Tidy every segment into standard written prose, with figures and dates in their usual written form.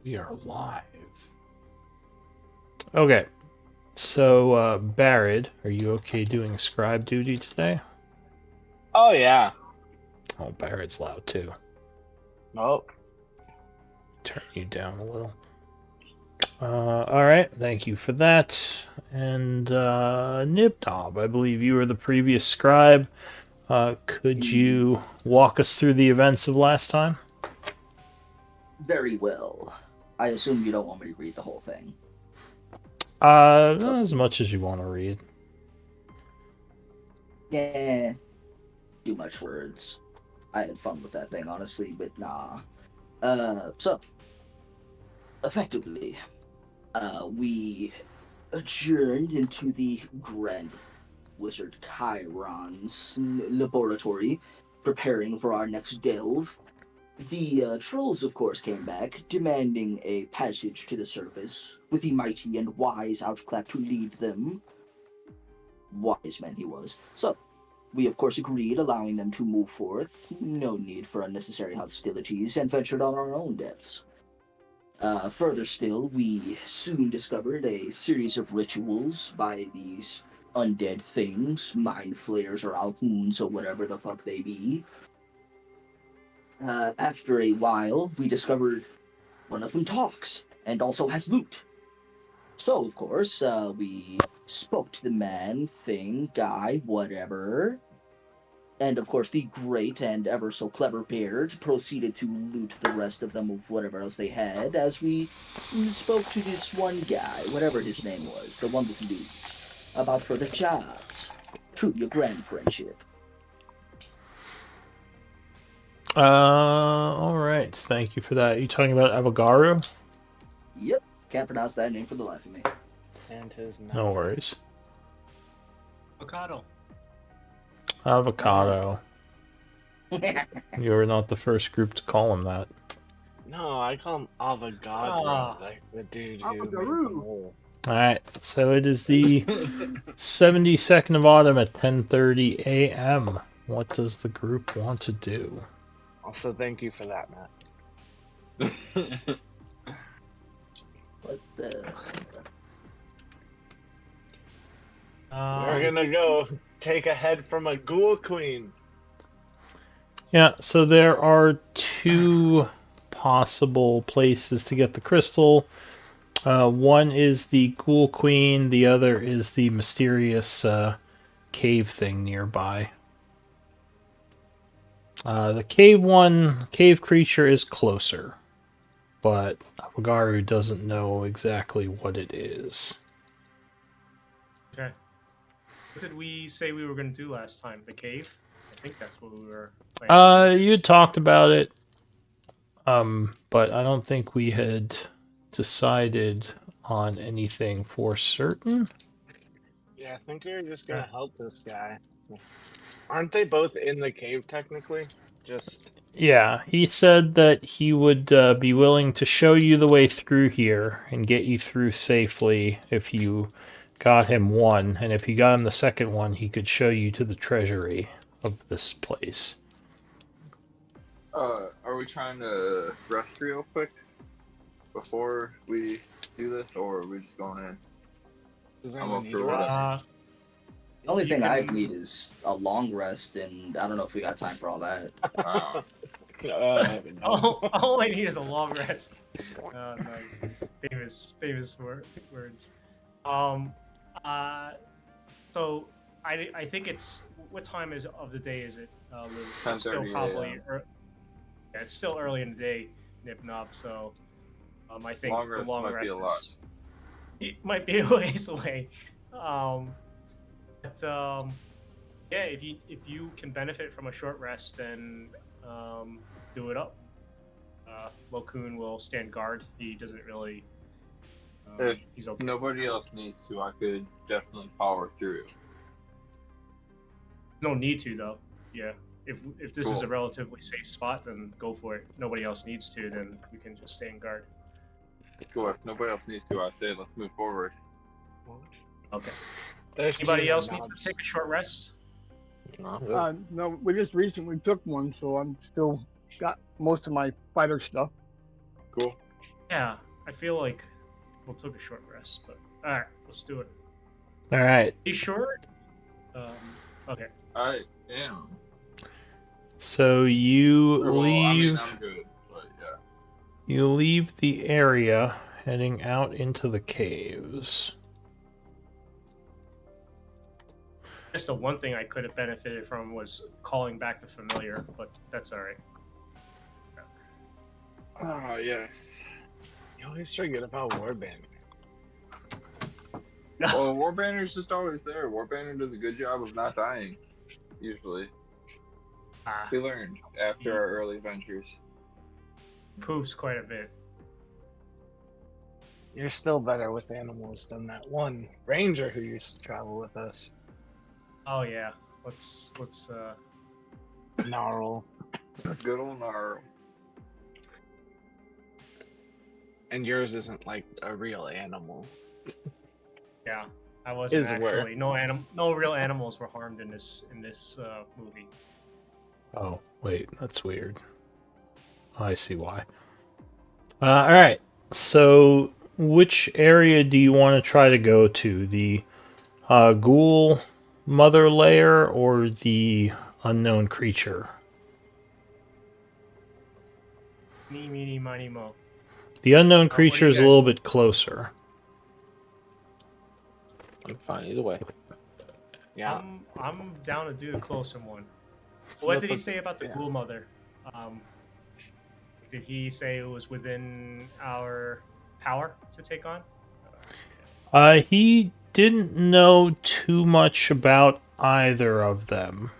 We are live. Okay, so Barrett, are you okay doing scribe duty today? Oh yeah. Oh, Barrett's loud too. Oh, Turn you down a little. All right, thank you for that. And Nibnob, I believe you were the previous scribe. Could you walk us through the events of last time? Very well. I assume you don't want me to read the whole thing. Not as much as you want to read. Yeah, too much words. I had fun with that thing, honestly, but nah. So, effectively, we adjourned into the Grand Wizard Chiron's laboratory, preparing for our next delve. The trolls, of course, came back, demanding a passage to the surface, with the mighty and wise Outclap to lead them. Wise man he was. So, we of course agreed, allowing them to move forth. No need for unnecessary hostilities, and ventured on our own depths. Further still, we soon discovered a series of rituals by these undead things, mind flayers or alhoons or whatever the fuck they be. After a while, we discovered one of them talks and also has loot. So, of course, we spoke to the man, thing, guy, whatever. And of course, the great and ever so clever Baird proceeded to loot the rest of them of whatever else they had as we spoke to this one guy, whatever his name was, the one with loot, about further jobs. Truly a grand friendship. All right, thank you for that. You talking about Avogaru? Yep, can't pronounce that name for the life of me. and his name. No worries. Avocado. Avocado. You are not the first group to call him that. No, I call him Avogadro, like the dude who made the mole. Alright, so it is the 72nd of autumn at 10:30 a.m. What does the group want to do? Also, thank you for that, Matt. What the? We're gonna go take a head from a ghoul queen. Yeah, so there are two possible places to get the crystal. One is the Ghoul Queen, the other is the mysterious cave thing nearby. The cave creature is closer, but Avogaru doesn't know exactly what it is. Okay. What did we say we were going to do last time? The cave? I think that's what we were planning. You had talked about it, but I don't think we had decided on anything for certain. Yeah, I think we are just gonna help this guy. Aren't they both in the cave technically? Just Yeah, he said that he would be willing to show you the way through here and get you through safely if you got him one, and if you got him the second one, he could show you to the treasury of this place. Are we trying to rest real quick before we do this, or are we just going in? does I'm anyone up need for to what? rest? The only You thing I can- need is a long rest, and I don't know if we got time for all that. all I need is a long rest. Nice. Famous words. Um, uh, so I think it's what time is of the day is it? Lou? It's still 10:30 probably a.m. yeah, it's still early in the day, Nip Nop. So I think Long the rest long might be rest a lot. it might be a ways away. But yeah, if you can benefit from a short rest, then do it up. Lokun will stand guard. He doesn't really. If He's okay. nobody else needs to, I could definitely power through. No need to though. Yeah. If this is a Cool. relatively safe spot, then go for it. Nobody else needs to, then we can just stand guard. Cool. If nobody else needs to, I say let's move forward. Okay. There's Anybody two else need to knobs. take a short rest? No, we just recently took one, so I'm still got most of my fighter stuff. Cool. Yeah, I feel like we'll take a short rest, but all right, let's do it. All right. You sure? Okay. I am. So you Or, well, I mean, leave. I'm good, but yeah. You leave the area, heading out into the caves. Just the one thing I could have benefited from was calling back the familiar, but that's all right. Ah, yes. You always forget about Warband. No. Well, Warbanner's just always there. Warbanner does a good job of not dying, usually. We learned after our early ventures. Poops quite a bit. You're still better with animals than that one ranger who used to travel with us. Oh yeah. Let's Gnarl. Good old Gnarl. And yours isn't like a real animal. yeah. I wasn't His were. actually no real animals were harmed in this movie. Oh, wait, that's weird. I see why. All right. So, which area do you want to try to go to? The ghoul mother layer or the unknown creature? Meeny, meeny, miny, mo. The unknown what do creature you is a guys little think? bit closer. I'm fine either way. Yeah. I'm down to do the closer one. What did he say about the Yeah. ghoul mother? Did he say it was within our power to take on? He didn't know too much about either of them.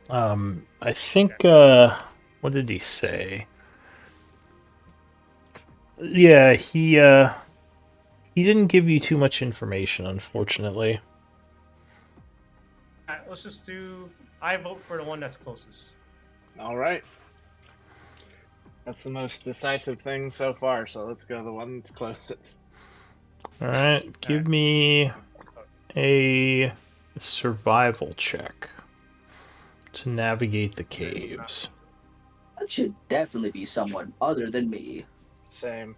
I think, what did he say? Yeah, he didn't give you too much information, unfortunately. All right, let's just do. I vote for the one that's closest. All right. That's the most decisive thing so far, so let's go the one that's closest. Alright, give me a survival check to navigate the caves. That should definitely be someone other than me. Same.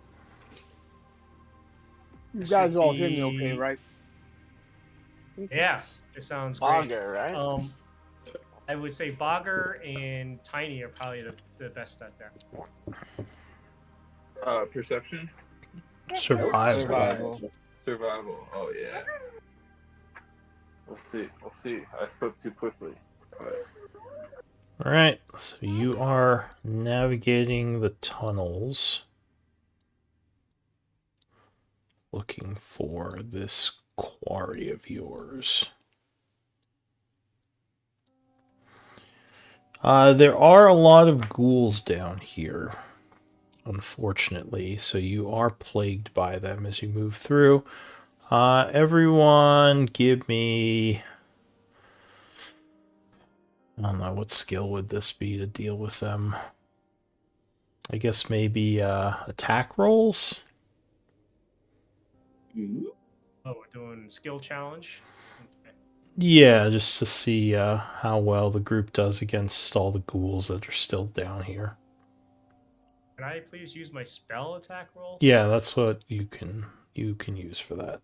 You It guys should all hear me be- okay, right? Yeah, it sounds great. Bogger, right? I would say Bogger and Tiny are probably the best at that. Perception? Survival. Survival. Survival. Oh, yeah. We'll see. We'll see. I spoke too quickly. But Alright, so you are navigating the tunnels, looking for this quarry of yours. There are a lot of ghouls down here, unfortunately, so you are plagued by them as you move through. Everyone give me... I don't know, what skill would this be to deal with them? I guess maybe attack rolls? Oh, we're doing skill challenge. Okay. Yeah, just to see how well the group does against all the ghouls that are still down here. Can I please use my spell attack roll? Yeah, that's what you can use for that.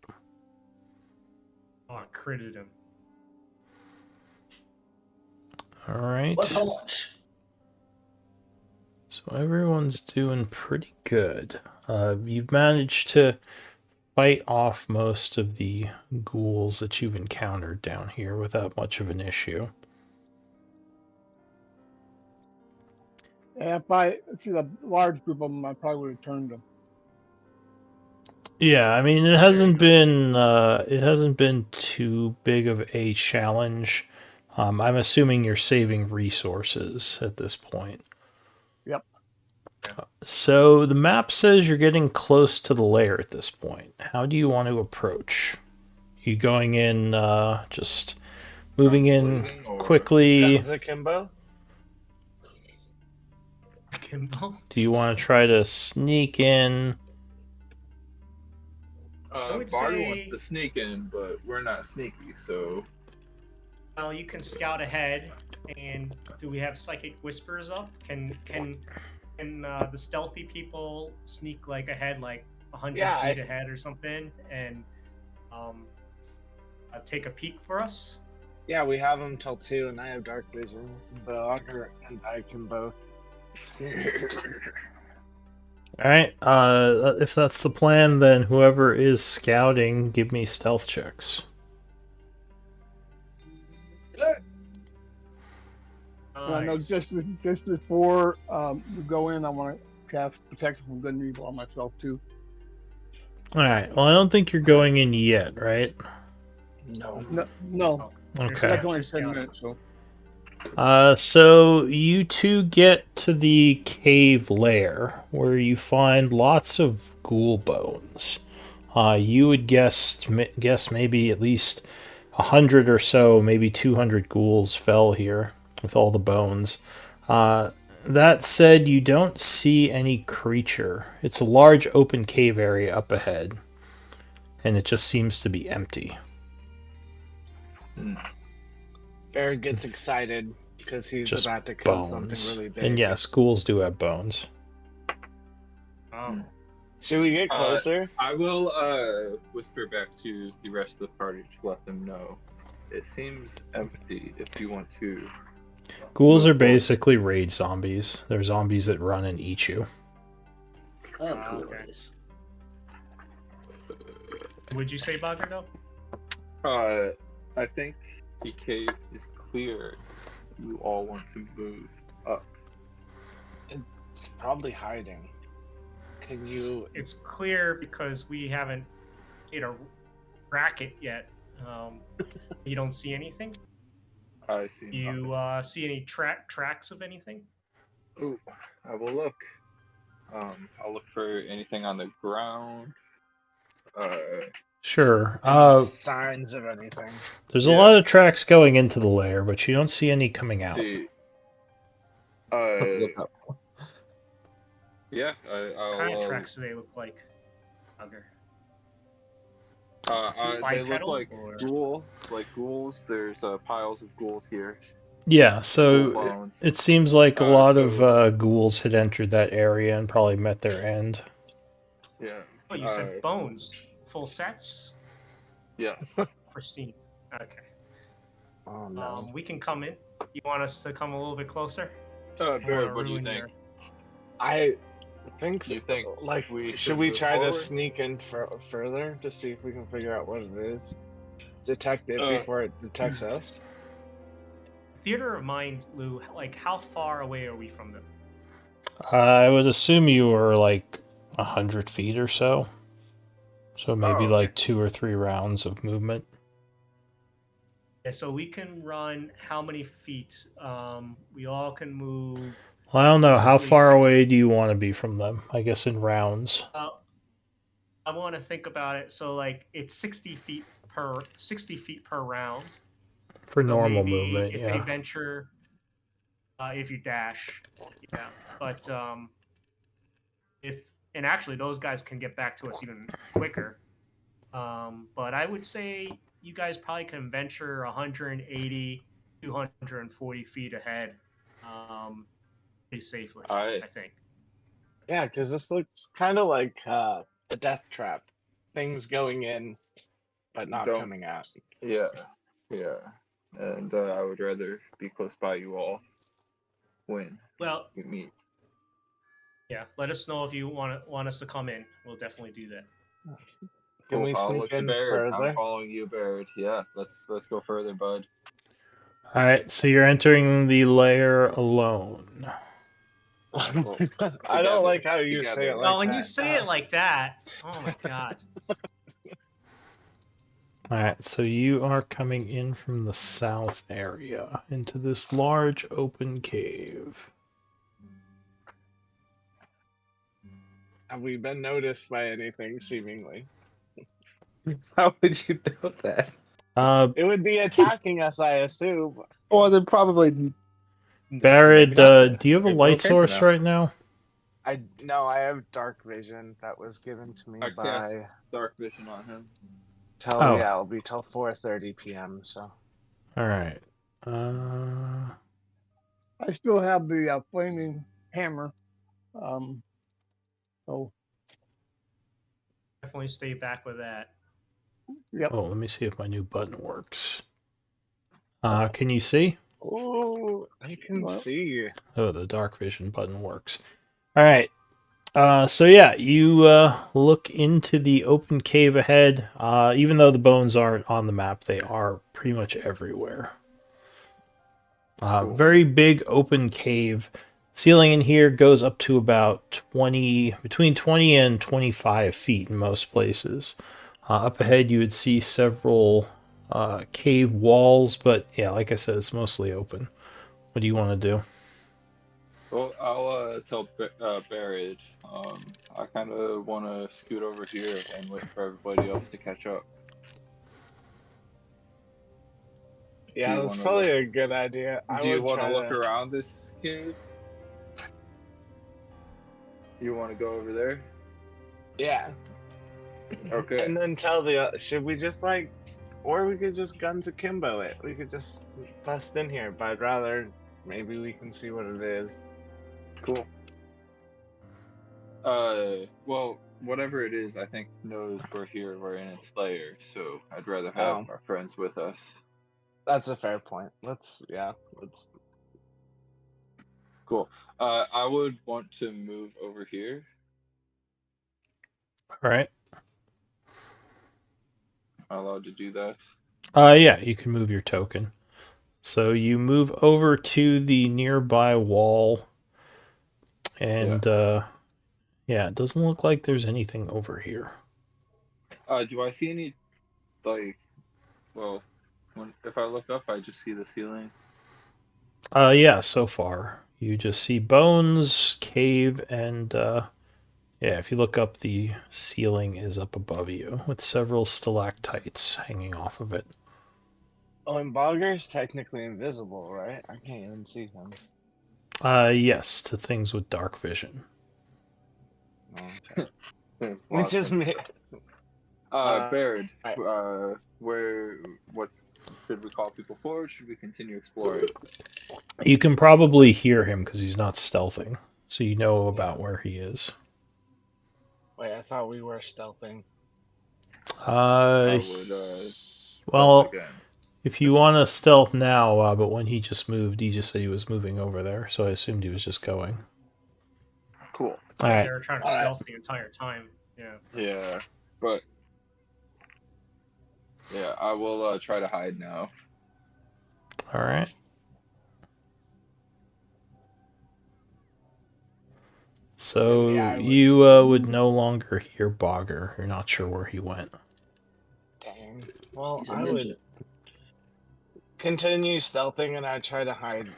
Oh, I critted him. All right. What much? So everyone's doing pretty good. You've managed to fight off most of the ghouls that you've encountered down here without much of an issue. Yeah, if it's a large group of them, I probably would have turned them. Yeah, I mean it hasn't been too big of a challenge. I'm assuming you're saving resources at this point. Yep. So the map says you're getting close to the lair at this point. How do you want to approach? You going in, just moving in Poison or- quickly? Guns akimbo? Kimbo? Do you want to try to sneak in? would Bard say- wants to sneak in, but we're not sneaky, so Well, you can scout ahead. And do we have psychic whispers up? Can can the stealthy people sneak like ahead, like 100 Yeah, feet ahead or something, and take a peek for us? Yeah, we have them till 2, and I have dark vision. The Augur and I can both see. All right. If that's the plan, then whoever is scouting, give me stealth checks. I know Nice. just before we go in, I want to cast protection from good and evil on myself too. All right. Well, I don't think you're going in yet, right? No. No, You're Okay. that's only you're 10 scouting. minutes. So So you two get to the cave lair where you find lots of ghoul bones. You would guess maybe at least 100 or so, maybe 200 ghouls fell here with all the bones. That said, you don't see any creature. It's a large open cave area up ahead, and it just seems to be empty. Barrett gets excited because he's Just about to kill something bones. really big. And yes, ghouls do have bones. Oh. Should we get closer? I will whisper back to the rest of the party to let them know. It seems empty if you want to. Ghouls are basically raid zombies. They're zombies that run and eat you. Oh, Okay. glorious. Would you say Bogger though? I think the cave is clear. You all want to move up. It's probably hiding. Can you? It's clear because we haven't hit a racket yet. You don't see anything? I see nothing. You see any tracks of anything? Ooh, I will look. I'll look for anything on the ground. Sure. Any signs of anything? There's a lot of tracks going into the lair, but you don't see any coming out. See. Look up. Yeah, What I'll. kind of tracks do they look like, Bogger? They look Bipedal, like or- ghouls. There's piles of ghouls here. Yeah, Ghoul so bones. it seems like a lot so- of ghouls had entered that area and probably met their end. Yeah. Oh, you said bones. Full sets? Yeah. Pristine. Okay. Oh no. We can come in. You want us to come a little bit closer? Barrett, Or what do you ruin think? your- I think so. You think like we should should we move try forward? to sneak in further to see if we can figure out what it is? Detect it before it detects us. Theater of mind, Lou. Like, how far away are we from them? I would assume you were like 100 feet or so. So maybe okay. like 2 or 3 rounds of movement. Yeah, so we can run how many feet? We all can move. Well, I don't know. How Easily far 60. away do you want to be from them? I guess in rounds. I want to think about it. So like it's 60 feet per round. For So normal maybe movement, if yeah. they venture, if you dash, yeah. But if and actually those guys can get back to us even quicker. But I would say you guys probably can venture 180, 240 feet ahead, pretty safely. I think. Yeah, because this looks kind of like a death trap. Things going in, but not coming out. Yeah. And I would rather be close by you all when we meet. Yeah, let us know if you want us to come in. We'll definitely do that. Can we I'll sneak look to in Barrett. further? I'm following you, Barrett. Yeah, let's go further, bud. Alright, so you're entering the lair alone. I don't like how you say it like Oh, when that. you say it like that, oh my god. Alright, so you are coming in from the south area into this large open cave. Have we been noticed by anything, seemingly? How would you know that? It would be attacking us, I assume. Or they're probably. Barrett, Maybe not. do you have a Maybe light okay for source now. right now? I have dark vision that was given to me I cast by dark vision on him. it'll be till 4:30 p.m. So Alright. I still have the flaming hammer So Definitely stay back with that. yep. Oh, let me see if my new button works. Can you see? Oh, I can Well, see. Oh, the dark vision button works. All right. So yeah, you look into the open cave ahead. Even though the bones aren't on the map, they are pretty much everywhere. Cool. Very big open cave. Ceiling in here goes up to about between 20 and 25 feet in most places. Up ahead, you would see several cave walls, but yeah, like I said, it's mostly open. What do you want to do? Well, I'll tell Barrett. I kind of want to scoot over here and wait for everybody else to catch up. Do Yeah, you that's want to look? probably a good idea. I Do you would want to try look to. around this cave? You want to go over there? Yeah, Okay. and then tell the. Should we just like, or we could just guns akimbo it. We could just bust in here, but I'd rather maybe we can see what it is. Cool. Well, whatever it is, I think knows we're here. We're in its lair, so I'd rather have Oh, our friends with us. that's a fair point. Let's. Cool. I would want to move over here. All right. Am I allowed to do that? Yeah, you can move your token. So you move over to the nearby wall, Yeah. and yeah, it doesn't look like there's anything over here. Do I see any like? Well, if I look up, I just see the ceiling. Yeah, so far you just see bones, cave, and yeah, if you look up, the ceiling is up above you with several stalactites hanging off of it. Oh, and Bogger's technically invisible, right? I can't even see him. Yes, to things with dark vision. Oh, okay. There's Which lots is of. me. Baird, Right. what should we call people for? Or should we continue exploring? You can probably hear him because he's not stealthing, so you know Yeah. about where he is. Wait, I thought we were stealthing. I would stealth Well, again. if you want to stealth now, but when he just moved, he just said he was moving over there, so I assumed he was just going. Cool. All right. They were trying to All right. stealth the entire time. Yeah. Yeah, but yeah, I will try to hide now. All right. So Yeah, I would. you would no longer hear Bogger. You're not sure where he went. Dang. Well, He's a I would ninja. continue stealthing, and I'd try to hide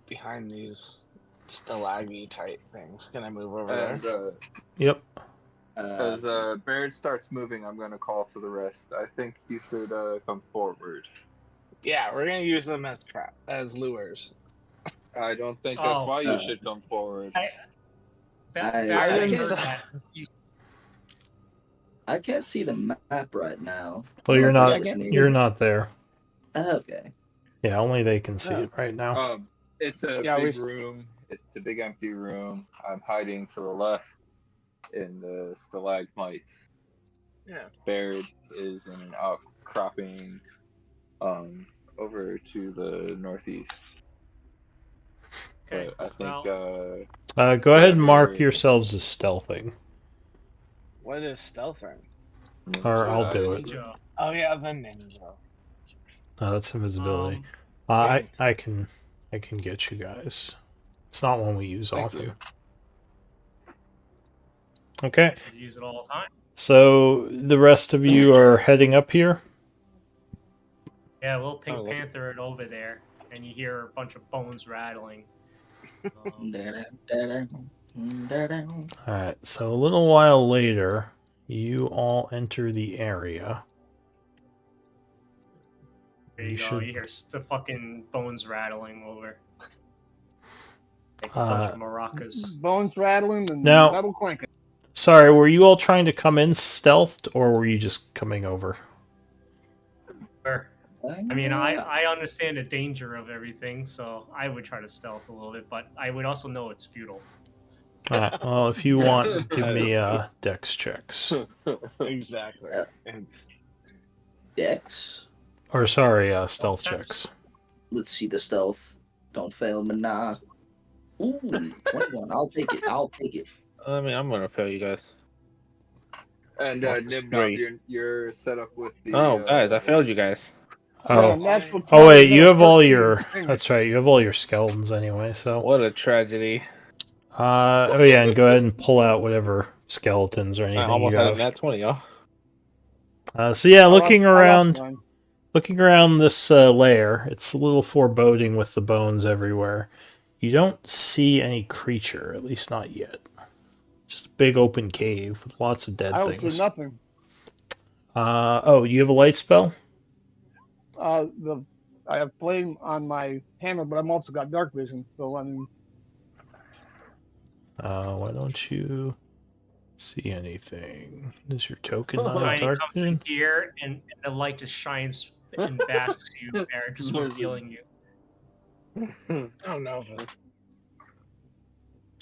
behind these stalagmite things. Can I move over And there? Yep. as Baird starts moving, I'm gonna call to the rest. I think you should come forward. Yeah, we're gonna use them as lures. I don't think that's Oh, why you Uh, should come forward. I I didn't. heard s- that. I can't see the map right now. Well, I don't you're know if not. that's just me. You're not there. Okay. Yeah, only they can see Oh. it right now. It's a Yeah, big room. It's a big empty room. I'm hiding to the left in the stalagmite. Yeah. Baird is in an outcropping over to the northeast. Okay. But I think Well, Go ahead and mark whatever yourselves as stealthing, What is stealthing? or I'll ninja do it. is ninja. Oh yeah, the ninja. No, that's invisibility. Um, I can get you guys. It's not one we use Thank often. you. Okay, you use it all the time. so the rest of you are heading up here. Yeah, we'll Pink Oh, look. Panther it over there, and you hear a bunch of bones rattling. All right. So a little while later, you all enter the area. There you go. You hear the fucking bones rattling over. Like a bunch of maracas. Bones rattling and Now- metal clanking. Sorry, were you all trying to come in stealthed, or were you just coming over? I mean, I understand the danger of everything, so I would try to stealth a little bit, but I would also know it's futile. Well, if you want, give me dex checks. Exactly. Yeah. It's Dex. Or sorry, stealth checks. Let's see the stealth. Don't fail me now. Ooh, 21. I'll take it. I'll take it. I mean, I'm gonna fail you guys. And Well, Nimnob, three. you're set up with the. Oh, guys, I failed you guys. Yeah, Oh. natural Oh 20, wait, then you a have all 13 your. thing. That's right. You have all your skeletons anyway. So. What a tragedy. Oh yeah, and go ahead and pull out whatever skeletons or I anything almost you had a have. nat 20, y'all. So yeah, I looking lost around. mine. Looking around this lair, it's a little foreboding with the bones everywhere. You don't see any creature, at least not yet. Just a big open cave with lots of dead I don't see things. nothing. Oh, you have a light spell? The I have flame on my hammer, but I'm also got dark vision. So I mean, Why don't you see anything? Does your token not have Tiny dark comes vision? in here, and the light just shines and basks you there, just revealing you. oh no.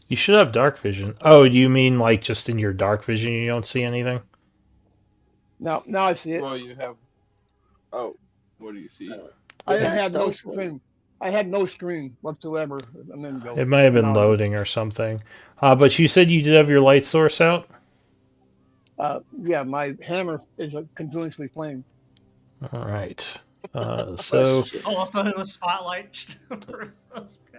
You should have dark vision. Oh, do you mean like just in your dark vision you don't see anything? now I see it. Well, you have. Oh, what do you see? I With didn't that have no stealth roll, screen. I had no screen whatsoever a minute ago. It might have been Now I do. loading or something. But you said you did have your light source out? Yeah, my hammer is a continuously flame. All right. So question. All of a sudden, the spotlight.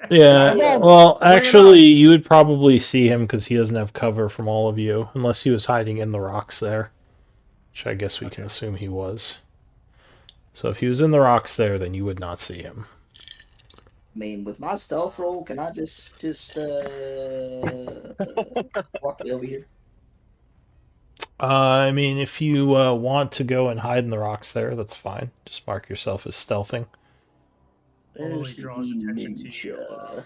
yeah, Yeah. well, Bring it actually, on. you would probably see him because he doesn't have cover from all of you, unless he was hiding in the rocks there, which I guess we can assume he was. So if he was in the rocks there, then you would not see him. I mean, with my stealth roll, can I just walk over here? I mean, if you want to go and hide in the rocks there, that's fine. Just mark yourself as stealthing. Totally There's the draws attention to you, ninja.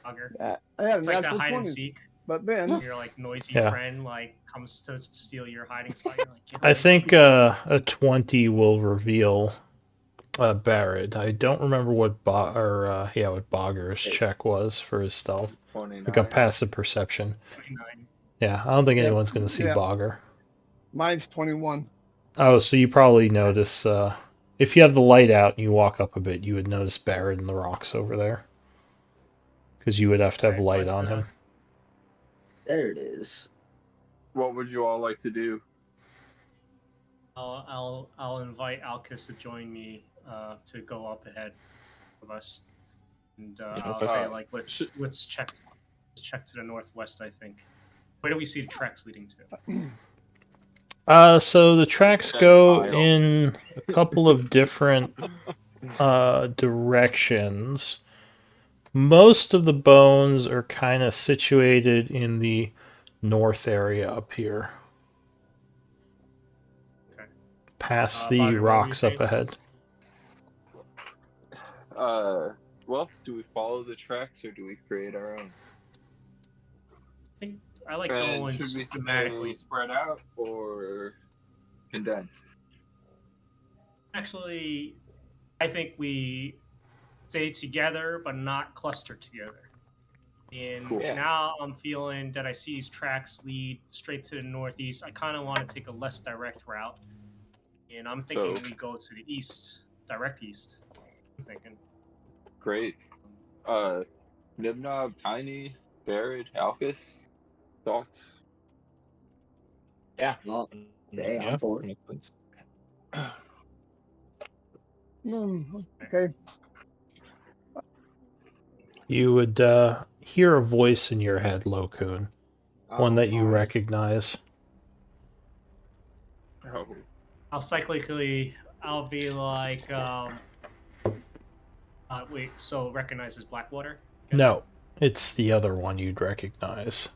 Bugger. I had a It's like that natural hide and 20, seek. but then Your like noisy Yeah. friend like comes to steal your hiding spot. You're like, "Get I away think from me." a 20 will reveal Barrett. I don't remember what what Bogger's check was for his stealth. 29. Like a passive perception. 29. Yeah, I don't think Yeah, anyone's going to see yeah. Bogger. mine's 21. Oh, so you probably notice if you have the light out and you walk up a bit, you would notice Barrett in the rocks over there. Because you would have to have Right, light but, on him. There it is. What would you all like to do? I'll invite Alcus to join me to go up ahead of us, and I'll say like let's check to the northwest. I think. Where do we see the tracks leading to? So the tracks 10 go miles. in a couple of different directions. Most of the bones are kind of situated in the north area up here. Okay. Past the Bogger, what were you rocks up saying? ahead. Well, do we follow the tracks or do we create our own? I think I like And going should we stay systematically. spread out or condensed? Actually, I think we stay together, but not cluster together. And Cool. Yeah. now I'm feeling that I see these tracks lead straight to the northeast. I kind of want to take a less direct route. And I'm thinking So- we go to the east, direct east. I'm thinking. Great. Nibnob, Tiny, Barrett, Alcus, thoughts? Yeah. Well, hey, I'm for it. Okay. You would hear a voice in your head, Lokun. One that you recognize. Oh. I'll be like, wait, so recognizes Blackwater? No, it's the other one you'd recognize.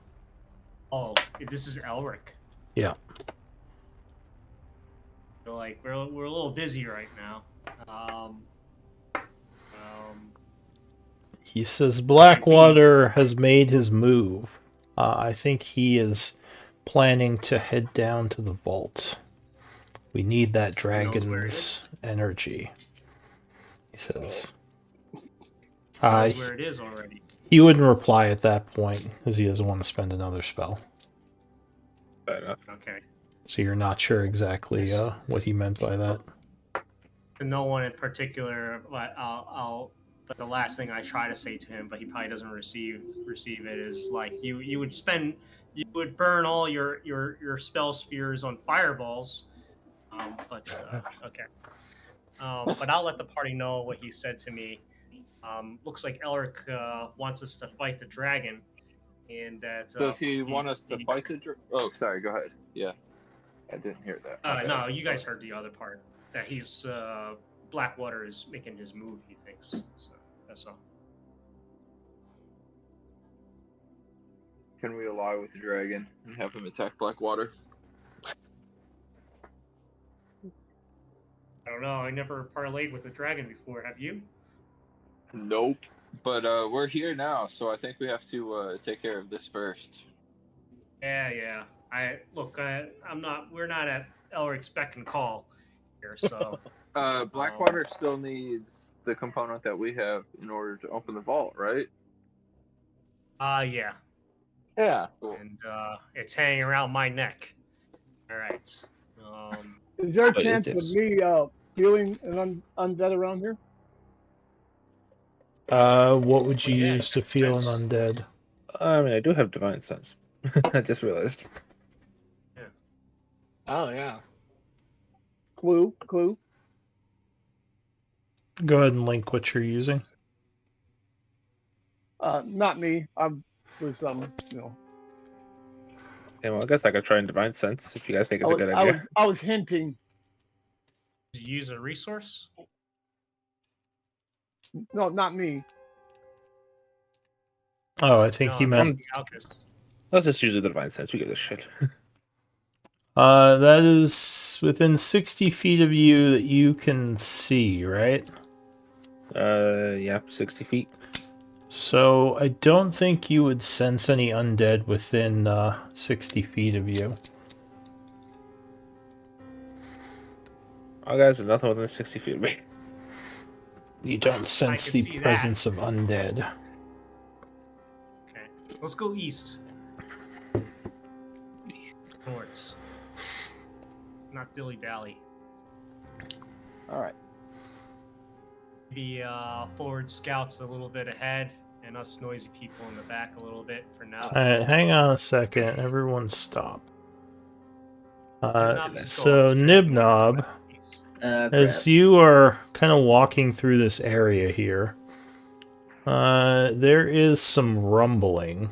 Oh, this is Elric. Yeah. So, like, we're a little busy right now. He says Blackwater has made his move. I think he is planning to head down to the vault. We need that dragon's energy. He says. Knows where it is already. He wouldn't reply at that point because he doesn't want to spend another spell. Fair enough. Okay. So you're not sure exactly what he meant by that. To no one in particular, but But the last thing I try to say to him, but he probably doesn't receive it, is like you would burn all your spell spheres on fireballs. Okay. But I'll let the party know what he said to me. Looks like Elric wants us to fight the dragon, and that Does he want us to fight the? Oh, sorry. Go ahead. Yeah, I didn't hear that. My no, bad. you guys heard the other part. That he's Blackwater is making his move. He thinks so. That's all. Can we ally with the dragon and have him attack Blackwater? I don't know. I never parlayed with a dragon before. Have you? Nope. But we're here now, so I think we have to take care of this first. Yeah. We're not at Elric's beck and call here, so. Blackwater still needs the component that we have in order to open the vault, right? Yeah. Yeah. Cool. And it's hanging around my neck. All right. Is there a What is chance of this? me feeling an undead around here? What would you Yeah, use to feel an sense. undead? I mean, I do have divine sense. I just realized. Oh yeah. Clue. Go ahead and link what you're using. Not me. I was Okay, well, I guess I could try in divine sense if you guys think it's a good idea. I was hinting. Did you use a resource? No, not me. Oh, I think he I'm meant. asking Alcus. Let's just use the divine sense. Who gives a shit? That is within 60 feet of you that you can see, right? Yeah, 60 feet. So I don't think you would sense any undead within 60 feet of you. Oh, guys, there's nothing within 60 feet of me. You don't sense can the see that. presence of undead. Okay. Let's go east. North. Not dilly dally. All right. Maybe forward scouts a little bit ahead, and us noisy people in the back a little bit for now. Alright, hang on a second. Everyone stop. Nibnob is So, going Nibnob, as you are kind of walking through this area here, there is some rumbling.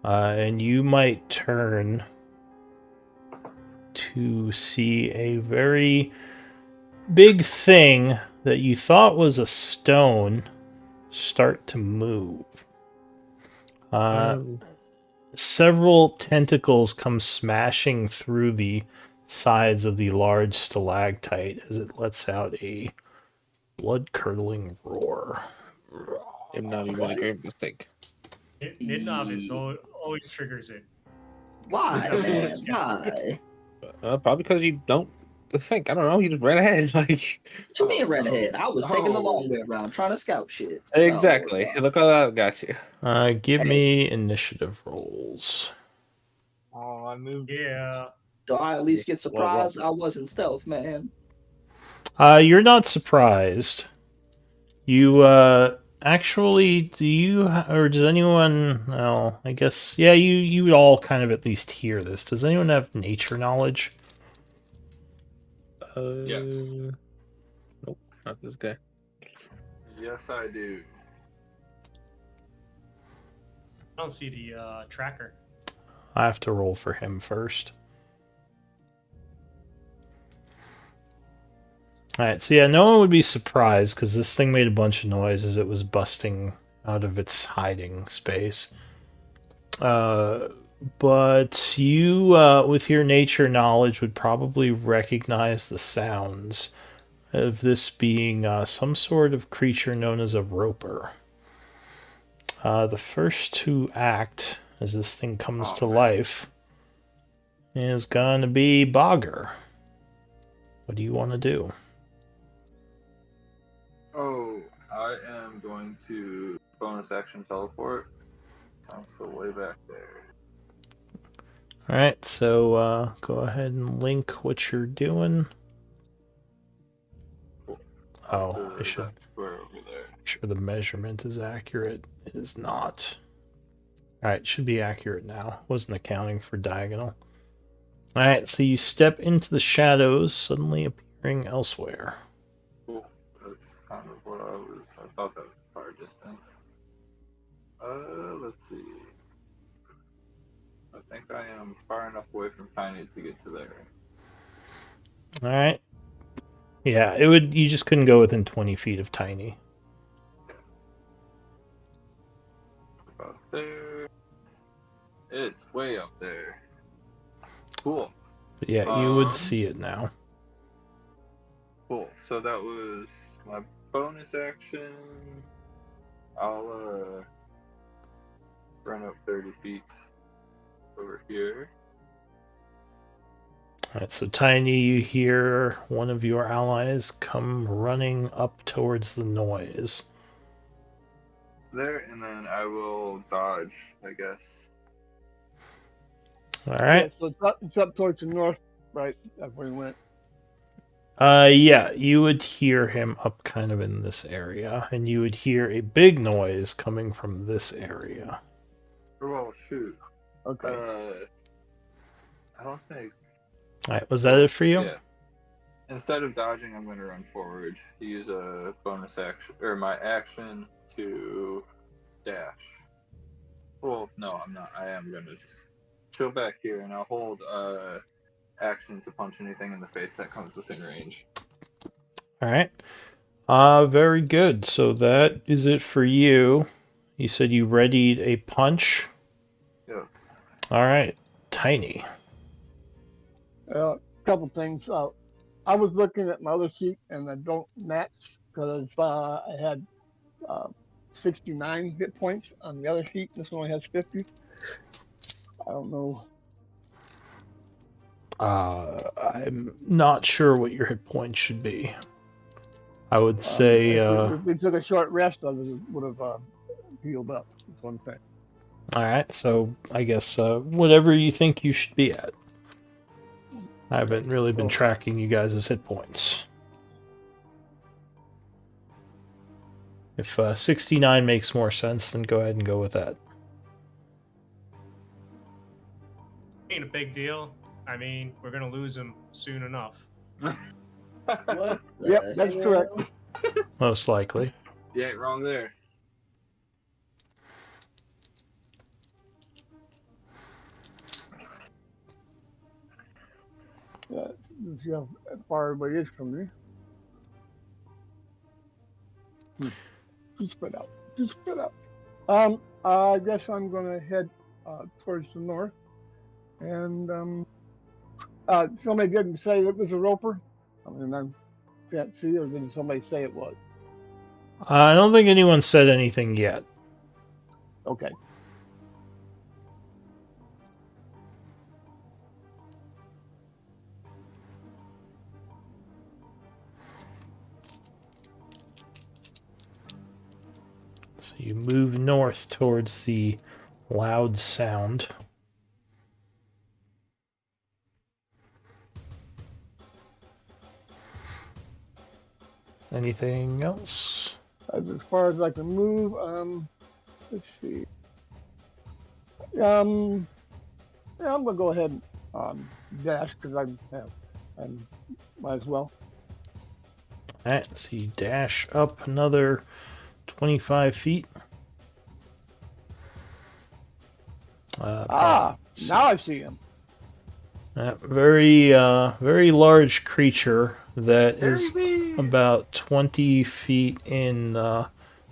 And you might turn to see a very big thing that you thought was a stone start to move. Several tentacles come smashing through the sides of the large stalactite as it lets out a blood-curdling roar. Maybe not even a great mistake. Nidnov is always triggers it. Why, man? Why? Probably because you don't think. I don't know. You just ran ahead. Like, What you mean ran ahead? I was taking the long way around, trying to scout shit. exactly. Oh, Look how that got you. Give me initiative rolls. Oh, I moved. Yeah. do I at least get Well, surprised? I wasn't stealth, man. You're not surprised. You, actually, do you, or does anyone, well, I guess, yeah, you all kind of at least hear this. Does anyone have nature knowledge? Yes. Nope, not this guy. Yes, I do. I don't see the tracker. I have to roll for him first. Alright, so yeah, no one would be surprised because this thing made a bunch of noise as it was busting out of its hiding space. But you, with your nature knowledge, would probably recognize the sounds of this being some sort of creature known as a roper. The first to act as this thing comes to life is going to be Bogger. What do you want to do? Oh, I am going to bonus action teleport. So I'm still way back there. All right, so go ahead and link what you're doing. Cool. Oh, To I should that square over there. make sure the measurement is accurate. It is not. All right, should be accurate now. Wasn't accounting for diagonal. All right, so you step into the shadows, suddenly appearing elsewhere. Cool. That's kind of what I thought that was far distance. Let's see. I think I am far enough away from Tiny to get to there. All right. Yeah, it would. You just couldn't go within 20 feet of Tiny. About there. It's way up there. Cool. But yeah, you would see it now. Cool. So that was my bonus action. I'll run up 30 feet over here. Alright, so Tiny, you hear one of your allies come running up towards the noise. There, and then I will dodge, I guess. Alright. Yeah, so it's up towards the north, right? That's where he went. Yeah, you would hear him up kind of in this area, and you would hear a big noise coming from this area. Oh, shoot. Okay. I don't think. Alright, was that it for you? Yeah. Instead of dodging, I'm going to run forward. Use a bonus action, or my action to dash. Well, no, I'm not. I am going to just chill back here, and I'll hold action to punch anything in the face that comes within range. Alright. Very good. So that is it for you. You said you readied a punch? Yeah. Alright. Tiny. A couple things. I was looking at my other sheet and I don't match because I had 69 hit points on the other sheet. This one only has 50. I don't know. I'm not sure what your hit points should be. I would say. If we took a short rest, I would have healed up. That's one thing. Alright, so I guess whatever you think you should be at. I haven't really been tracking you guys' hit points. If 69 makes more sense, then go ahead and go with that. Ain't a big deal. I mean, we're gonna lose him soon enough. What? Yep, that's correct. Most likely. You ain't wrong there. Let's see how far everybody is from me. Just spread out. Just spread out. I guess I'm gonna head towards the north. And somebody didn't say it was a roper. I mean, I can't see, or did somebody say it was? I don't think anyone said anything yet. Okay. So you move north towards the loud sound. Anything else? As far as I can move, let's see. Yeah, I'm gonna go ahead and dash because I might as well. Alright, so you dash up another 25 feet. Now I see him. Very large creature that is about 20 feet in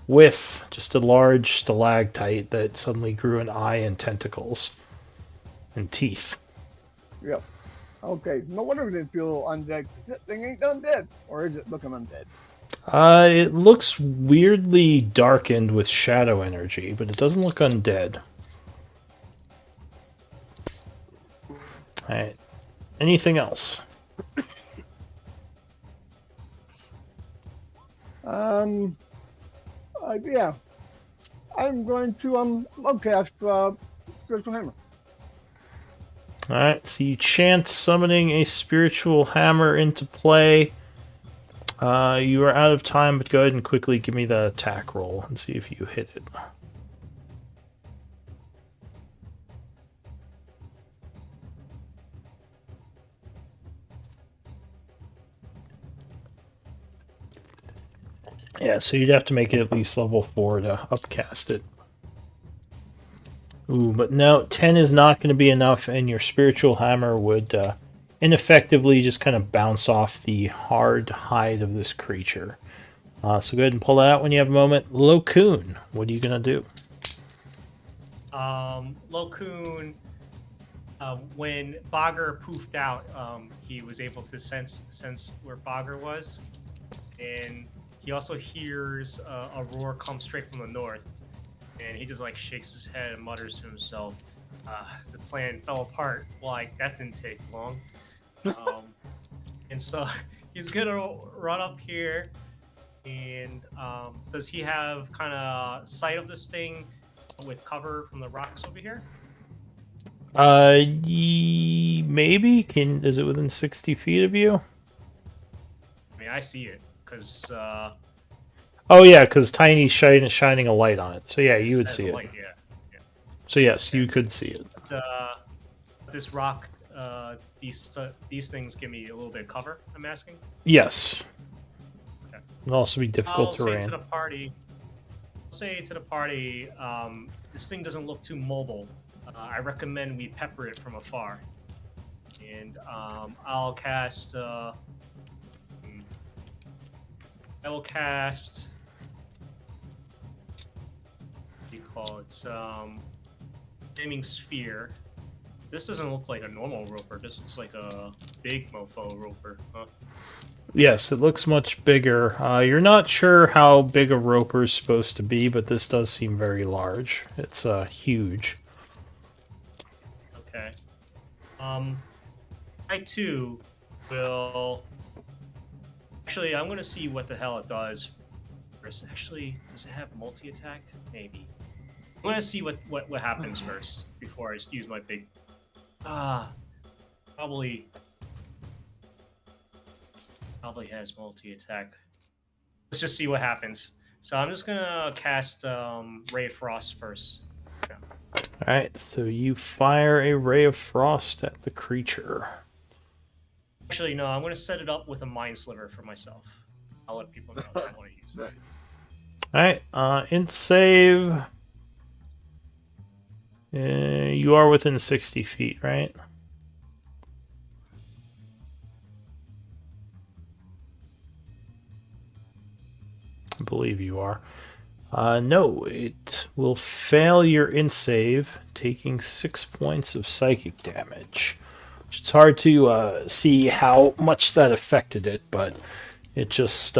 width. Just a large stalactite that suddenly grew an eye and tentacles and teeth. Yep. Okay. No wonder we didn't feel undead. That thing ain't undead, or is it looking undead? It looks weirdly darkened with shadow energy, but it doesn't look undead. Alright. Anything else? Yeah. I'm going to cast spiritual hammer. Alright, so you chant summoning a spiritual hammer into play. You are out of time, but go ahead and quickly give me the attack roll and see if you hit it. Yeah, so you'd have to make it at least level 4 to upcast it. Ooh, but no, 10 is not going to be enough, and your spiritual hammer would ineffectively just kind of bounce off the hard hide of this creature. So go ahead and pull that out when you have a moment. Lokun, what are you going to do? Lokun, when Bogger poofed out, he was able to sense where Bogger was, and he also hears a roar come straight from the north, and he just like shakes his head and mutters to himself, "The plan fell apart. Like that didn't take long." And so he's gonna run up here, and does he have kind of sight of this thing with cover from the rocks over here? Maybe. Is it within 60 feet of you? I mean, I see it because Oh yeah, because Tiny's shining a light on it. So yeah, you would see it. light, yeah. So yes, you could see it. This rock, these things give me a little bit of cover. I'm asking. Yes. Okay. It'll also be difficult I'll terrain. say to the party, this thing doesn't look too mobile. I recommend we pepper it from afar. And I'll cast. I will cast. What do you call it? Flaming sphere. This doesn't look like a normal roper. This looks like a big mofo roper. Huh? Yes, it looks much bigger. You're not sure how big a roper is supposed to be, but this does seem very large. It's huge. Okay. I too will. Actually, I'm gonna see what the hell it does. First. Actually, does it have multi-attack? Maybe. I'm gonna see what happens first before I use my big. Probably has multi-attack. Let's just see what happens. So I'm just gonna cast Ray of Frost first. Yeah. Alright, so you fire a ray of frost at the creature. Actually, no, I'm gonna set it up with a Mind Sliver for myself. I'll let people know that I want to use that. Alright, int save. You are within 60 feet, right? I believe you are. No, it will fail your int save, taking 6 points of psychic damage. It's hard to see how much that affected it, but it just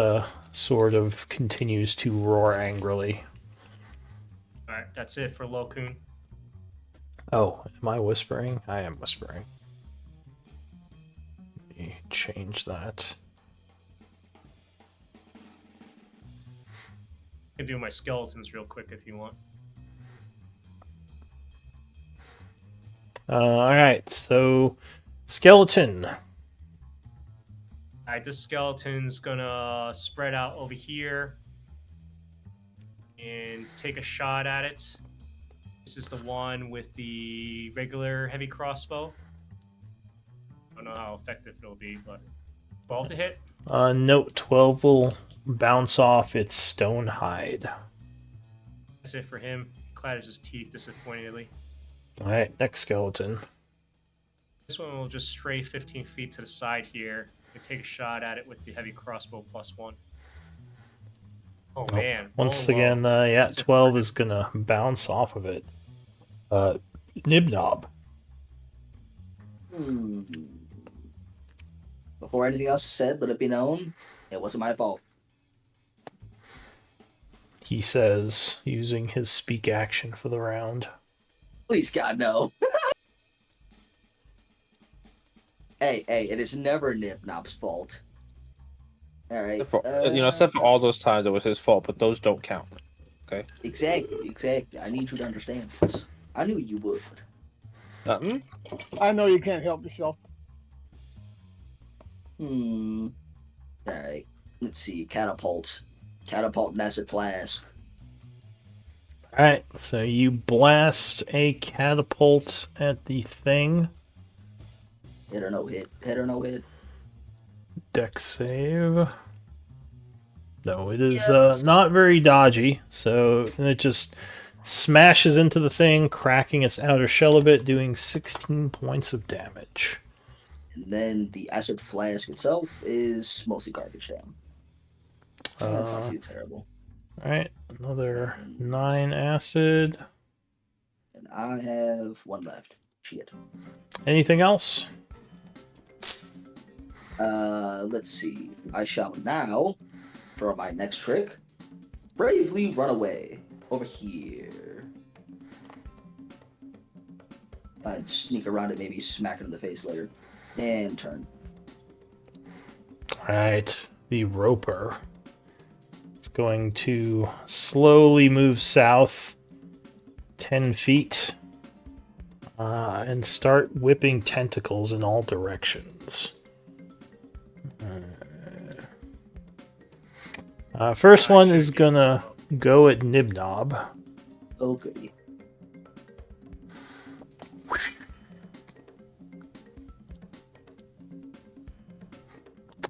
sort of continues to roar angrily. Alright, that's it for Lokun. Oh, am I whispering? I am whispering. Let me change that. I can do my skeletons real quick if you want. Alright, so skeleton. Alright, this skeleton's gonna spread out over here and take a shot at it. This is the one with the regular heavy crossbow. I don't know how effective it'll be, but 12 to hit. No, 12 will bounce off its stone hide. That's it for him. Clatters his teeth disappointedly. Alright, next skeleton. This one will just stray 15 feet to the side here and take a shot at it with the heavy crossbow +1. Oh man. Once again, yeah, 12 is gonna bounce off of it. Nibnob. Before anything else is said, let it be known, it wasn't my fault. He says, using his speak action for the round. Please, God, no. Hey, it is never Nibnob's fault. All right. Except for all those times it was his fault, but those don't count Okay. Exactly. I need you to understand this. I knew you would. Nothing. I know you can't help yourself. Hmm. All right. Let's see. Catapult. Catapult and acid flask. Alright, so you blast a catapult at the thing. Hit or no hit. Hit or no hit. Deck save. No, it is Yes. not very dodgy, so it just smashes into the thing, cracking its outer shell a bit, doing 16 points of damage. And then the acid flask itself is mostly garbage down. That's not too terrible. Alright, another And, 9 acid. and I have one left. Shit. Anything else? Let's see. I shall now, for my next trick, bravely run away. Over here. I'd sneak around it, maybe smack it in the face later. And turn. Alright, the roper is going to slowly move south 10 feet and start whipping tentacles in all directions. First one is gonna go at Nibnob. Oh, goody.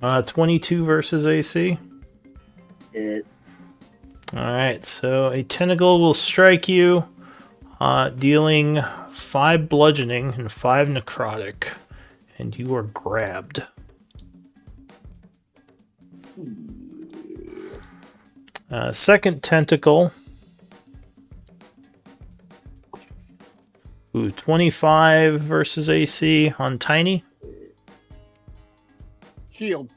Uh, 22 versus AC. It. Alright, so a tentacle will strike you, dealing 5 bludgeoning and 5 necrotic, and you are grabbed. Second tentacle. Ooh, 25 versus AC on Tiny. Shield.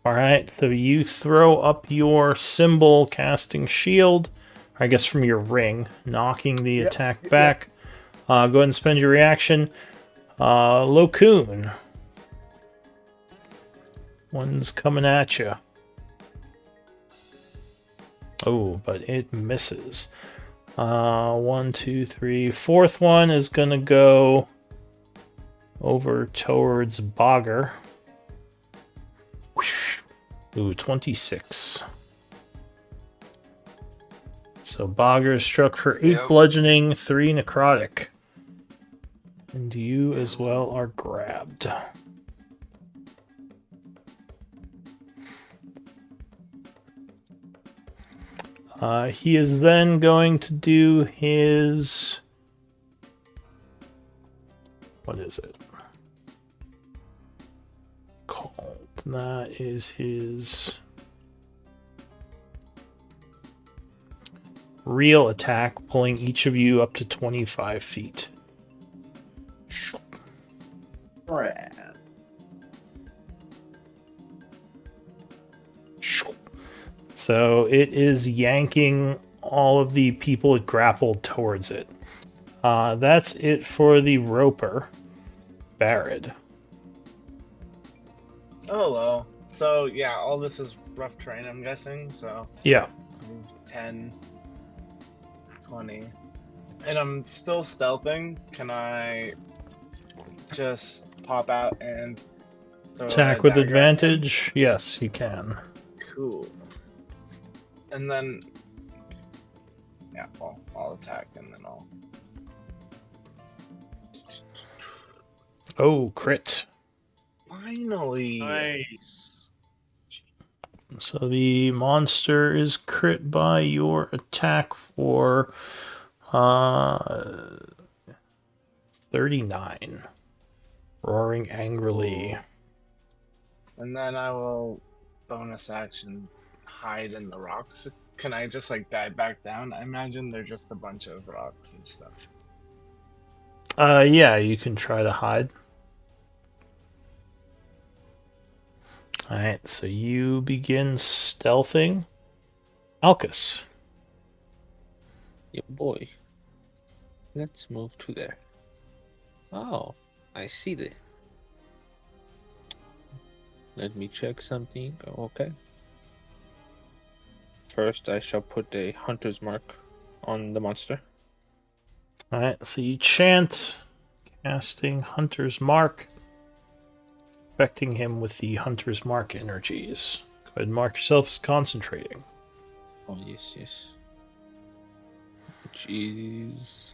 Alright, so you throw up your symbol casting shield, I guess from your ring, knocking the attack back. Go ahead and spend your reaction. Locoon. One's coming at you. Oh, but it misses. 1, 2, 3. Fourth one is gonna go over towards Bogger. Ooh, 26. So Bogger is struck for 8 Yep. bludgeoning, 3 necrotic. And you as well are grabbed. He is then going to do his... What is it? Called. That is his... real attack, pulling each of you up to 25 feet. Crap. So it is yanking all of the people it grappled towards it. That's it for the roper. Barrett. Oh, hello. So, yeah, all this is rough terrain, I'm guessing. So, Yeah. 10, 20. And I'm still stealthing. Can I just pop out and throw a Attack with dagger at him? advantage? Yes, you can. Cool. And then, yeah, well, I'll attack and then I'll. Oh, crit. Finally! Nice. So the monster is crit by your attack for 39. Roaring angrily. And then I will bonus action hide in the rocks. Can I just like dive back down? I imagine they're just a bunch of rocks and stuff. Yeah, you can try to hide. Alright, so you begin stealthing. Alcus. Yeah, boy. Let's move to there. Oh, I see the. Let me check something. Okay. First, I shall put a hunter's mark on the monster. Alright, so you chant, casting Hunter's Mark, affecting him with the Hunter's Mark energies. Go ahead and mark yourself as concentrating. Oh, yes, yes. Jeez.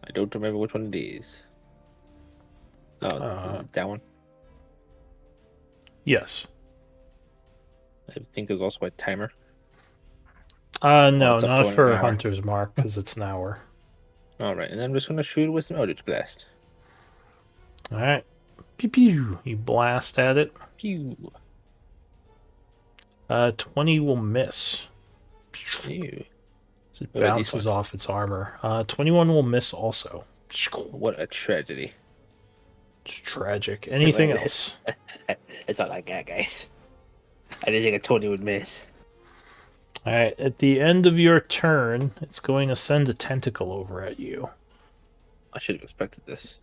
I don't remember which one it is. Oh, is it that one? Yes. I think there's also a timer. No, it's up not to an for hour. Hunter's Mark, because it's an hour. Alright, and then I'm just gonna shoot it with some Eldritch Blast. Alright. Pew pew. You blast at it. Pew. 20 will miss. Ew. So it What about these bounces ones? off its armor. 21 will miss also. What a tragedy. It's tragic. Anything Well, else? It's not like that, guys. I didn't think a 20 would miss. Alright, at the end of your turn, it's going to send a tentacle over at you. I should have expected this.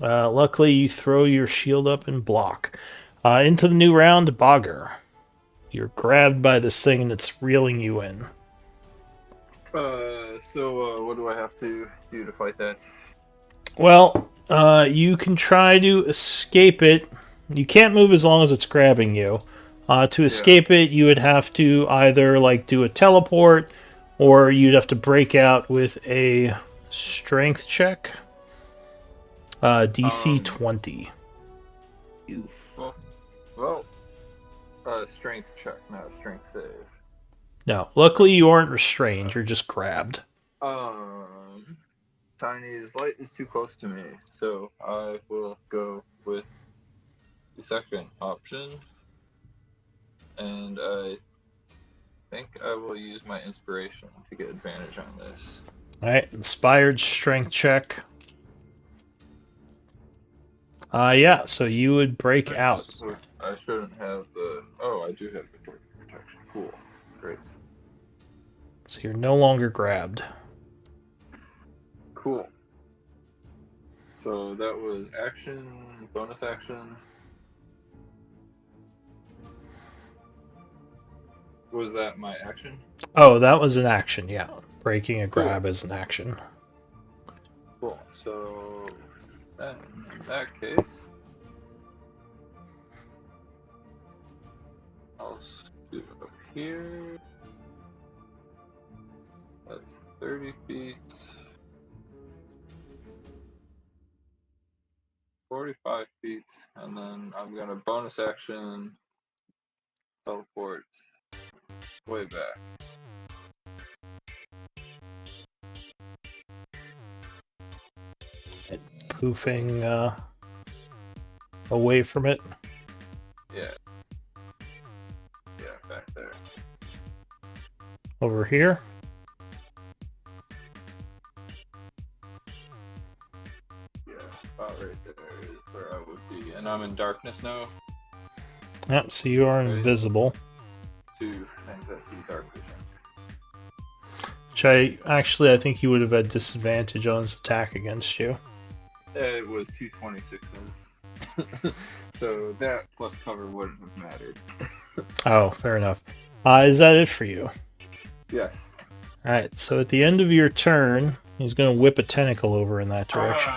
Luckily, you throw your shield up and block. Into the new round, Bogger. You're grabbed by this thing and it's reeling you in. So what do I have to do to fight that? Well, you can try to escape it. You can't move as long as it's grabbing you. To escape it, you would have to either like do a teleport, or you'd have to break out with a strength check. DC 20. Well, strength check, not a strength save. No, luckily you aren't restrained. You're just grabbed. Tiny's light is too close to me, so I will go with the second option. And I think I will use my inspiration to get advantage on this. Alright, inspired strength check. Yeah, so you would break out. So I shouldn't have the... Oh, I do have the protection. Cool. Great. So you're no longer grabbed. Cool. So that was action, bonus action. Was that my action? Oh, that was an action, yeah. Breaking a grab Cool. is an action. Cool. So then, in that case, I'll scoot up here. That's 30 feet. 45 feet, and then I'm gonna bonus action teleport way back. Poofing away from it. Yeah. Yeah, back there. Over here. Yeah, about right there is where I would be. And I'm in darkness now. Yep, so you are invisible. Two things that see dark vision. Which I think he would have had disadvantage on his attack against you. It was 2 26s. So that plus cover wouldn't have mattered. Oh, fair enough. Is that it for you? Yes. Alright, so at the end of your turn, he's going to whip a tentacle over in that direction.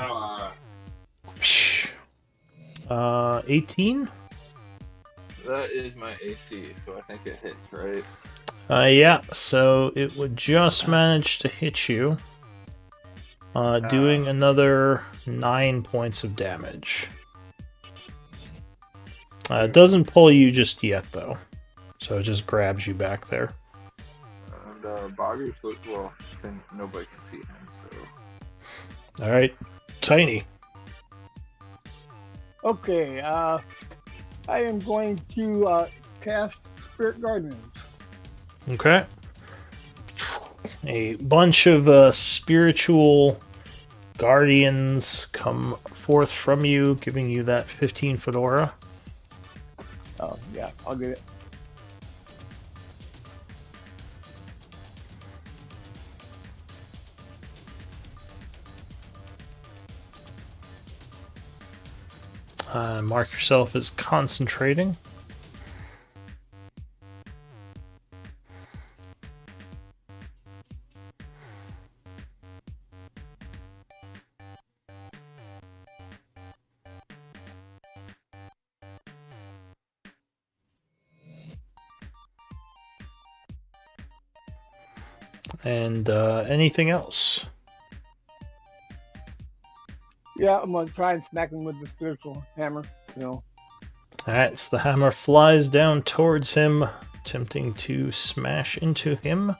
18? That is my AC, so I think it hits, right? Yeah, so it would just manage to hit you. Doing another 9 points of damage. It doesn't pull you just yet, though. So it just grabs you back there. And Boggers, well, nobody can see him, so... Alright, Tiny. Okay, I am going to cast Spirit Guardians. Okay. A bunch of spiritual guardians come forth from you, giving you that 15-foot aura. Oh, yeah, I'll get it. Mark yourself as concentrating. And anything else? Yeah, I'm gonna try and smack him with the spiritual hammer. You know. Alright, so the hammer flies down towards him, attempting to smash into him.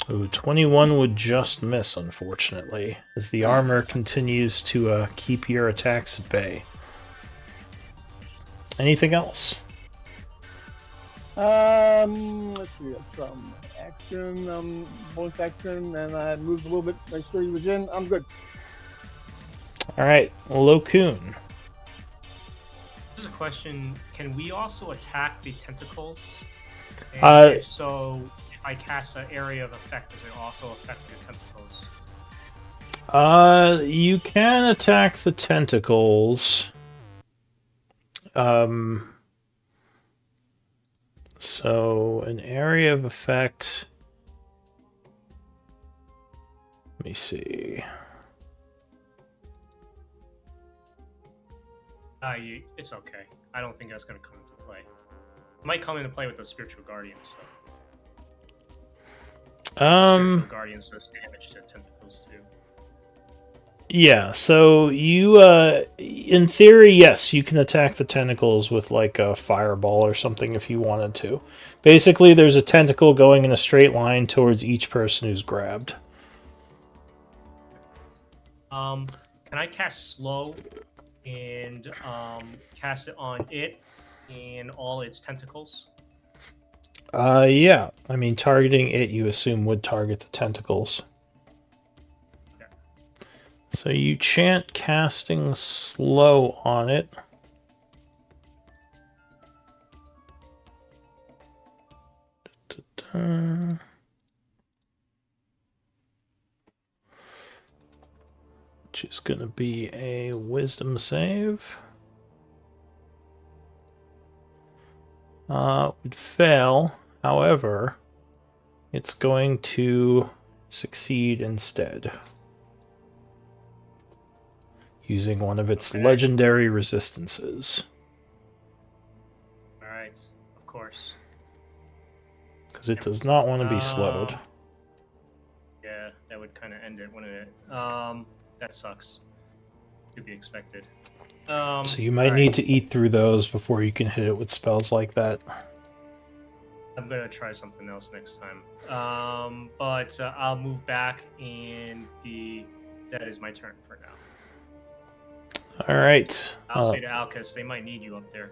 Ooh, 21 would just miss, unfortunately, as the armor continues to keep your attacks at bay. Anything else? Let's see. That's action, bonus action, and I moved a little bit. Make sure he was in. I'm good. Alright, Lokun. Here's a question: can we also attack the tentacles? And if so, if I cast an area of effect, does it also affect the tentacles? You can attack the tentacles. So an area of effect. Let me see. It's okay. I don't think that's going to come into play. It might come into play with those spiritual guardians. So. Spiritual guardians does damage to tentacles too. Yeah, so you, in theory, yes, you can attack the tentacles with like a fireball or something if you wanted to. Basically, there's a tentacle going in a straight line towards each person who's grabbed. Can I cast slow and cast it on it and all its tentacles? Yeah. I mean, targeting it, you assume, would target the tentacles. Okay. So you chant casting slow on it. Which is going to be a wisdom save. Would fail. However, it's going to succeed instead. Using one of its legendary resistances. Alright, of course. Because it does not want to be slowed. Yeah, that would kind of end it, wouldn't it? That sucks. To be expected. So you might need to eat through those before you can hit it with spells like that. I'm gonna try something else next time. But I'll move back, and that is my turn for now. All right. I'll say to Alcus, they might need you up there.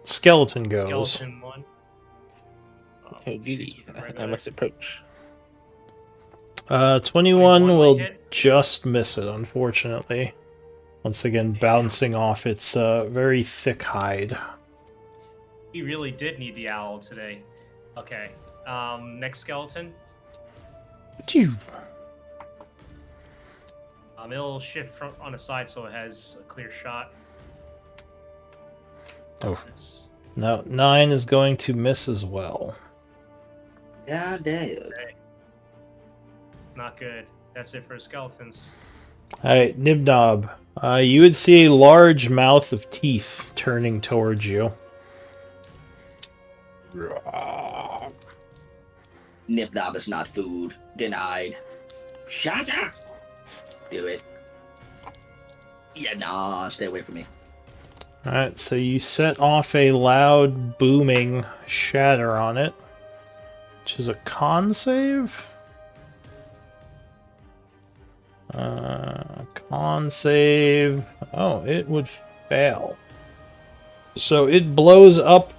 Skeleton goes. Skeleton one. Oh, giddy. I must approach. 21 will just miss it, unfortunately. Once again, bouncing off its very thick hide. He really did need the owl today. Okay. Next skeleton. It'll shift from on the side so it has a clear shot. Oh. No, 9 is going to miss as well. God damn. Okay. Not good. That's it for skeletons. Alright, Nibnob. You would see a large mouth of teeth turning towards you. Nibnob is not food. Denied. Shut up! Do it. Yeah, nah, stay away from me. Alright, so you set off a loud, booming shatter on it. Which is a con save? Con save. Oh, it would fail. So it blows up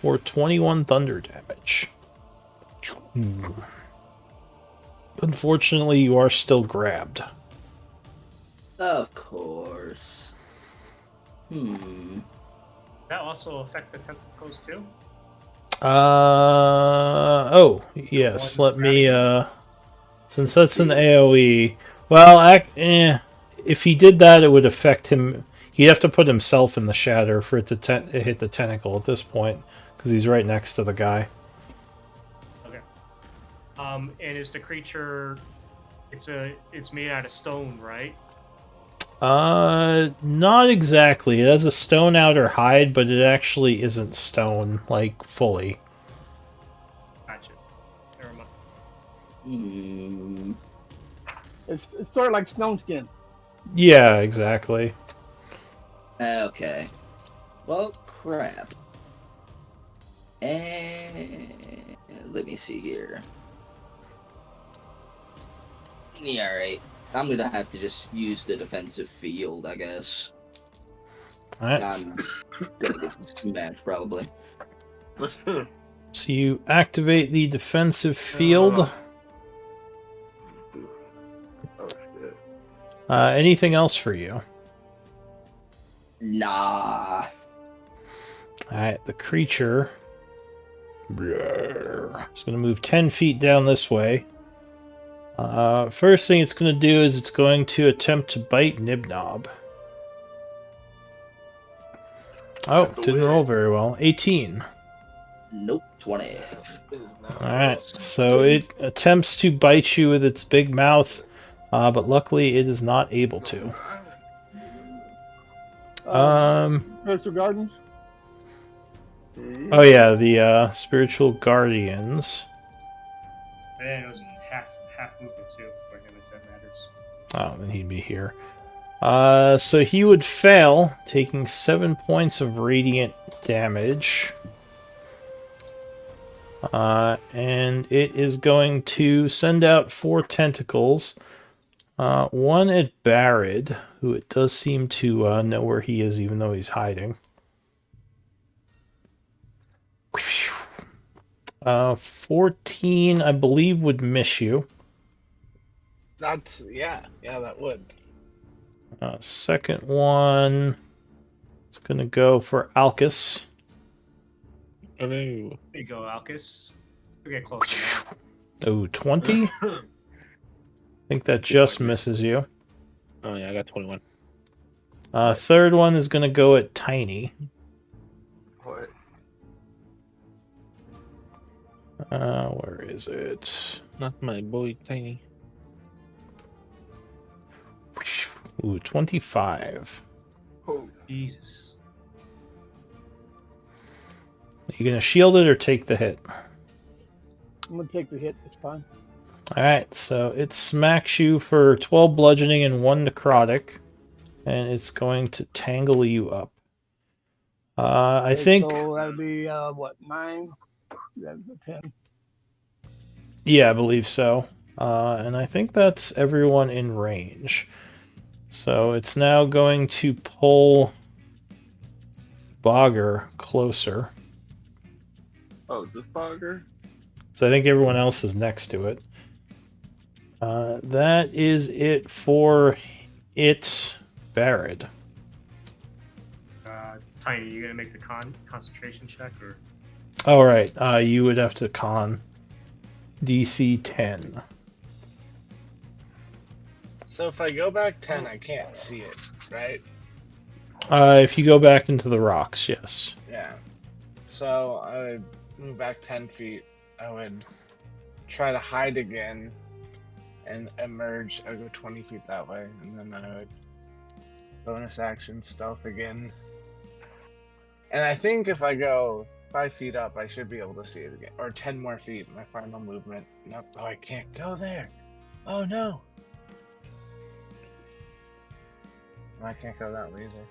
for 21 thunder damage. Unfortunately, you are still grabbed. Of course. Does that also affect the tentacles too? Oh, yes. Let me, since that's an AoE. Well, if he did that, it would affect him. He'd have to put himself in the shatter for it to hit the tentacle at this point, because he's right next to the guy. Okay. And is the creature? It's made out of stone, right? Not exactly. It has a stone outer hide, but it actually isn't stone, like, fully. Gotcha. Never mind. Hmm. It's sort of like snow skin. Yeah, exactly. Okay. Well, crap. And let me see here. Yeah, alright. I'm gonna have to just use the defensive field, I guess. Alright. I'm gonna get smashed, probably. So you activate the defensive field. Oh shit. Anything else for you? Nah. Alright, the creature is going to move 10 feet down this way. First thing it's going to do is it's going to attempt to bite Nibnob. Oh, didn't roll very well. 18. Nope. 20. Alright, so it attempts to bite you with its big mouth, but luckily it is not able to. Spiritual Gardens. Oh yeah, the spiritual guardians. And it was half movement too for him, if that matters. Oh, then he'd be here. So he would fail, taking 7 points of radiant damage. And it is going to send out 4 tentacles. One at Barrett, who it does seem to know where he is, even though he's hiding. 14, I believe, would miss you. That's yeah, that would. Second one, it's going to go for Alcus. Hello. There you go, Alcus. We'll get closer now. Oh, 20? I think that just misses you. Oh yeah, I got 21. Third one is going to go at Tiny. What? Where is it? Not my boy, Tiny. Ooh, 25. Oh, Jesus. You going to shield it or take the hit? I'm gonna take the hit. It's fine. Alright, so it smacks you for 12 bludgeoning and 1 necrotic. And it's going to tangle you up. I think... So that'll be what, 9? That's 10. Yeah, I believe so. And I think that's everyone in range. So it's now going to pull Bogger closer. oh, this bugger? So I think everyone else is next to it. That is it for it, Barrett. Tiny, you gonna make the concentration check or? All right, you would have to con DC 10. So if I go back 10, I can't see it, right? If you go back into the rocks, yes. Yeah. So I would move back 10 feet. I would try to hide again and emerge. I would go 20 feet that way, and then I would bonus action stealth again. And I think if I go 5 feet up, I should be able to see it again. Or 10 more feet, my final movement. Nope. Oh, I can't go there. Oh, no. I can't go that way either.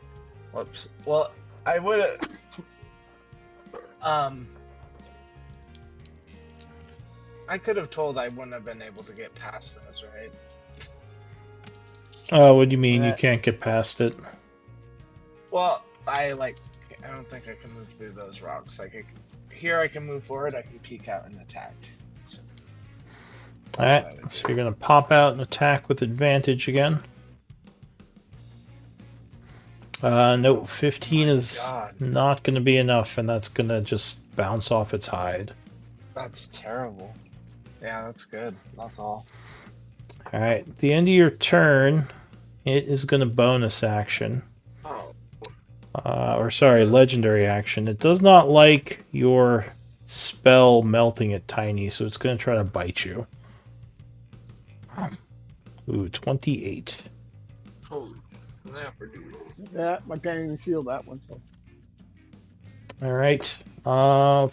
Whoops. Well, I would I could have told I wouldn't have been able to get past those, right? What do you mean you That- can't get past it? Well, I don't think I can move through those rocks. Here I can move forward, I can peek out and attack. So, Alright, so you're going to pop out and attack with advantage again. No, 15 is God. not going to be enough, and that's going to just bounce off its hide. That's terrible. Yeah, that's good. That's all. Alright, at the end of your turn, it is going to bonus action. Oh, Legendary action. It does not like your spell melting it tiny, so it's going to try to bite you. Ooh, 28. holy snap. Snapper dude. Yeah, I can't even seal that one. So All right. Oh,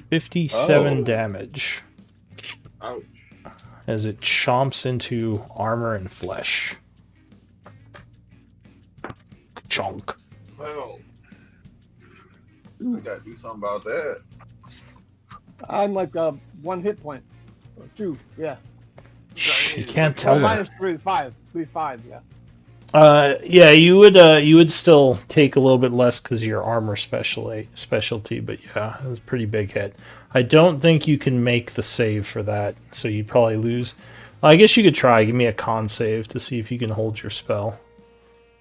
57 Oh. damage ouch. as it chomps into armor and flesh. Chunk. Well, we gotta do something about that. I'm like 1 hit point or 2. Yeah. Shh, you Tiny, can't what tell Well, them. minus 3, 5. 3, 5. Yeah. Yeah, you would still take a little bit less because of your armor specialty, but yeah, it was a pretty big hit. I don't think you can make the save for that, so you'd probably lose. I guess you could try. Give me a con save to see if you can hold your spell.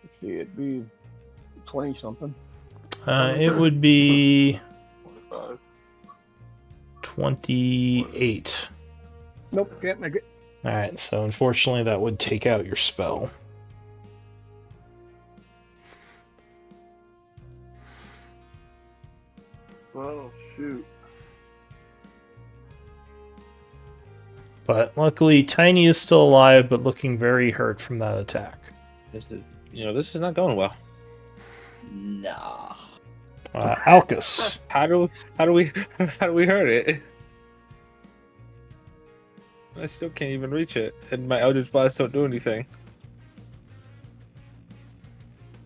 Let's see, it'd be 20 something. It would be 25. 28. Nope, can't make it. Alright, so unfortunately that would take out your spell. Well, shoot. But luckily, Tiny is still alive, but looking very hurt from that attack. This is, this is not going well. Nah. Alcus. How do we how do we hurt it? I still can't even reach it, and my Eldritch Blast don't do anything.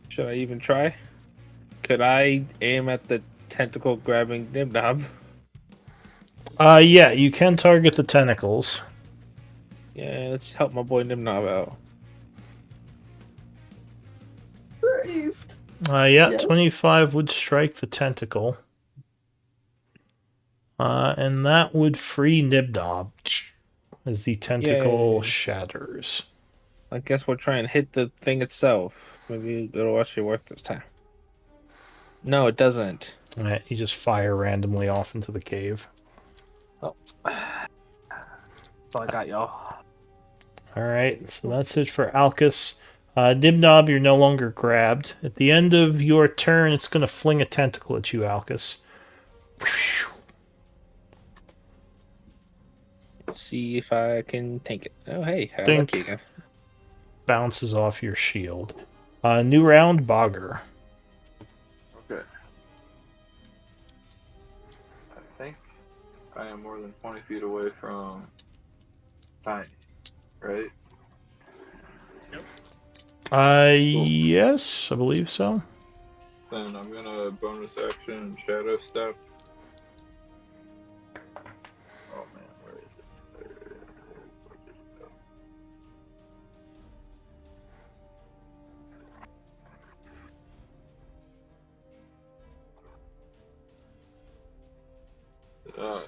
Should I even try? Could I aim at the tentacle grabbing Nibnob? Yeah, you can target the tentacles. Yeah, let's help my boy Nibnob out. Braved. Yeah, Yes. 25 would strike the tentacle. And that would free Nibnob as the tentacle Yay. shatters. I guess we'll try and hit the thing itself. Maybe it'll actually work this time. No, it doesn't. Alright, you just fire randomly off into the cave. That's all I got, y'all. Alright, so that's it for Alcus. Nibnob, you're no longer grabbed. At the end of your turn, it's going to fling a tentacle at you, Alcus. Let's see if I can tank it. Oh, hey, I Dink. like you again. Bounces off your shield. New round, Bogger. Okay. I think I am more than 20 feet away from Tiny, right? Yes, I believe so. Then I'm gonna bonus action Shadow Step. Oh man, where is it? Where did it go?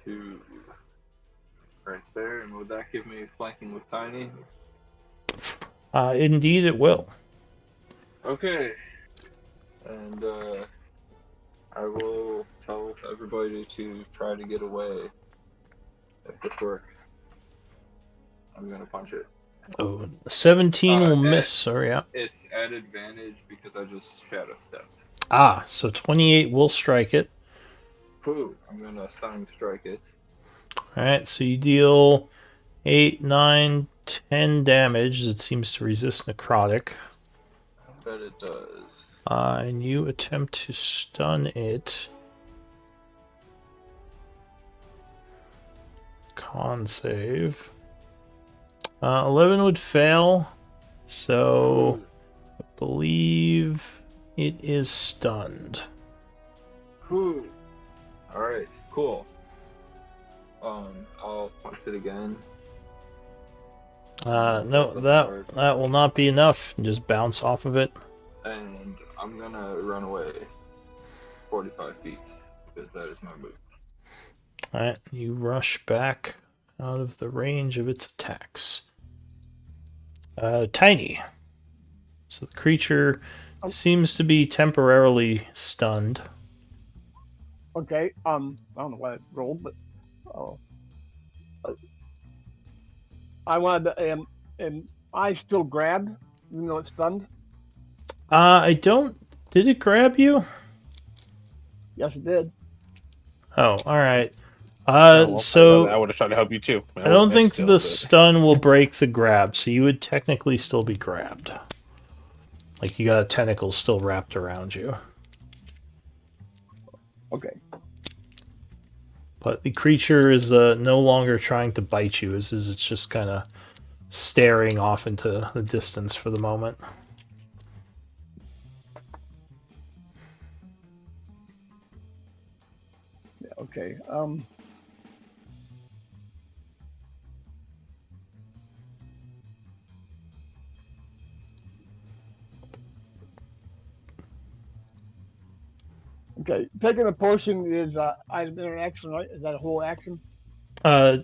Two right there, and would that give me flanking with Tiny? Indeed, it will. Okay. And I will tell everybody to try to get away. If this works, I'm gonna punch it. Oh, 17 will at- miss. Sorry, yeah. It's at advantage because I just shadow stepped. So 28 will strike it. Pooh, I'm gonna stunning strike it. Alright, so you deal 8, 9, 10 damage. It seems to resist necrotic. I bet it does. And you attempt to stun it. Con save. 11 would fail. So, I believe it is stunned. Pooh. Alright, cool. I'll punch it again. No, that will not be enough. Just bounce off of it. And I'm gonna run away 45 feet because that is my move. Alright, you rush back out of the range of its attacks. Tiny. So the creature seems to be temporarily stunned. Okay. I don't know what I rolled, but I wanted to. And I still grabbed, even though it's stunned. I don't. Did it grab you? Yes, it did. Oh, alright. Oh, well, I So would have tried to help you too. I don't That's think still the good. stun will break the grab, so you would technically still be grabbed. Like you got a tentacle still wrapped around you. Okay. But the creature is no longer trying to bite you. It's just kind of staring off into the distance for the moment. Yeah, okay. Okay. Taking a potion is item interaction, right? Is that a whole action?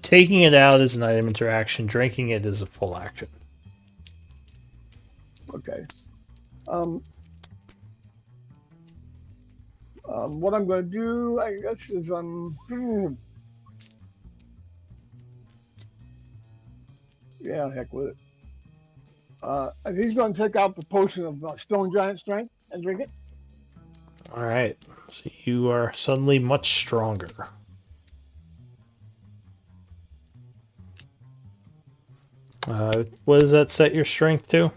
Taking it out is an item interaction. Drinking it is a full action. Okay. What I'm going to do, I guess, is yeah, heck with it. He's going to take out the potion of Stone Giant Strength and drink it. All right. So you are suddenly much stronger. What does that set your strength to?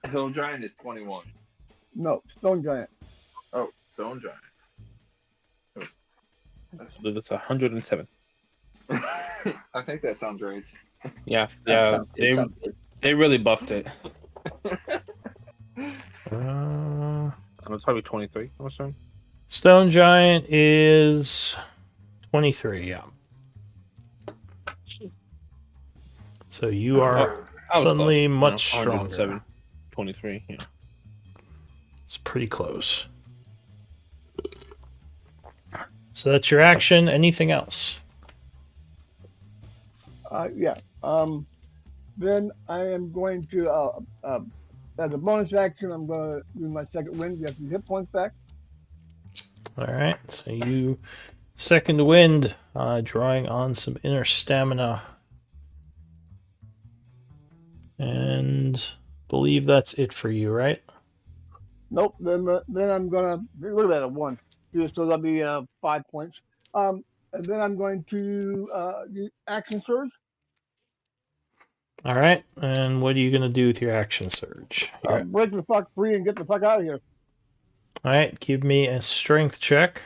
Hill Giant is 21. No, Stone Giant. Oh, Stone Giant. I believe it's 107. I think that sounds right. Yeah, Sounds good. they really buffed it. Uh, It's probably 23. I'm sorry. Stone Giant is 23, yeah. So you are I was suddenly close, much 107, stronger. 23. Yeah. It's pretty close. So that's your action. Anything else? Yeah. Then I am going to, as a bonus action, I'm going to do my second wind. You have some hit points back. All right. So you second wind, drawing on some inner stamina, and believe that's it for you, right? Nope. Then I'm going to look at that, a one. So that'll be 5 points. And then I'm going to do action surge. All right. And what are you gonna do with your action surge? Break the fuck free and get the fuck out of here. All right. Give me a strength check.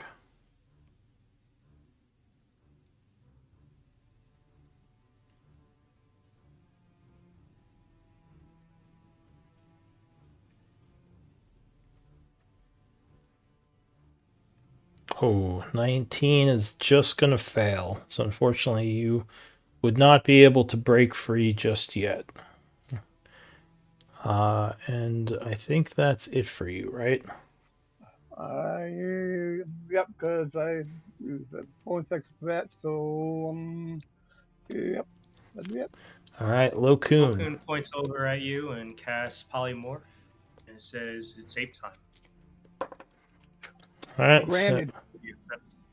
Oh, 19 is just going to fail. So unfortunately, you would not be able to break free just yet. And I think that's it for you, right? Yep, because I used the bonus action for that. So, yep, that'd be it. All right, Lokun. Okun points over at you and casts polymorph and says it's ape time. All right, Granted.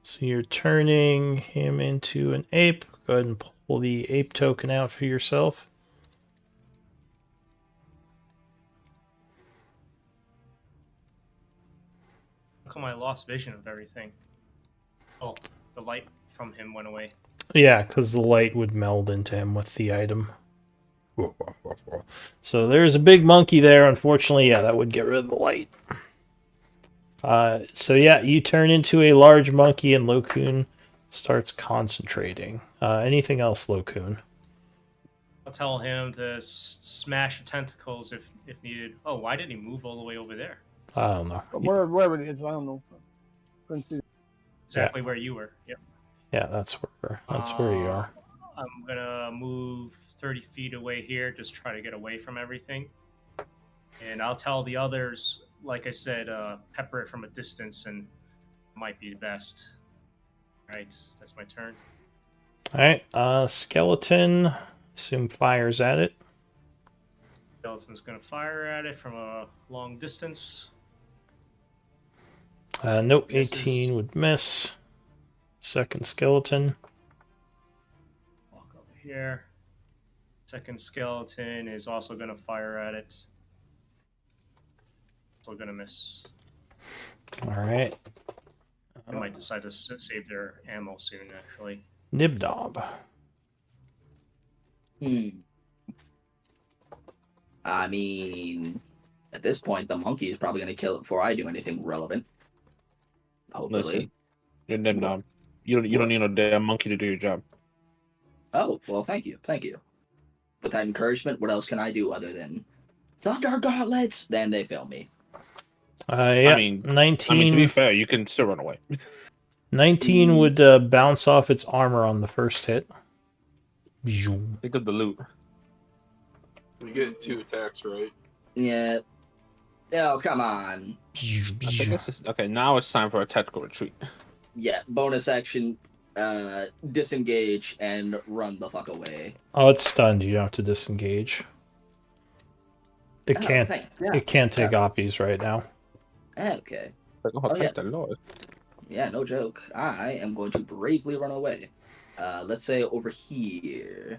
so you're turning him into an ape. Go ahead and pull the ape token out for yourself. How come I lost vision of everything? Oh, the light from him went away. Yeah, because the light would meld into him with the item. So there's a big monkey there. Unfortunately, yeah, that would get rid of the light. So yeah, you turn into a large monkey and Lokun starts concentrating. Anything else, Lokun? I'll tell him to smash the tentacles if needed. Oh, why did he move all the way over there? I don't know. Wherever it is, I don't know. Couldn't see. Exactly where you were. Yep. Yeah, that's where you are. I'm gonna move 30 feet away here, just try to get away from everything. And I'll tell the others, like I said, pepper it from a distance, and it might be best. All right, that's my turn. All right, skeleton. Assume fires at it. Skeleton's gonna fire at it from a long distance. Nope, 18 would miss. Second skeleton. Walk over here. Second skeleton is also gonna fire at it. still gonna miss. All right. They might decide to save their ammo soon, actually. Nibnob. I mean, at this point, the monkey is probably going to kill it before I do anything relevant. Hopefully. Listen, you're Nim Nom. You don't need no damn monkey to do your job. Oh, well, thank you. With that encouragement, what else can I do other than Thunder Gauntlets? Then they fail me. Yeah, I mean, 19. to be fair, you can still run away. 19 would bounce off its armor on the first hit. Zoom. Think of the loot. We get 2 attacks, right? Yeah. Oh, come on. I think this is okay. Now it's time for a tactical retreat. Yeah, bonus action, disengage and run the fuck away. Oh, it's stunned. You don't have to disengage. It can't. It can't take oppies right now. Okay. Like, oh, thank the Lord. Yeah, no joke. I am going to bravely run away. Let's say over here.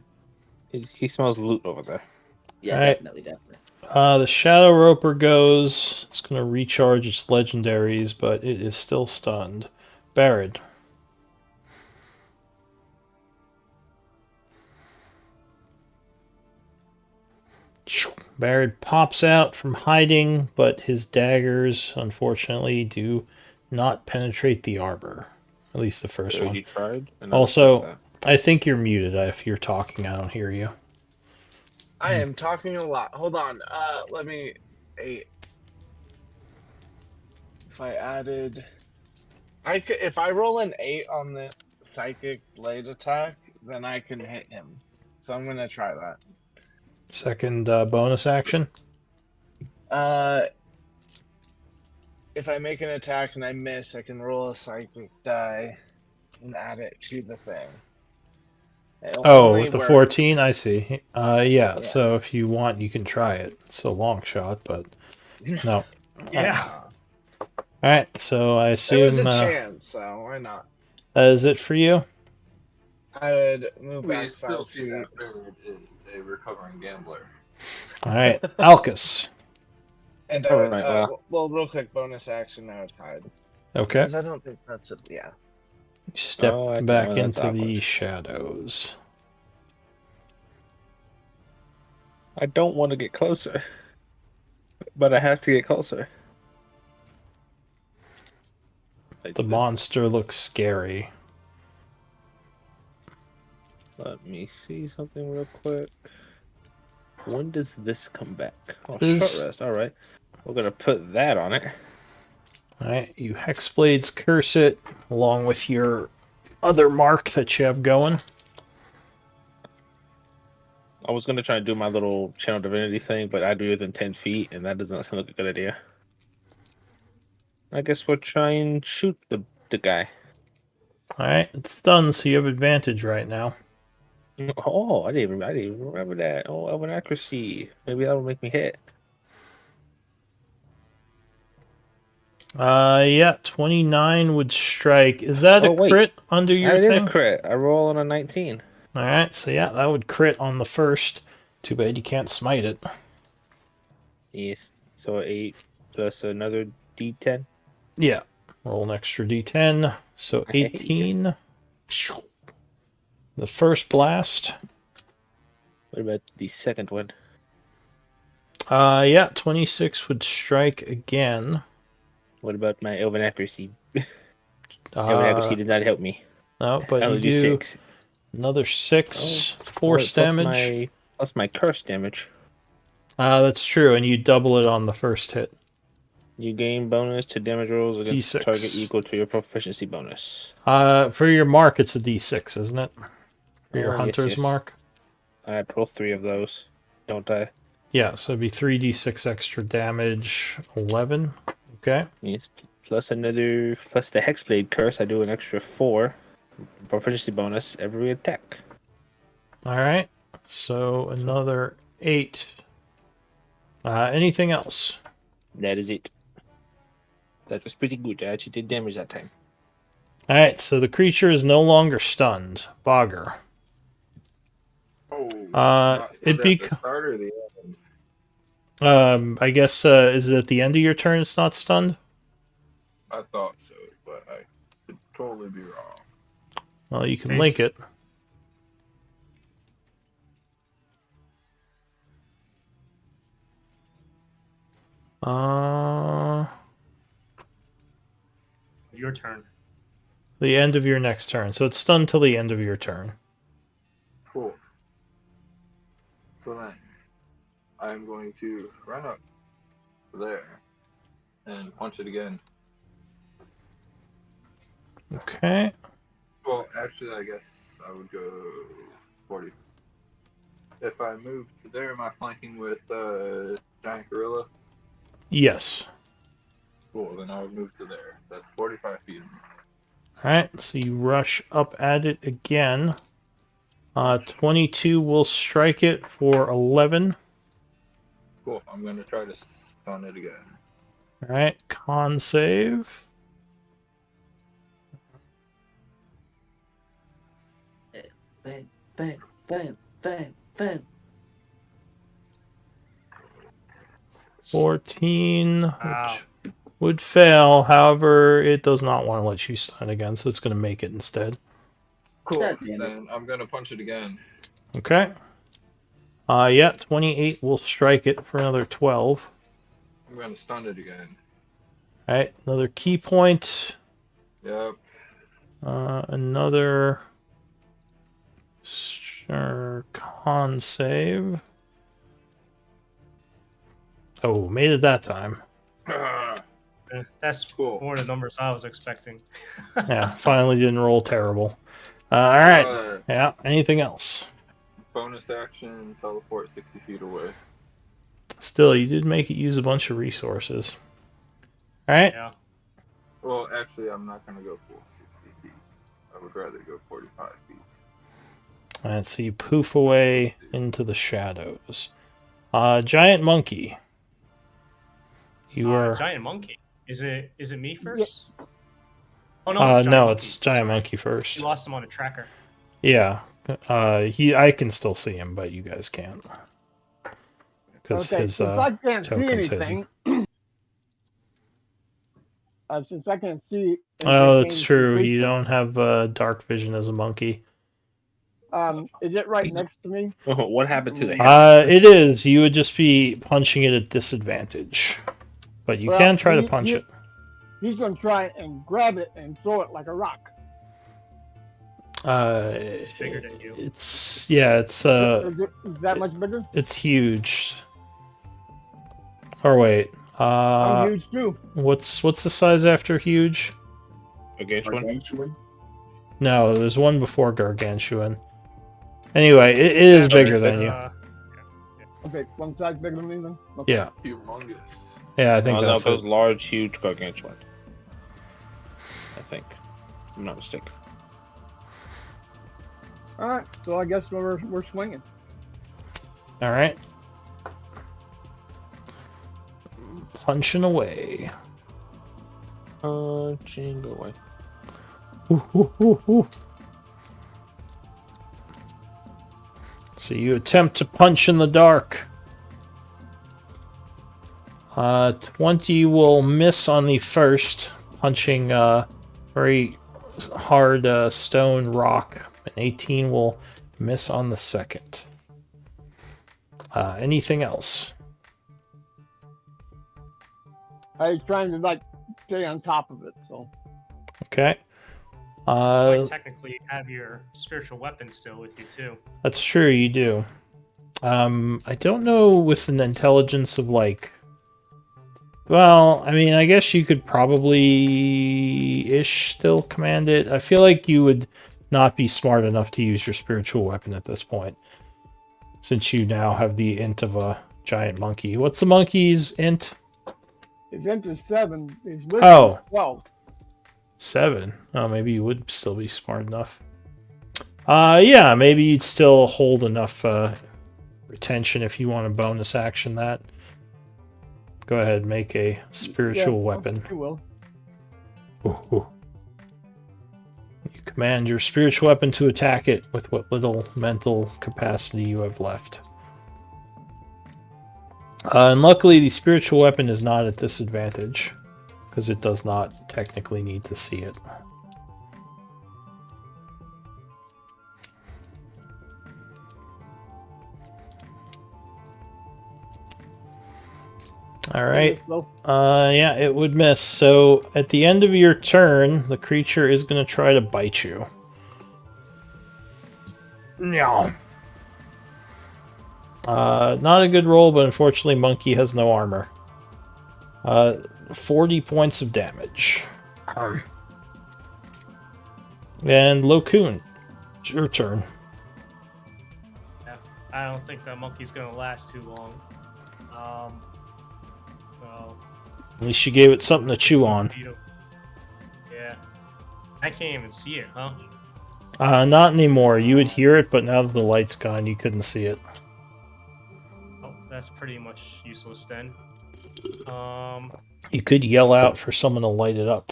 He smells loot over there. Yeah, All right. definitely. The Shadow Roper goes. It's going to recharge its legendaries, but it is still stunned. Barrett. Barrett pops out from hiding, but his daggers, unfortunately, do not penetrate the armor. At least the first one. He tried. Also, I think you're muted. If you're talking, I don't hear you. I am talking a lot. Hold on. Let me. 8. If I added, if I roll an 8 on the psychic blade attack, then I can hit him. So I'm gonna try that. Second bonus action. If I make an attack and I miss, I can roll a psychic die and add it to the thing. Oh, with the 14, I see. Yeah, so if you want, you can try it. It's a long shot, but no. Yeah. Alright, so I assume... There was a chance, so why not? Is it for you? I would move back We still 5 see feet. that Barrett is a recovering gambler. Alright, Alcus. And I would, well, real quick, bonus action, I would hide. Okay. Because I don't think that's it, yeah. Step back into the shadows. I don't want to get closer, but I have to get closer. The monster looks scary. Let me see something real quick. When does this come back? Oh, This- short rest. All right. We're going to put that on it. Alright, you Hexblades curse it, along with your other mark that you have going. I was going to try and do my little channel divinity thing, but I do it within 10 feet, and that does not sound like a good idea. I guess we'll try and shoot the guy. Alright, it's done, so you have advantage right now. Oh, I didn't even remember that. Oh, elven accuracy. Maybe that will make me hit. Yeah, 29 would strike. Is that a wait. crit under your It thing? is a crit. I roll on a 19. Alright, so yeah, that would crit on the first. Too bad you can't smite it. Yes. So 8 plus another d10. Yeah. Roll an extra d10. So 18. The first blast. What about the second one? Yeah, 26 would strike again. What about my elven accuracy? Elven accuracy did not help me. No, but I you only do 6. another 6 force damage. Plus my curse damage. That's true, and you double it on the first hit. You gain bonus to damage rolls against D6. target equal to your proficiency bonus. For your mark, it's a d6, isn't it? For your Yes, hunter's yes. mark. I roll 3 of those, don't I? Yeah, so it'd be 3d6 extra damage, 11. Okay. Yes, plus the Hexblade curse, I do an extra 4 proficiency bonus every attack. Alright, so another 8. Anything else? That is it. That was pretty good. I actually did damage that time. Alright, so the creature is no longer stunned. Bogger. Oh, it'd be... the start or the end? I guess is it at the end of your turn? It's not stunned. I thought so, but I could totally be wrong. Well, you can Basi- link it. Uh, Your turn. the end of your next turn. So it's stunned till the end of your turn. Cool. So then, I'm going to run up there and punch it again. Okay. Well, actually, I guess I would go 40. If I move to there, am I flanking with giant gorilla? Yes. Cool, then I would move to there. That's 45 feet. All right. So you rush up at it again. 22 will strike it for 11. Cool, I'm going to try to stun it again. All right. Con save. Bang, bang, bang, bang, bang. 14 Wow. would fail. However, it does not want to let you stun again, so it's going to make it instead. Cool, God damn it. then I'm going to punch it again. Okay. Yeah, 28 will strike it for another 12. I'm going to stun it again. All right, another key point. Yep. Another con save. Oh, made it that time. That's Cool. more the numbers I was expecting. Yeah, finally didn't roll terrible. All right. Yeah, anything else? Bonus action, teleport 60 feet away. Still, you did make it use a bunch of resources. All right. Yeah. Well, actually, I'm not going to go full 60 feet. I would rather go 45 feet. All right, so you poof away into the shadows. Giant monkey. You are. Giant monkey. Is it me first? Oh no, it's giant No, monkey. it's giant Sorry. monkey first. You lost him on a tracker. Yeah. I can still see him, but you guys can't. Because Okay, his since I can't see token's hidden. anything, since I can't see. Oh, that's anything true. completely, You don't have dark vision as a monkey. Is it right next to me? What happened to the head? It is. You would just be punching it at disadvantage. But you Well, can try to punch it. He's gonna try and grab it and throw it like a rock. It's bigger than you. It's Is that much bigger? it's huge. Or wait, I'm huge too. what's the size after huge? Against one? Gargantuan? No, there's one before gargantuan. Anyway, it is bigger than you. Okay, one size bigger than me then. Okay. Yeah, Humongous. yeah, I think No, that's those it. large, huge gargantuan. I think. I'm not mistaken. All right, so I guess we're swinging. All right, punching away. Punching away. Ooh, ooh, ooh, ooh. So you attempt to punch in the dark. 20 will miss on the first, punching very hard stone rock. And 18 will miss on the second. Anything else? I was trying to stay on top of it, so. Okay. Like, technically, you have your spiritual weapon still with you too. That's true, you do. I don't know with an intelligence of well, I mean, I guess you could probably-ish still command it. I feel like you would not be smart enough to use your spiritual weapon at this point, since you now have the int of a giant monkey. What's the monkey's int? His int is 7. His wisdom Oh. is 12. 7. Oh, maybe you would still be smart enough. Yeah, maybe you'd still hold enough retention if you want to bonus action that. Go ahead, make a spiritual weapon. I will. Ooh, ooh. You command your spiritual weapon to attack it with what little mental capacity you have left. And luckily, the spiritual weapon is not at disadvantage, because it does not technically need to see it. All right. Yeah, it would miss. So at the end of your turn, the creature is going to try to bite you. No. Not a good roll, but unfortunately, Monkey has no armor. 40 points of damage. And Lokun, it's your turn. Yeah, I don't think that monkey's gonna last too long. So At least you gave it something to chew 15 on. feet of- Yeah, I can't even see it, huh? Not anymore. You would hear it, but now that the light's gone, you couldn't see it. Oh, that's pretty much useless then. You could yell out for someone to light it up.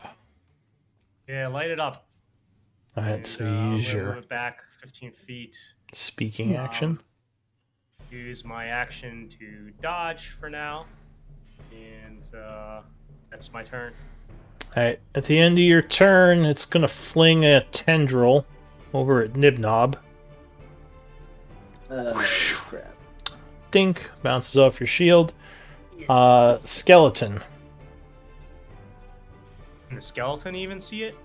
Yeah, light it up. Alright, And, so you I'm use gonna move your it back 15 feet. speaking action. Use my action to dodge for now, and that's my turn. Alright, at the end of your turn, it's gonna fling a tendril over at Nibnob. Crap. Dink, bounces off your shield. Skeleton. Can the skeleton even see it?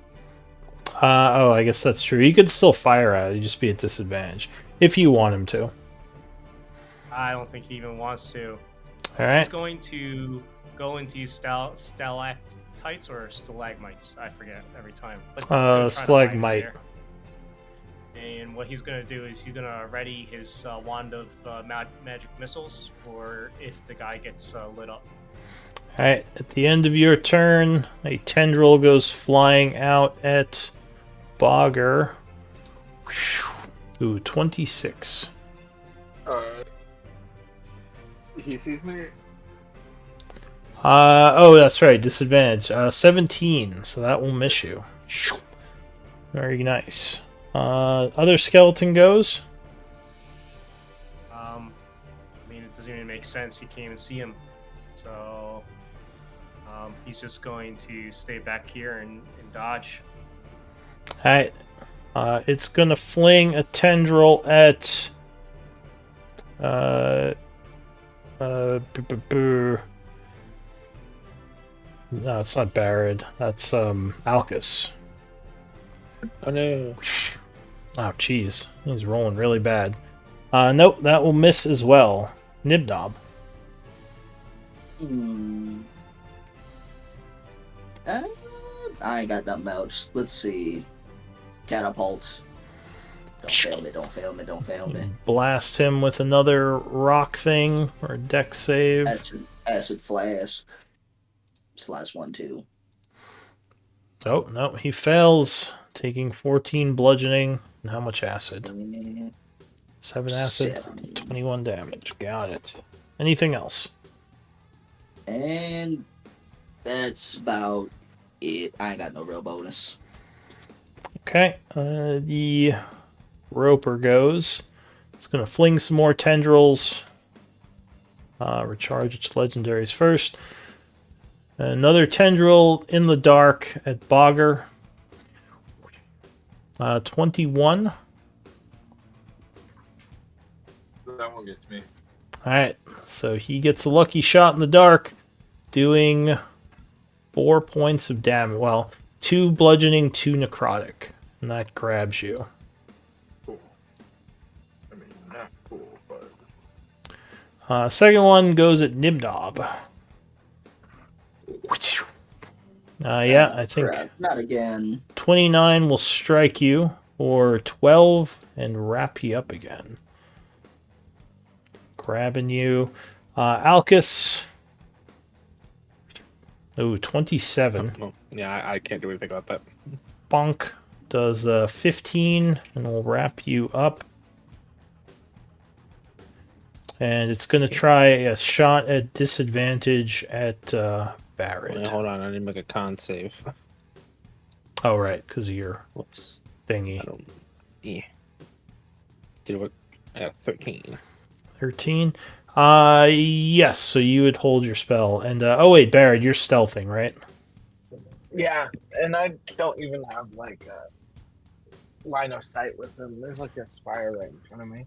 Oh, I guess that's true. He could still fire at it, he'd just be at disadvantage. If you want him to. I don't think he even wants to. He's Alright. going to go into stalactites or stalagmites. I forget every time. But he's gonna try to hide in Stalagmite. there. And what he's going to do is he's going to ready his wand of magic missiles for if the guy gets lit up. Alright, at the end of your turn, a tendril goes flying out at Bogger. Ooh, 26. He sees me. Oh, that's right, disadvantage. 17, so that will miss you. Very nice. Other skeleton goes. I mean, it doesn't even make sense. He can't even see him. So he's just going to stay back here and dodge. Alright. It's gonna fling a tendril at no, it's not Barad. That's Alcus. Oh no. Oh, jeez. He's rolling really bad. Nope, that will miss as well. Nibnob. I ain't got nothing else. Let's see. Catapult. Don't fail me, don't fail me, don't fail me. Blast him with another rock thing or a deck save. Acid flask. /1, 2. Oh, no, he fails, taking 14 bludgeoning. And how much acid? 7 acid, 7. 21 damage. Got it. Anything else? And that's about it. I ain't got no real bonus. Okay, the Roper goes. It's going to fling some more tendrils. Recharge its legendaries first. Another tendril in the dark at Bogger. 21. That one gets me. Alright, so he gets a lucky shot in the dark, doing 4 points of damage. Well, 2 bludgeoning, 2 necrotic. And that grabs you. Cool. I mean, not cool, but... Second one goes at Nibnob. Yeah, I think Crap. Not again. 29 will strike you, or 12 and wrap you up again. Grabbing you. Alcus. Ooh, 27. Oh, yeah, I can't do anything about that. Bonk does 15 and will wrap you up. And it's going to try a shot at disadvantage at Barad. Wait, hold on, I need to make a con save. Oh, right, because of your Whoops. thingy. I don't. Yeah. Did it work? I got 13. 13. Yes, so you would hold your spell. And, oh wait, Barrett, you're stealthing, right? Yeah, and I don't even have like a line of sight with him. There's like a spire right in front of me.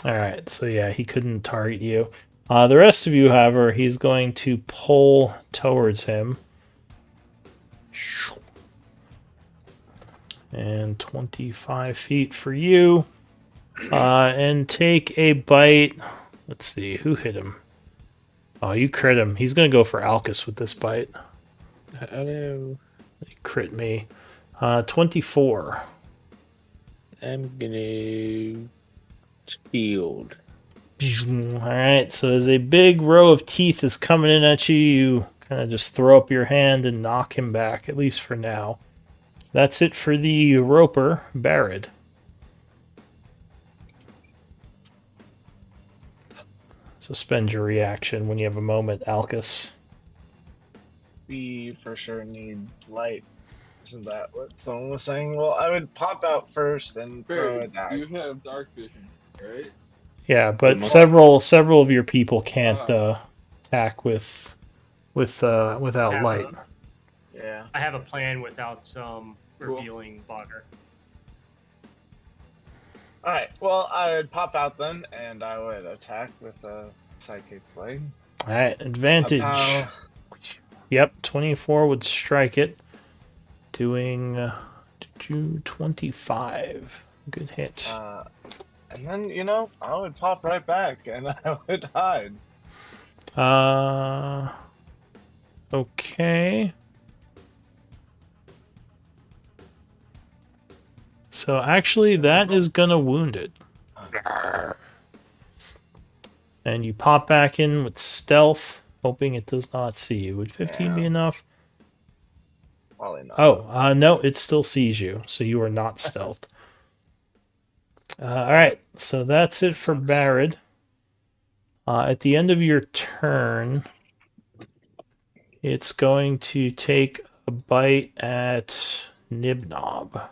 Alright, so yeah, he couldn't target you. The rest of you, however, he's going to pull towards him. And 25 feet for you. And take a bite. Let's see, who hit him? Oh, you crit him. He's going to go for Alcus with this bite. Hello. He crit me. 24. I'm gonna shield. Alright, so as a big row of teeth is coming in at you, you kind of just throw up your hand and knock him back, at least for now. That's it for the roper, Barrett. So spend your reaction when you have a moment, Alcus. We for sure need light. Isn't that what someone was saying? Well, I would pop out first and throw Barry, it back. you have dark vision, right? Yeah, but must- several of your people can't Ah. attack without light. Yeah. I have a plan without revealing Bogger. All right. Well, I would pop out then, and I would attack with a psychic blade. All right, advantage. Pow. Yep, 24 would strike it. Doing 25. Good hit. And then I would pop right back, and I would hide. Okay. So actually, that is gonna wound it. And you pop back in with stealth, hoping it does not see you. Would 15 be Yeah. enough? Probably not. Oh, no, it still sees you, so you are not stealthed. All right, so that's it for Barrett. At the end of your turn, it's going to take a bite at Nibnob.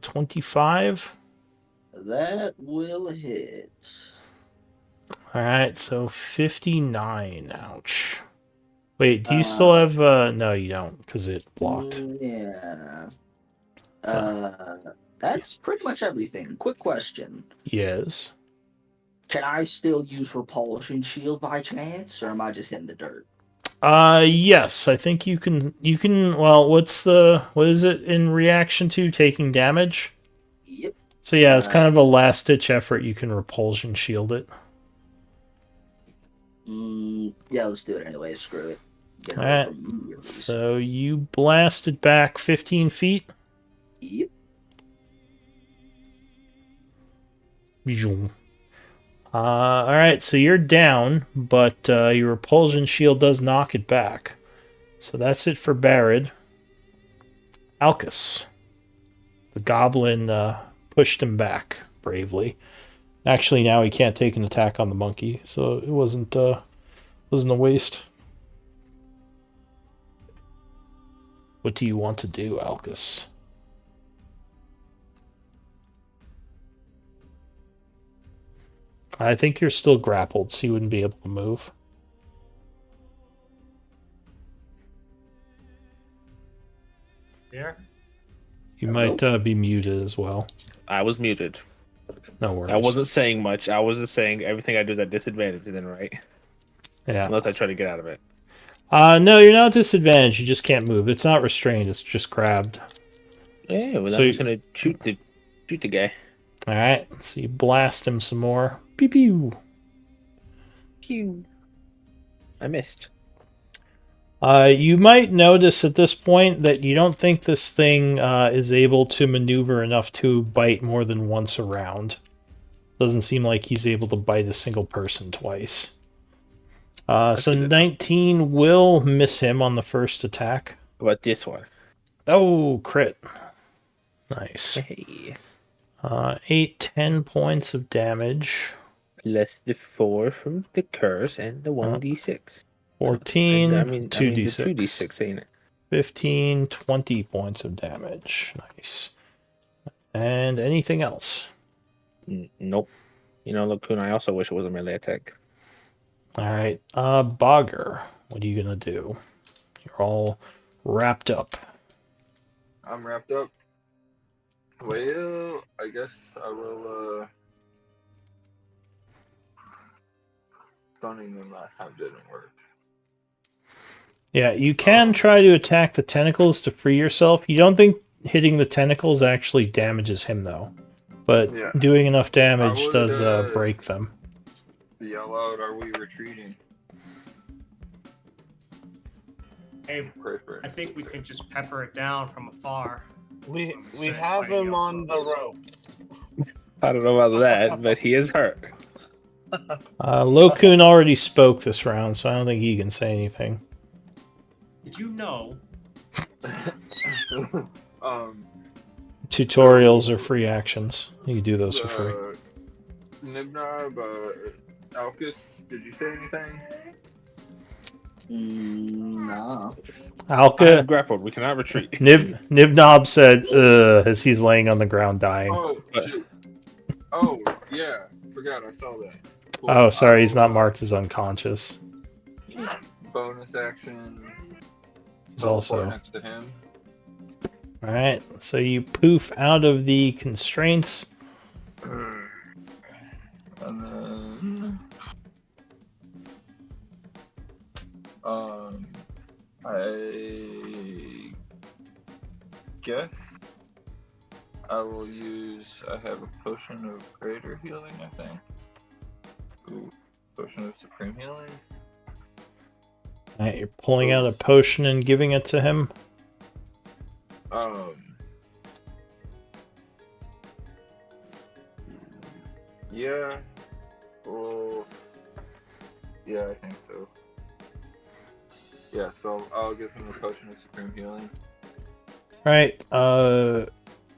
25. That will hit. All right, so 59. Ouch. Wait, do you still have? No, you don't, because it blocked. Yeah. So- That's pretty much everything. Quick question. Yes. Can I still use Repulsion Shield by chance, or am I just hitting the dirt? Yes, I think you can. You can. Well, what is it in reaction to taking damage? Yep. So yeah, it's kind of a last ditch effort. You can repulsion shield it. Yeah, let's do it anyway. Screw it. Get it All right. over from me, at least. So you blast it back 15 feet. Yep. All right, so you're down, but your repulsion shield does knock it back. So that's it for Barrett. Alcus. The goblin pushed him back bravely. Actually, now he can't take an attack on the monkey, so it wasn't a waste. What do you want to do, Alcus? I think you're still grappled, so you wouldn't be able to move. There. You might be muted as well. I was muted. No worries. I wasn't saying much. I was just saying everything I do is at disadvantage, then, right? Yeah. Unless I try to get out of it. No, you're not disadvantaged. You just can't move. It's not restrained. It's just grabbed. Yeah, well, So I'm just gonna shoot the guy. All right. So you blast him some more. Pew pew. Pew. I missed. You might notice at this point that you don't think this thing is able to maneuver enough to bite more than once a round. Doesn't seem like he's able to bite a single person twice. So 19 will miss him on the first attack. How about this one? Oh, crit. Nice. Hey. 10 points of damage. Less the 4 from the curse and the 1d6. 14, I mean, 2d6. the 2d6, ain't it? 15, 20 points of damage. Nice. And anything else? Nope. You know, Locoon, I also wish it was a melee attack. All right. Bogger, what are you going to do? You're all wrapped up. I'm wrapped up. Well, I guess I will, stunning them last time didn't work. Yeah, you can try to attack the tentacles to free yourself. You don't think hitting the tentacles actually damages him, though. But Yeah. doing enough damage would, does break them. Yell out, are we retreating? Hey, Pray for it. I think we can just pepper it down from afar. We Say have fighting him up on the close. rope. I don't know about that, but he is hurt. Lokun already spoke this round, so I don't think he can say anything. Did you know? Tutorials are free actions. You can do those for free. Nibnob, Alcus, did you say anything? Nah. I am Alka, grappled. We cannot retreat. Nibnob said, as he's laying on the ground dying. Oh, shoot. Oh, yeah. Forgot, I saw that. Cool. Oh, sorry, he's not I'll, marked as unconscious. Bonus action. He's teleport also... next to him. Alright, so you poof out of the constraints. And then... I guess I will use... I have a potion of greater healing, I think. Ooh, potion of supreme healing. Alright, you're pulling out a potion and giving it to him. Yeah. Well, yeah, I think so. Yeah, so I'll give him the potion of supreme healing. Right,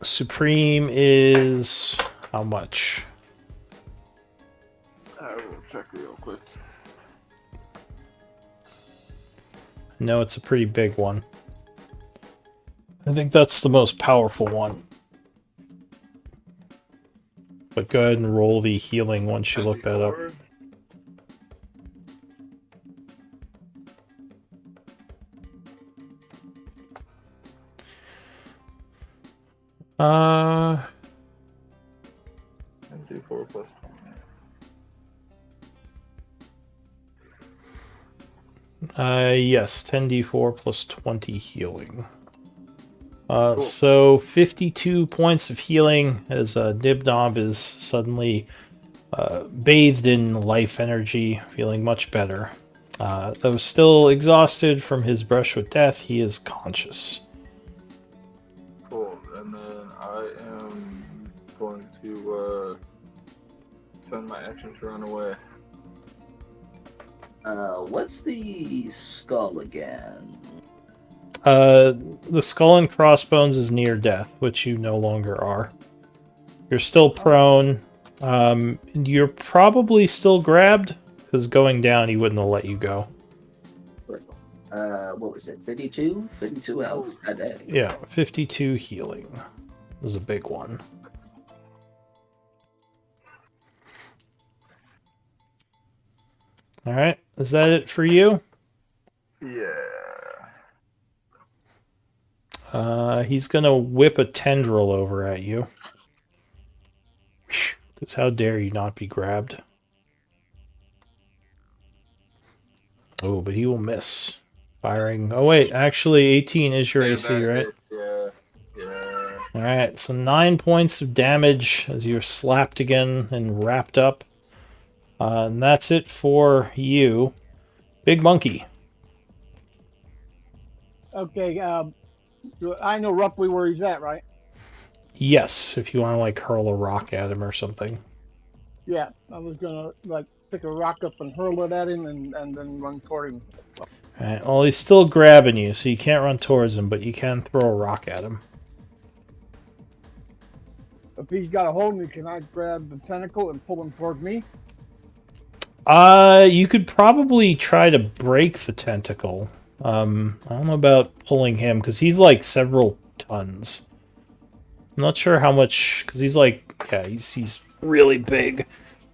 Supreme is... how much? I will check real quick. No, it's a pretty big one. I think that's the most powerful one. But go ahead and roll the healing once you look that up. 94? Uh, 94 plus 20. yes, 10d4 plus 20 healing. Cool. So 52 points of healing as Nibnob is suddenly bathed in life energy, feeling much better. Though still exhausted from his brush with death, he is conscious. Cool. And then I am going to spend my action to run away. What's the skull again? The skull and crossbones is near death, which you no longer are. You're still prone. You're probably still grabbed, because going down, he wouldn't have let you go. What was it? 52? 52 health? God dang. Yeah, 52 healing was a big one. Alright, is that it for you? Yeah. He's gonna whip a tendril over at you. Because how dare you not be grabbed? Oh, but he will miss. Firing. Oh, wait, actually, 18 is your Yeah, AC, that right? hits, yeah. Yeah. Alright, so 9 points of damage as you're slapped again and wrapped up. And that's it for you. Big Monkey. Okay, I know roughly where he's at, right? Yes, if you want to, like, hurl a rock at him or something. Yeah, I was gonna, like, pick a rock up and hurl it at him and then run toward him. Alright, well, he's still grabbing you, so you can't run towards him, but you can throw a rock at him. If he's got a hold of me, can I grab the tentacle and pull him toward me? You could probably try to break the tentacle. I don't know about pulling him, because he's like several tons. I'm not sure how much, because he's like, yeah, he's really big.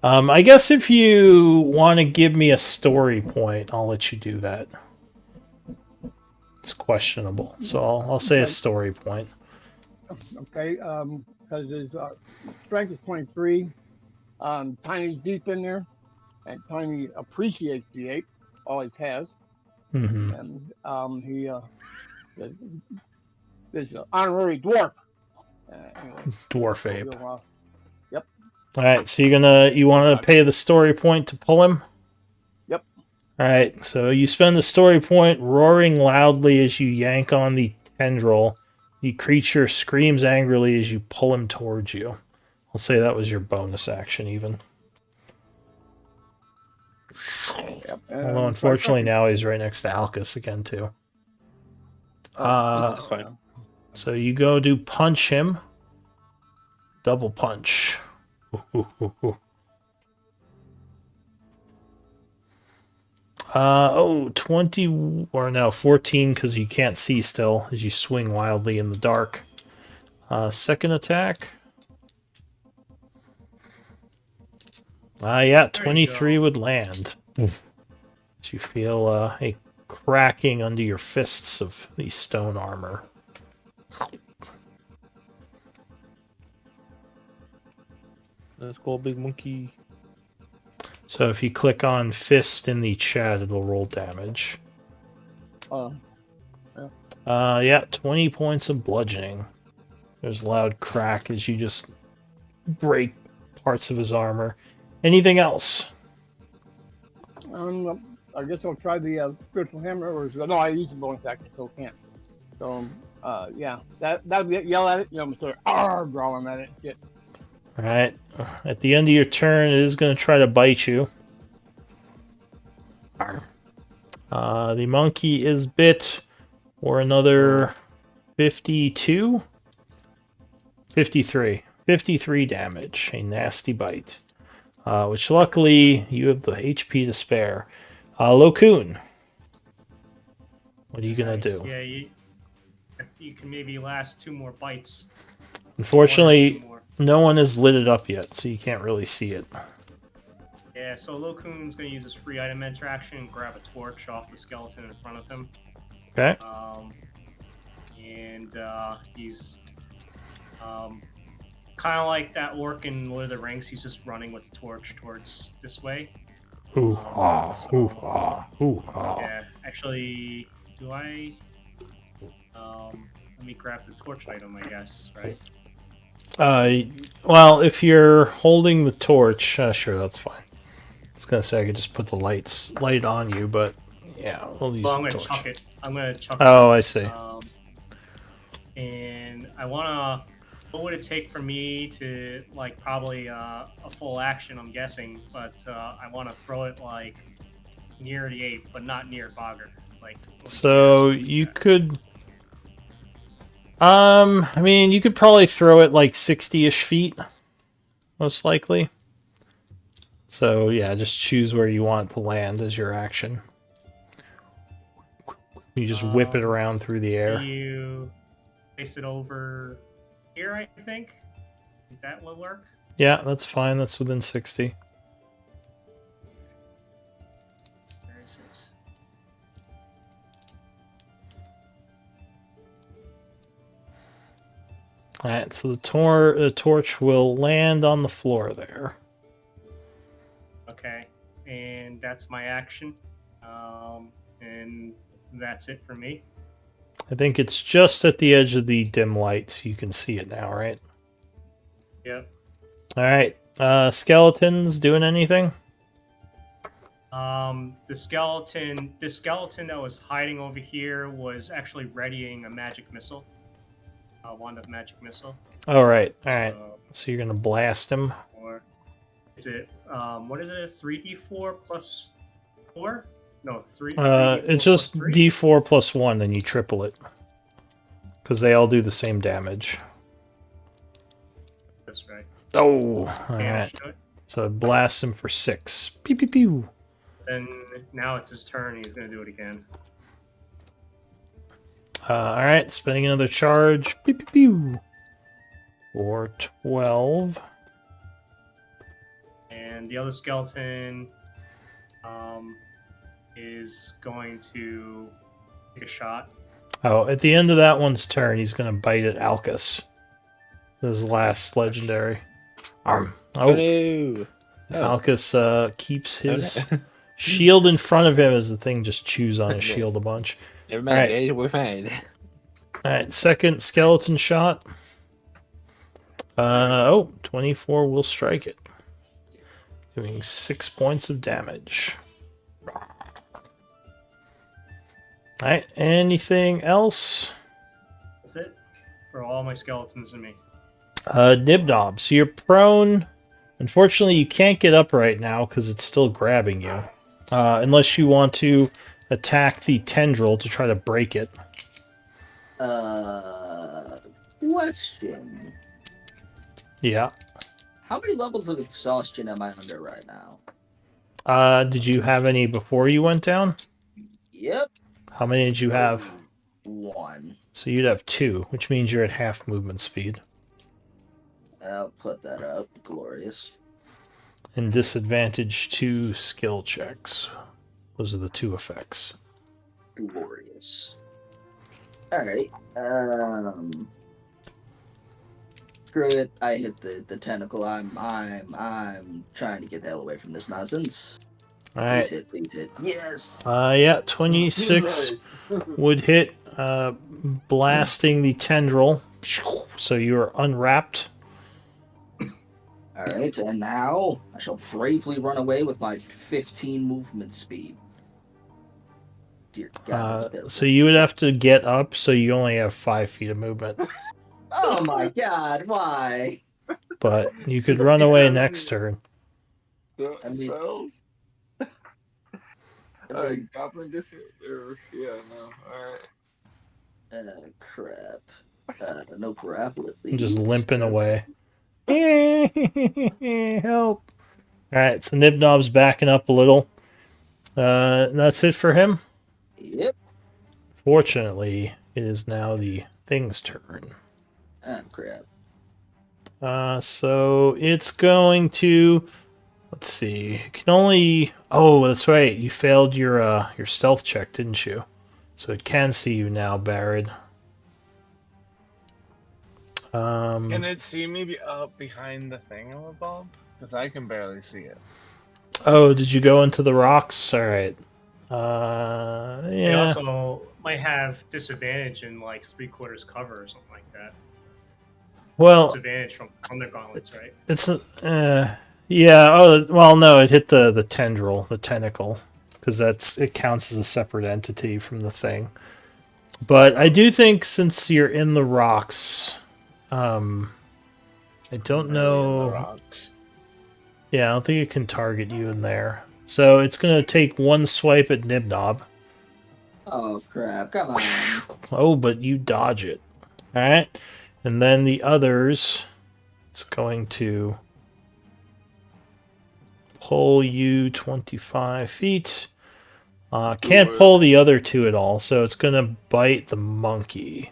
I guess if you want to give me a story point, I'll let you do that. It's questionable, so I'll say a Okay. story point. Okay. Because his strength is 23. Tiny's deep in there, and Tiny appreciates the ape, always has, Hmm. and he is an honorary dwarf. Anyway, Dwarf so ape. he'll yep, All right, so you want to pay the story point to pull him? yep. All right, so you spend the story point roaring loudly as you yank on the tendril. The creature screams angrily as you pull him towards you. I'll say that was your bonus action, even. Yep. Although, So I unfortunately, now he's right next to Alcus again, too. That's fine. So you go to punch him. Double punch. Oh, 20, or no, 14, because you can't see still as you swing wildly in the dark. Second attack. Yeah, There you 23 go. would land. As you feel a cracking under your fists of the stone armor. Let's go, big monkey. So if you click on fist in the chat, it'll roll damage. Yeah, 20 points of bludgeoning. There's a loud crack as you just break parts of his armor. Anything else? I guess I'll try the spiritual hammer. Or no, I use the bonus action, so can't. So yeah, that'll be it. Yell at it. You know, sort of growling at it. Shit. All right. At the end of your turn, it is going to try to bite you. The monkey is bit for another 52? 53. 53 damage. A nasty bite. Which luckily you have the HP to spare. Lokun, what are you going to do? Yeah, you can maybe last 2 more bites. 1 or 2 Unfortunately, more. no one has lit it up yet, so you can't really see it. Yeah, so Lokun's going to use his free item interaction and grab a torch off the skeleton in front of him. Okay. And he's kind of like that orc in Lord of the Rings. He's just running with the torch towards this way. Yeah, actually, do I? Let me grab the torch item, I guess, right? Well, if you're holding the torch, sure, that's fine. I was gonna say I could just put the light on you, but yeah, we'll use Well, I'm the gonna torch. chuck it. I'm gonna chuck Oh, it. I see. And I wanna. What would it take for me to like probably a full action? I'm guessing, but I want to throw it like near the ape, but not near Bogger. Like. So you could. I mean, you could probably throw it like 60-ish feet, most likely. So yeah, just choose where you want to land as your action. You just whip it around through the air. You place it over here, I think. That will work. Yeah, that's fine. That's within 60. Where is it? Alright, so the torch will land on the floor there. Okay, and that's my action. And that's it for me. I think it's just at the edge of the dim light, so you can see it now, right? Yep. Alright, skeletons doing anything? The skeleton that was hiding over here was actually readying a magic missile. A wand of magic missile. Alright. So you're gonna blast him. Or is it what is it? 3d4 plus 4? No, 3. It's just d4 plus 1, then you triple it. Because they all do the same damage. That's right. Oh, alright. So it blasts him for 6. Pew pew pew. Then now it's his turn. He's gonna do it again. Alright, spending another charge. Pew pew pew. for 12. And the other skeleton is going to take a shot. Oh, at the end of that one's turn, he's going to bite at Alcus. His last legendary. Oh, no. Alcus keeps his no. shield in front of him as the thing just chews on his shield a bunch. Never mind, Alright. guys. We're fine. Alright, second skeleton shot. 24 will strike it. Doing 6 points of damage. Alright, anything else? That's it for all my skeletons and me. Nibnob, so you're prone. Unfortunately, you can't get up right now because it's still grabbing you. Unless you want to attack the tendril to try to break it. Question. Yeah. How many levels of exhaustion am I under right now? Did you have any before you went down? Yep. How many did you have? 1. So you'd have 2, which means you're at half movement speed. I'll put that up. Glorious. And disadvantage to skill checks. Those are the 2 effects. Glorious. Alright. Screw it. I hit the tentacle. I'm trying to get the hell away from this nonsense. Alright. Please hit. Yes. Yeah, 26 would hit, blasting the tendril. So you are unwrapped. Alright, and now I shall bravely run away with my 15 movement speed. Dear God. So you would have to get up, so you only have 5 feet of movement. Oh my God, why? But you could run away next turn. I mean- Spells? Goblin yeah, no, alright. Crap. No grapple at I'm least. just limping away. Help. Alright, so Nibnob's backing up a little. That's it for him. Yep. Fortunately, it is now the thing's turn. Ah, crap. So it's going to... Let's see. It can only... Oh, that's right. You failed your stealth check, didn't you? So it can see you now, Barrett. Can it see me up behind the thingamabob? Because I can barely see it. Oh, did you go into the rocks? All right. They Yeah. also might have disadvantage in like 3/4 cover or something like that. Well, Disadvantage from their gauntlets, right? it's yeah. Oh, well, no, it hit the tendril, the tentacle, because it counts as a separate entity from the thing. But I do think since you're in the rocks, I don't know. In the rocks. Yeah, I don't think it can target you in there. So it's gonna take one swipe at Nibnob. Oh crap! Come on. Oh, but you dodge it. All right, and then the others, it's going to pull you 25 feet. Can't pull the other 2 at all, so it's going to bite the monkey.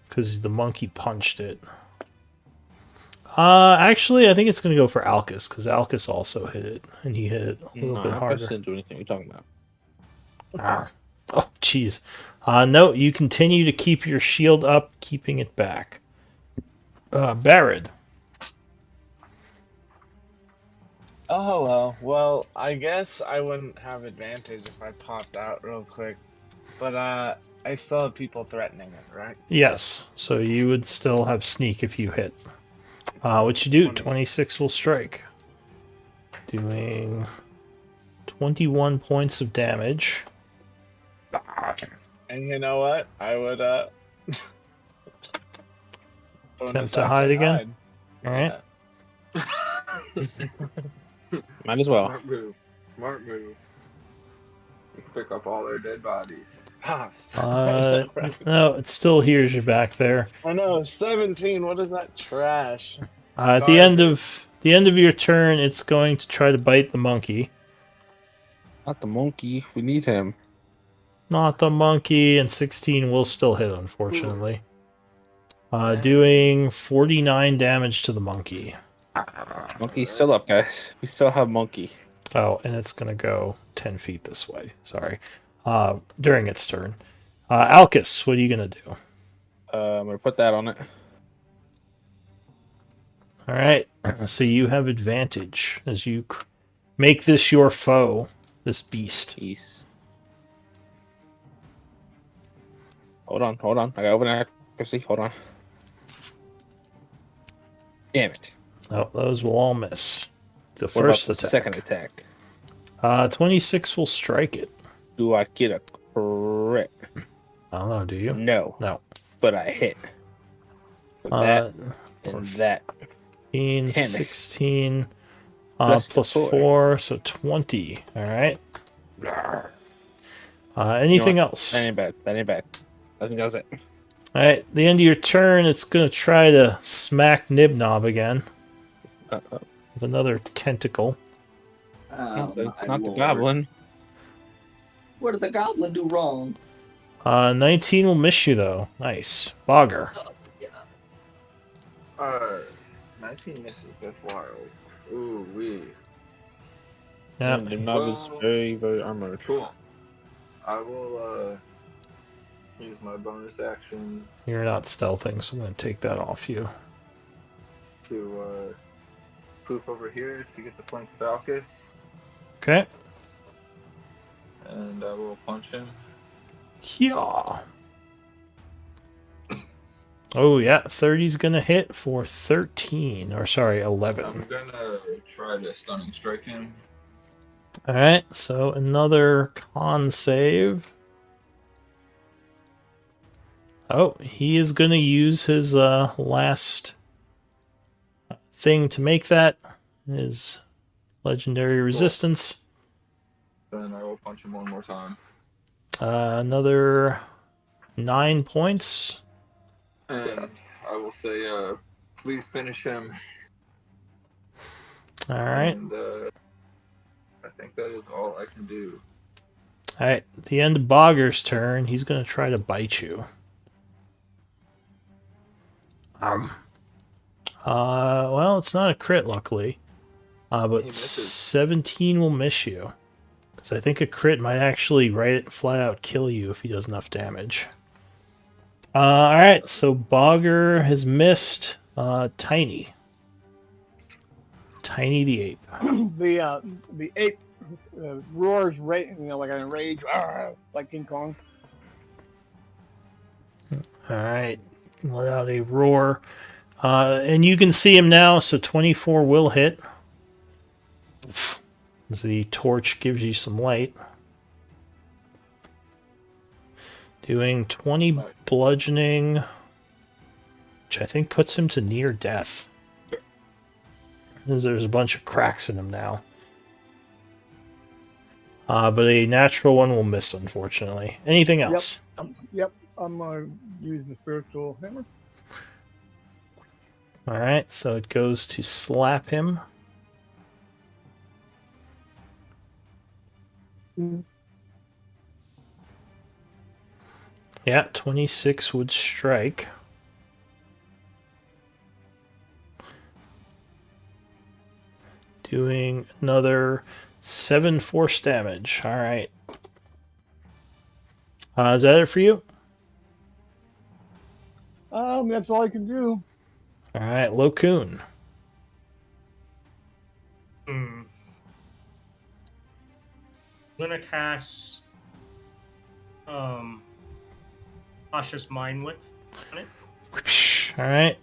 Because the monkey punched it. Actually, I think it's going to go for Alcus, because Alcus also hit it, and he hit it a little bit harder. Didn't do anything. What are you talking about? Oh, jeez. No, you continue to keep your shield up, keeping it back. Barrett. Oh, hello. Well, I guess I wouldn't have advantage if I popped out real quick. But, I still have people threatening it, right? Yes, so you would still have sneak if you hit. What you do, 26 will strike. Doing 21 points of damage. And you know what? I would, Attempt to hide again? Alright. Might as well. Smart move. Smart move. You can pick up all their dead bodies. No, it still hears you back there. I know, 17. What is that trash? At the end of your turn, it's going to try to bite the monkey. Not the monkey. We need him. Not the monkey, and 16 will still hit, unfortunately. Doing 49 damage to the monkey. Monkey's still up, guys. We still have monkey. Oh, and it's going to go 10 feet this way. Sorry. During its turn. Alcus, what are you going to do? I'm gonna put that on it. All right. So you have advantage as you make this your foe, this beast. Peace. Hold on. I got open accuracy. Hold on. Damn it. Oh, those will all miss. The What about first the attack. second attack? 26 will strike it. Do I get a crit? I don't know, do you? No. No. But I hit. With that and or that. 15, 16, Plus plus the 4, so 20. All right. Anything else? That ain't bad. I think that's it. All right. The end of your turn, it's going to try to smack Nibnob again with another tentacle. Not the Lord. goblin. What did the goblin do wrong? 19 will miss you, though. Nice. Bogger. 19 misses. That's wild. Ooh, wee. Yeah. The knob is very, very armored. Cool. I will use my bonus action You're not stealthing, so I'm going to take that off you. to poop over here to get the flank Falcus, Okay. and I will punch him. Yeah. Oh, yeah. 30's going to hit for 13. Or, sorry, 11. I'm gonna try to stunning strike him. All right. So, another con save. Oh, he is going to use his last thing to make that. His legendary resistance. Then I will punch him one more time. Another 9 points. And I will say, please finish him. All right. And I think that is all I can do. All right. At the end of Bogger's turn, he's going to try to bite you. Well, it's not a crit, luckily. He But misses. 17 will miss you. Because I think a crit might actually flat out kill you if he does enough damage. Alright, so Bogger has missed Tiny. Tiny the ape. The ape roars, like in a rage, like King Kong. Alright, let out a roar. And you can see him now, so 24 will hit. As the torch gives you some light. Doing 20 bludgeoning, which I think puts him to near death. As there's a bunch of cracks in him now. But a natural one will miss, unfortunately. Anything else? Yep, I'm going to use the spiritual hammer. Alright, so it goes to slap him. Yeah, 26 would strike. Doing another 7 force damage. Alright. Is that it for you? That's all I can do. Alright, Lokun. I'm gonna cast cautious mind whip on it. Alright.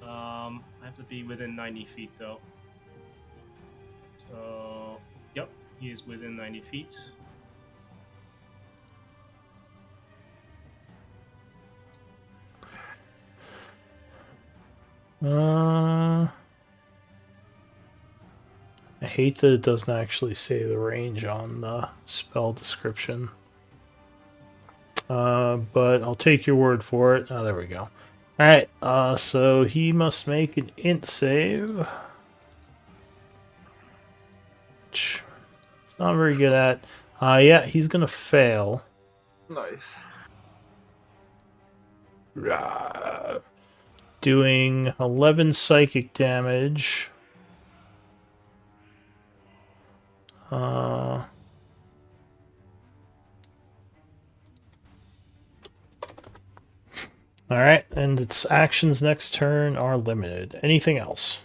I have to be within 90 feet though. So yep, he is within 90 feet. I hate that it doesn't actually say the range on the spell description. But I'll take your word for it. Oh, there we go. Alright, so he must make an int save. Which he's not very good at. Yeah, he's gonna fail. Nice. Doing 11 psychic damage. Alright, and its actions next turn are limited. Anything else?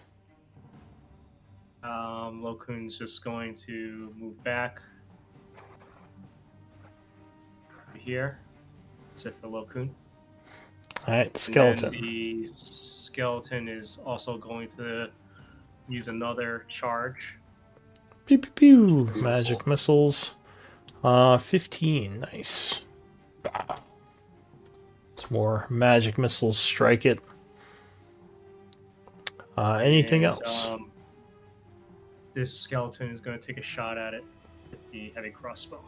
Lokun's just going to move back here. That's it for Lokun. Alright, And skeleton. then the skeleton is also going to use another charge. Pew pew pew. Magic missiles. 15. Nice. Some more magic missiles strike it. Anything And, else? This skeleton is going to take a shot at it with the heavy crossbow.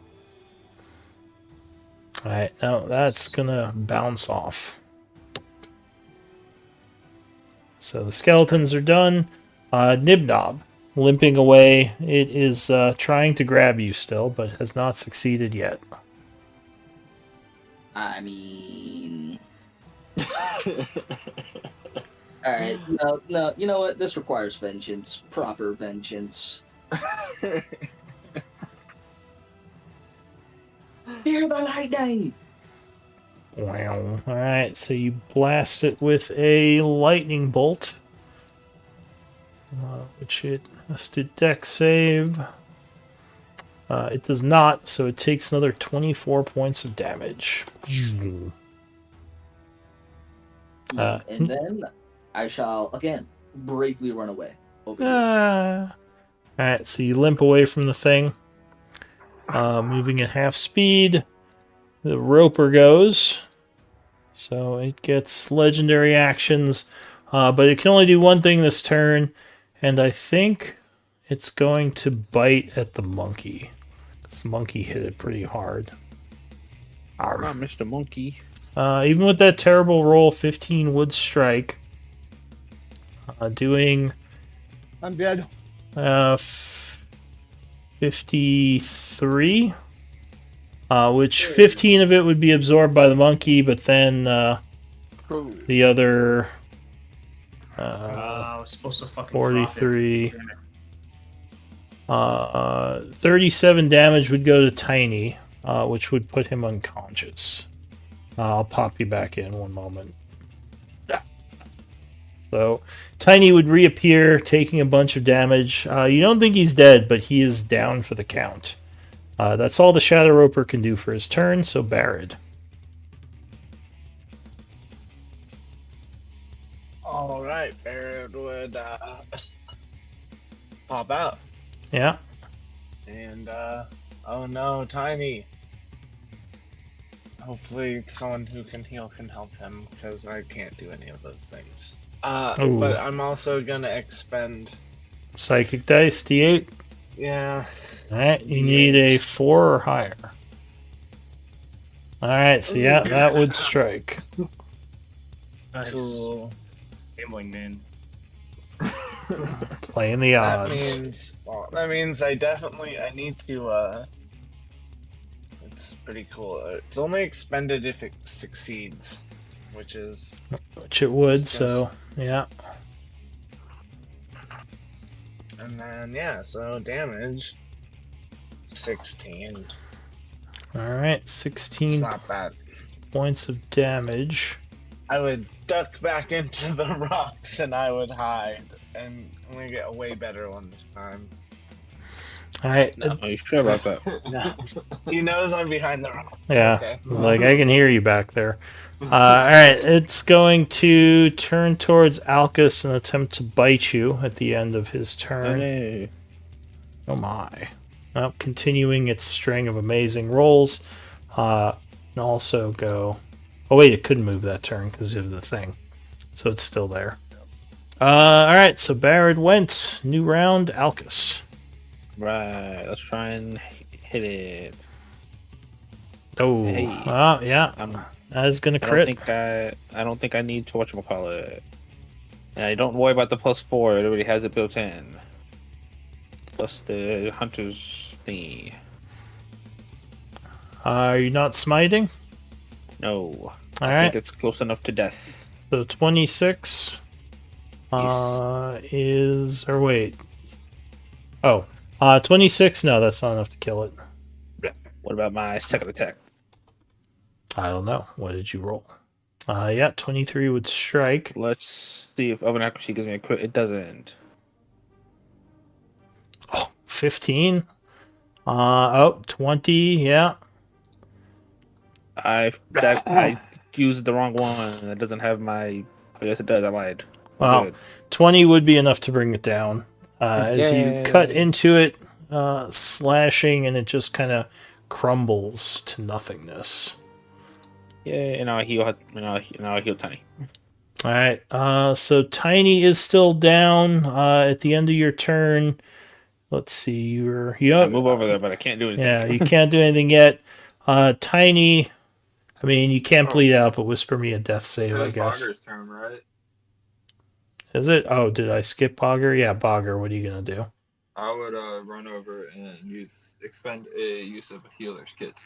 Alright, now that's gonna bounce off. So the skeletons are done. Nibnob, limping away. It is trying to grab you still, but has not succeeded yet. I mean, all right, no, you know what? This requires vengeance, proper vengeance. Fear the lightning. Wow. Alright, so you blast it with a lightning bolt. Which it has to dex save. It does not, so it takes another 24 points of damage. And then I shall again bravely run away over here. Alright, so you limp away from the thing. Moving at half speed. The Roper goes. So it gets legendary actions. But it can only do one thing this turn. And I think it's going to bite at the monkey. This monkey hit it pretty hard. Come on, Mr. Monkey. Even with that terrible roll, 15 would strike. Doing I'm dead. 53. Which 15 of it would be absorbed by the monkey, but then the other I was supposed to fucking 43. drop it. 37 damage would go to Tiny, which would put him unconscious. I'll pop you back in one moment. So, Tiny would reappear, taking a bunch of damage. You don't think he's dead, but he is down for the count. That's all the Shadow Roper can do for his turn, so Barad. All right, Barrett would pop out, Yeah. and oh no, Tiny. Hopefully, someone who can heal can help him because I can't do any of those things. Ooh. But I'm also gonna expend. Psychic Dice, D8. Yeah. Alright, you need a 4 or higher. Alright, so yeah, that would strike. Nice. Cool. Gambling man. Playing the odds. That means I need to. It's pretty cool. It's only expended if it succeeds, which is. Which it would, so yeah. And then yeah, so damage. 16. Alright, It's 16 not bad. points of damage. I would duck back into the rocks and I would hide, and I'm gonna get a way better one this time. Alright, Are you sure about that? He knows I'm behind the rocks. yeah. Okay. It's like, I can hear you back there. Alright, it's going to turn towards Alcus and attempt to bite you at the end of his turn. Hey. Oh my. Well, continuing its string of amazing rolls. And also go... Oh wait, it couldn't move that turn because of the thing. So it's still there. Alright, so Barad went. New round, Alcus. Right, let's try and hit it. Oh, Hey. Yeah. That is going to crit. I don't think I need to whatchamacallit. And I don't worry about the +4, it already has it built in. Plus the hunter's thingy. Are you not smiting? No. All I right. think it's close enough to death. So 26 Yes. is or wait. Oh, 26. No, that's not enough to kill it. What about my second attack? I don't know. What did you roll? Yeah, 23 would strike. Let's see if open accuracy gives me a crit. It doesn't. Oh, 15. 20. Yeah. I used the wrong one. That doesn't have my. I guess it does. I lied. Well, Good. 20 would be enough to bring it down. As you cut Yay. into it, slashing, and it just kind of crumbles to nothingness. Yay! And now I heal. Now I heal Tiny. All right. So Tiny is still down. At the end of your turn, let's see. I move over there, but I can't do anything. Yeah, you can't do anything yet. Tiny. I mean, you can't bleed out, but whisper me a death save, It I was guess. Bogger's turn, right? Is it? Oh, did I skip Bogger? Yeah, Bogger. What are you gonna do? I would run over and expend a use of a healer's kit.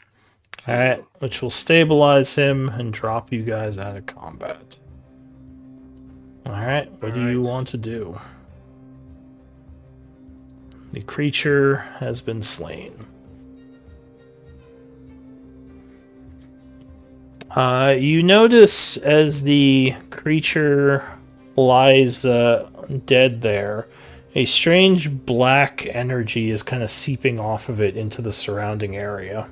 All right, which will stabilize him and drop you guys out of combat. All right, what do you want to do? The creature has been slain. You notice as the creature lies dead there, a strange black energy is kind of seeping off of it into the surrounding area.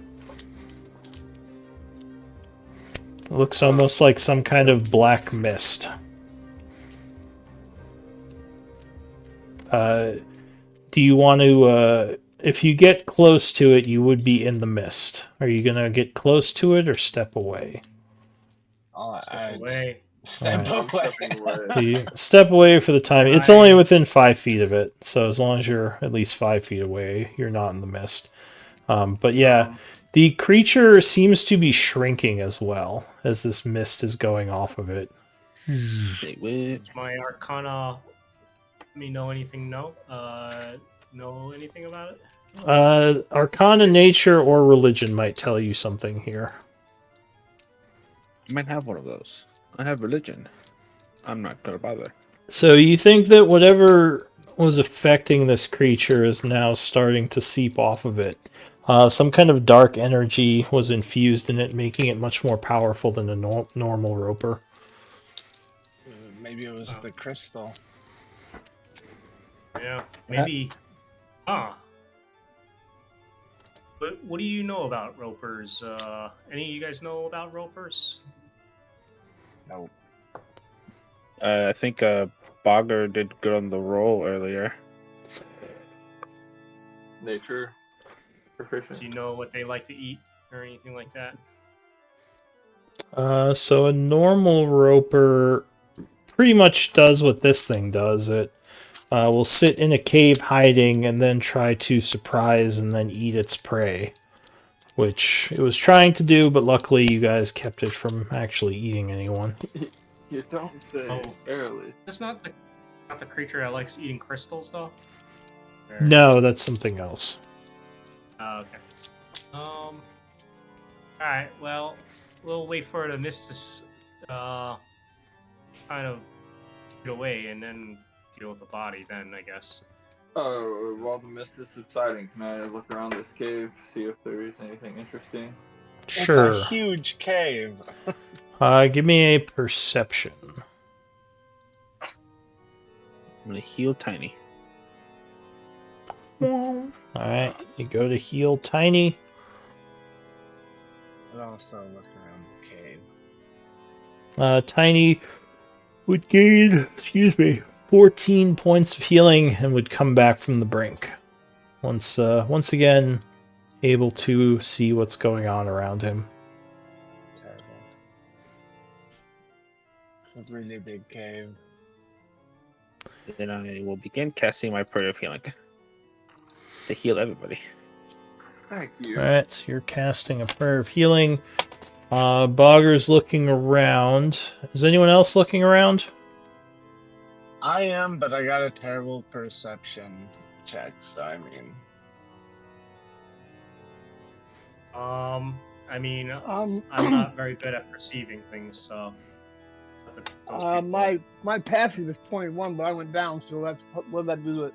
It looks almost like some kind of black mist. Do you want to, if you get close to it, you would be in the mist. Are you going to get close to it or step away? Step away. Step I'm away. stepping away. So you step away for the time. It's only within 5 feet of it, so as long as you're at least 5 feet away, you're not in the mist. But yeah, the creature seems to be shrinking as well as this mist is going off of it. They win. Does my Arcana let me know anything? Know anything about it? Arcana, nature, or religion might tell you something here. I might have one of those. I have religion. I'm not gonna bother. So you think that whatever was affecting this creature is now starting to seep off of it. Some kind of dark energy was infused in it, making it much more powerful than a normal roper. Maybe it was the crystal. Yeah, maybe. But what do you know about ropers? Any of you guys know about ropers? No. I think Bogger did good on the roll earlier. Nature. Proficient. Do you know what they like to eat or anything like that? So a normal roper pretty much does what this thing does. It will sit in a cave hiding and then try to surprise and then eat its prey, which it was trying to do, but luckily you guys kept it from actually eating anyone. You don't say. Oh. Barely. It's not the creature that likes eating crystals, though. Or- No, that's something else. Okay. All right. Well, we'll wait for the mist to kind of get away, and then deal with the body. Then I guess. Oh, while the mist is subsiding, can I look around this cave, see if there is anything interesting? Sure. It's a huge cave. Give me a perception. I'm gonna heal Tiny. Alright, you go to heal Tiny. And also look around the cave. Tiny would gain, 14 points of healing and would come back from the brink. Once again, able to see what's going on around him. Terrible. It's a really big cave. Then I will begin casting my prayer of healing to heal everybody. Thank you. Alright, so you're casting a prayer of healing. Bogger's looking around. Is anyone else looking around? I am, but I got a terrible perception check, so I mean. I mean, Um, I'm not very good at perceiving things, so those people. my passing is 21, but I went down, so that's what did I do it?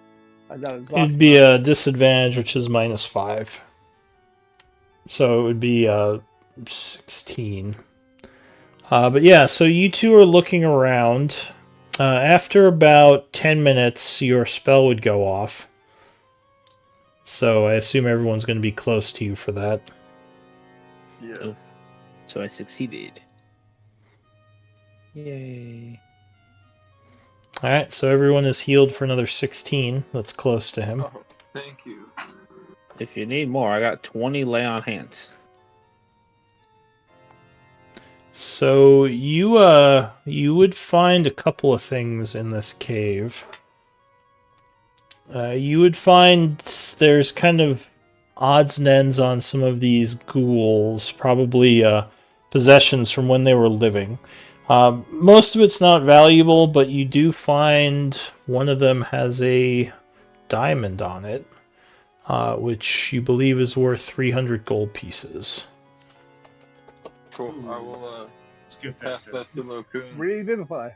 I got It'd exhaustion be on. a disadvantage, which is -5. So it would be 16. But yeah, so you two are looking around. After about 10 minutes, your spell would go off. So I assume everyone's going to be close to you for that. Yes. So I succeeded. Yay. Alright, so everyone is healed for another 16. That's close to him. Oh, thank you. If you need more, I got 20 lay on hands. So you would find a couple of things in this cave. You would find there's kind of odds and ends on some of these ghouls, probably possessions from when they were living. Most of it's not valuable, but you do find one of them has a diamond on it, which you believe is worth 300 gold pieces. Cool. I will Let's give that pass to. that to Lokun. Re-identify.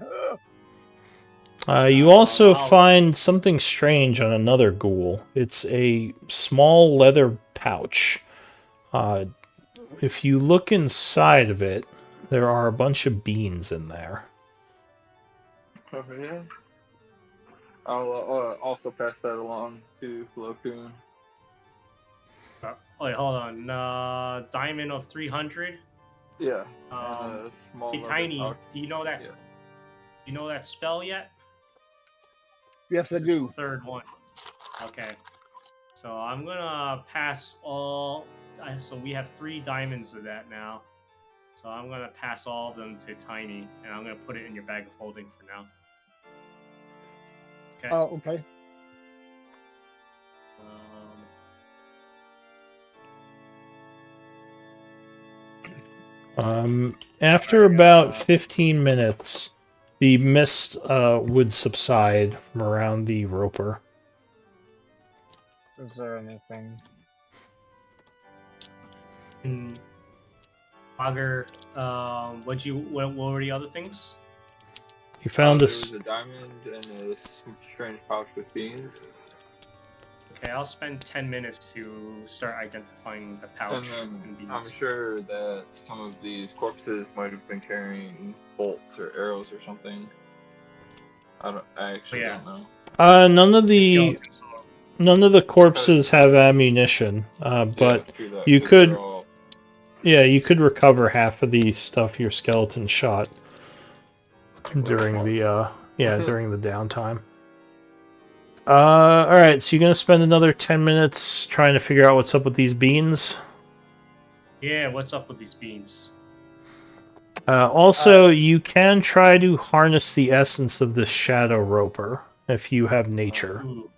You also I'll- find something strange on another ghoul. It's a small leather pouch. If you look inside of it, there are a bunch of beans in there. Over here. I'll also pass that along to Lokun. Wait, hold on. Diamond of 300. Yeah. Um, and a small Hey, leather Tiny, pouch. do you know that? Yeah. Do you know that spell yet? Yes, I This is the do. third one. Okay. So I'm gonna pass all. So we have 3 diamonds of that now. So I'm gonna pass all of them to Tiny, and I'm gonna put it in your bag of holding for now. Okay. Oh, okay. After about 15 minutes, the mist would subside from around the roper. Is there anything? And Auger, what were the other things? You found There this. was a diamond and a strange pouch with beans. Okay, I'll spend 10 minutes to start identifying the pouch And then beans. I'm sure that some of these corpses might have been carrying bolts or arrows or something. I actually don't know. None of the skeletons. none of the corpses have ammunition, but Yeah, true that, you 'cause could, they're all- yeah, you could recover half of the stuff your skeleton shot during the during the downtime. All right, so you're gonna spend another 10 minutes trying to figure out what's up with these beans. Yeah, what's up with these beans? Also, you can try to harness the essence of this shadow roper if you have nature. Ooh,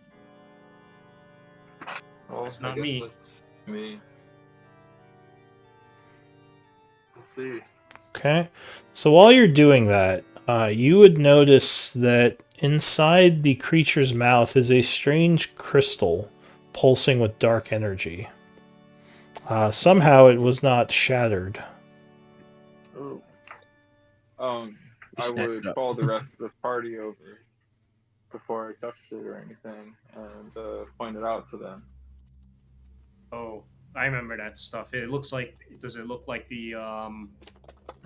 Well, That's I not guess me. that's me. Let's see. Okay, so while you're doing that, you would notice that inside the creature's mouth is a strange crystal pulsing with dark energy. Somehow it was not shattered. Oh. You I snatched would it up. call the rest of the party over before I touched it or anything and point it out to them. Oh, I remember that stuff. It looks like. Does it look like the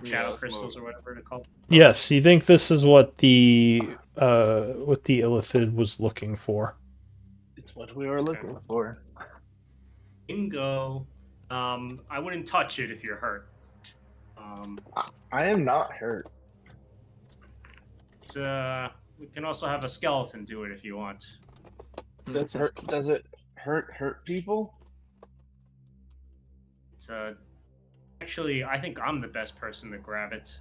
shadow crystals or whatever they're called? Yes, you think this is what the illithid was looking for. It's what we were looking for. Bingo. I wouldn't touch it if you're hurt. I am not hurt. We can also have a skeleton do it if you want. Does it hurt people? It's actually, I think I'm the best person to grab it.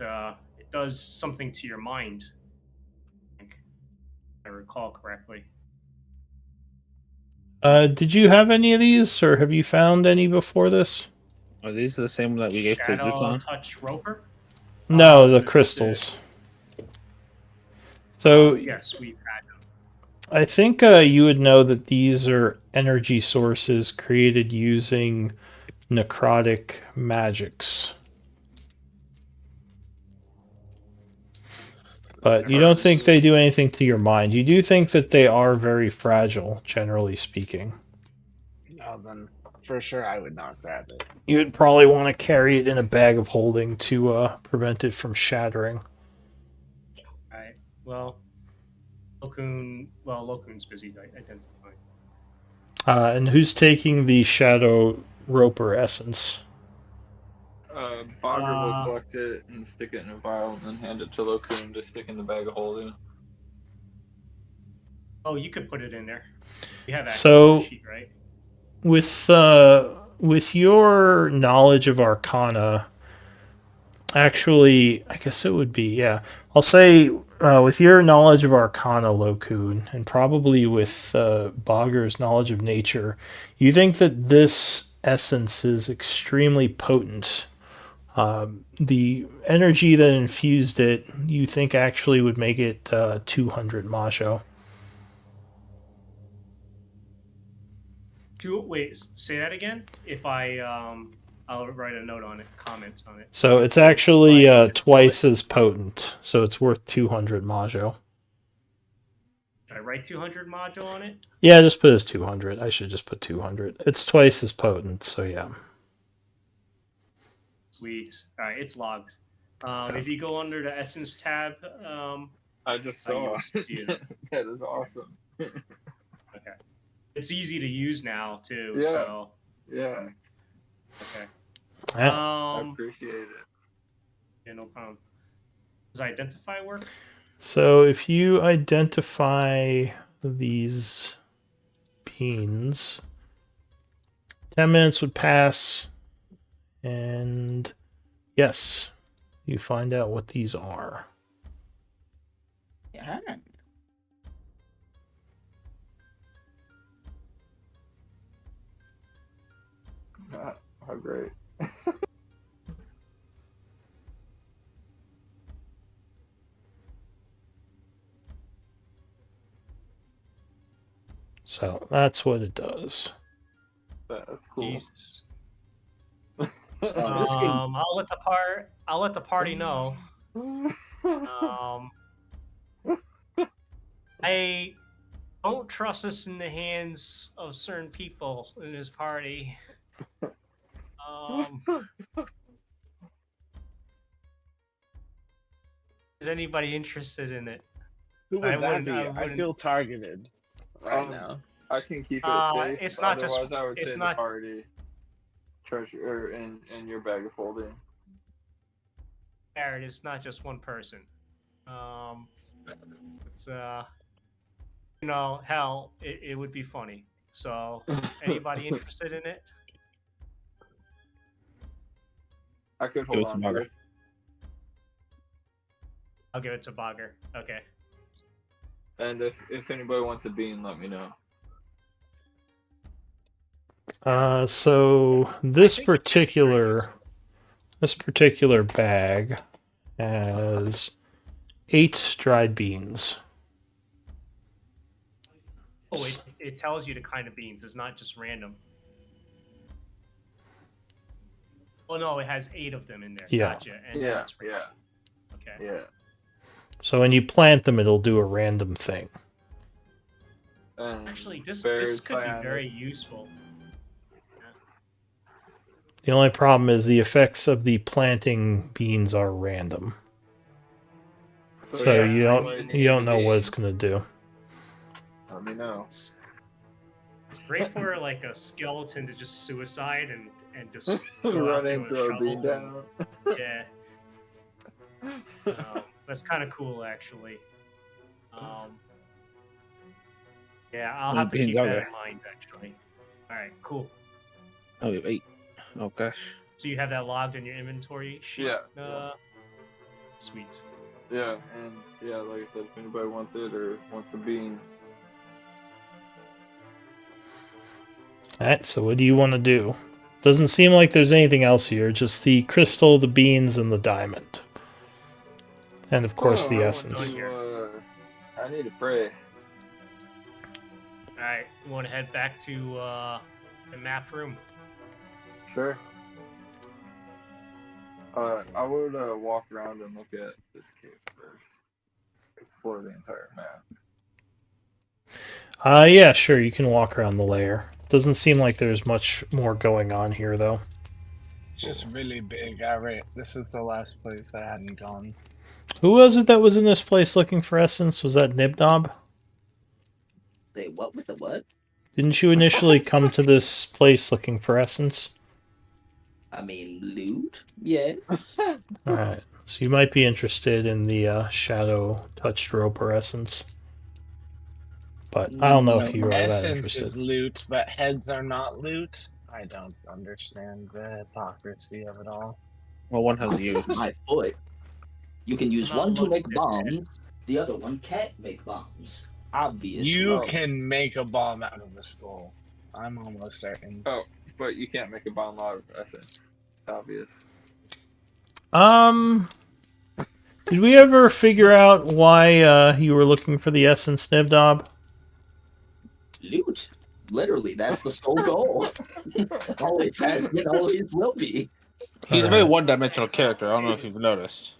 It does something to your mind. I think, if I recall correctly. Did you have any of these, or have you found any before this? Are these the same that we gave to Shadow Zutan? touch roper. No, the crystals. So Yes, we've had them. I think you would know that these are energy sources created using necrotic magics. But you don't think they do anything to your mind. You do think that they are very fragile, generally speaking. Oh, then for sure I would not grab it. You'd probably want to carry it in a bag of holding to prevent it from shattering. All right. Well, Lokun's busy identifying. And who's taking the Shadow Roper essence? Bogger will collect it and stick it in a vial and then hand it to Lokun to stick in the bag of holding. Oh, you could put it in there. You have access to So, the sheet, right? with your knowledge of Arcana, actually, I guess it would be, yeah. I'll say, with your knowledge of Arcana, Lokun, and probably with Bogger's knowledge of nature, you think that this essence is extremely potent. The energy that infused it, you think actually would make it 200 Majo. Wait, say that again. If I'll write a note on it, comment on it. So it's actually Spell twice it. as potent. So it's worth 200 Majo. Should I write 200 module on it? Yeah, just put as 200. I should just put 200. It's twice as potent, so yeah. Sweet. All right, it's logged. If you go under the Essence tab, I just saw. it. That is awesome. Okay. It's easy to use now too. Yeah. So Yeah, okay. Yeah. I appreciate it. Yeah, no problem. Does identify work? So if you identify these beans, 10 minutes would pass, and yes, you find out what these are. Yeah. How great. So that's what it does. That's cool. Jesus. This game- I'll let the party know. I don't trust this in the hands of certain people in this party. Is anybody interested in it? Who would I that wouldn't- be? I I wouldn't- feel targeted right now. I can keep it safe. It's not just- Otherwise, I would it's say not- the party treasure in your bag of holding. Jared, it's not just one person. It's hell, it would be funny. So, anybody interested in it? I could Give hold it to on to Bogger. it. I'll give it to Bogger. Okay. And if anybody wants a bean, let me know. So this I think it's very particular bag has 8 dried beans. Oh, it tells you the kind of beans. It's not just random. Oh no, it has 8 of them in there. Yeah. Gotcha. And Yeah, that's yeah, okay. yeah. So when you plant them, it'll do a random thing. And Actually, this berries, could be cyan. very useful. The only problem is the effects of the planting beans are random. So yeah, you don't know what it's gonna do. Let me know. It's great for like a skeleton to just suicide and just go Run after in, with a throw a shovel. bean down. Yeah. That's kind of cool, actually. Yeah, I'll have to beans keep are that there? in mind, actually. All right, cool. Oh, we have 8. Oh gosh. So you have that logged in your inventory sheet? Yeah. Sweet. Yeah, and yeah, like I said, if anybody wants it or wants a bean, Alright, so what do you want to do? Doesn't seem like there's anything else here, just the crystal, the beans, and the diamond. And of course the I want essence. to, I need to pray. All right, you want to head back to the map room? Sure. I would walk around and look at this cave first. Explore the entire map. Yeah, sure, you can walk around the lair. Doesn't seem like there's much more going on here, though. It's just really big. This is the last place I hadn't gone. Who was it that was in this place looking for essence? Was that Nibnob? Say what with the what? Didn't you initially come to this place looking for essence? I mean, loot? Yes. Alright, so you might be interested in the shadow touched roper essence. But I don't know So if you are that essence interested. is loot, but heads are not loot. I don't understand the hypocrisy of it all. Well, one has use. My foot. You can use Not one to look make at this bombs. The other one can't make bombs. Obviously. You can make a bomb out of a skull. I'm almost certain. Oh, but you can't make a bomb out of essence. Obvious. Did we ever figure out why you were looking for the essence, Nibnob? Loot. Literally, that's the sole goal. Always has been, always will be. He's a very Alright. one-dimensional character. I don't know if you've noticed.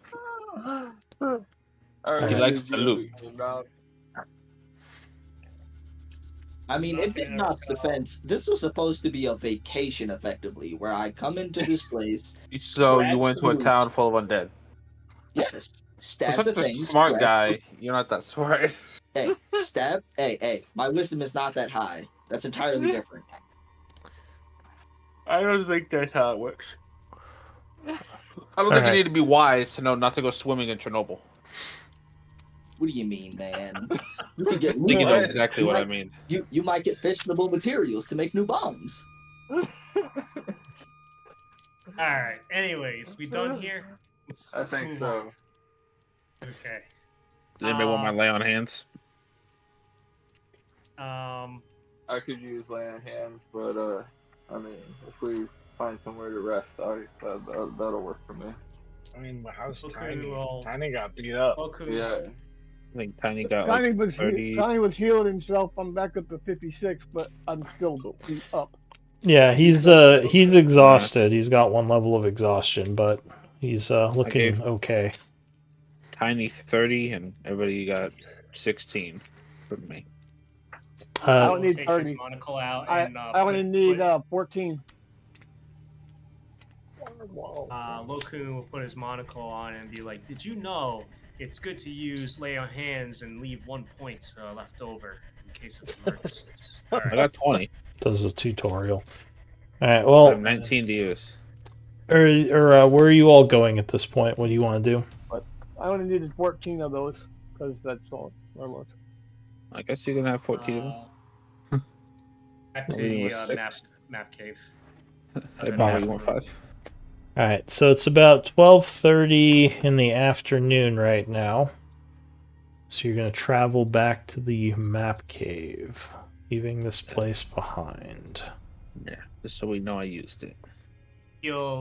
Alright, He likes here's to your loot. Now, I mean, in Nothing Big Knot's at all. defense, this was supposed to be a vacation, effectively, where I come into this place, So grab you went to a some town loot. full of undead. Yes, For stab such the a things. smart grab- guy, you're not that smart. Hey, stab. Hey, my wisdom is not that high. That's entirely different. I don't think that's how it works. I don't think Alright. you need to be wise to know not to go swimming in Chernobyl. What do you mean, man? You could get I think you know What? exactly you what I might- mean. you might get fissionable materials to make new bombs. All right. Anyways, we done here. I Let's think move so. on. Okay. Does anybody want my lay on hands? I could use lay on hands, but I mean, if we find somewhere to rest, that'll work for me. I mean, how's Okay, Tiny? well- Tiny got beat up. Loku, Yeah. I think Tiny got Tiny like was 30. Tiny was healing himself. I'm back up to 56, but I'm still up. Yeah, he's exhausted. He's got one level of exhaustion, but he's looking Okay. okay. Tiny 30, and everybody got 16 from me. I Uh, don't need take 30. his monocle out I and only need 14. Loku will put his monocle on and be like, "Did you know it's good to use lay on hands and leave 1 point left over in case of emergencies?" All I right. got 20. does a tutorial. All right. I Well, have 19 to use. where are you all going at this point? What do you want to do? I only needed 14 of those because that's all. Almost. I guess you can have 14 of them. Back to Leading the with 6. map cave. I borrow you 5. All right. So it's about 12:30 in the afternoon right now. So you're going to travel back to the map cave, leaving this place behind. Yeah, just so we know I used it.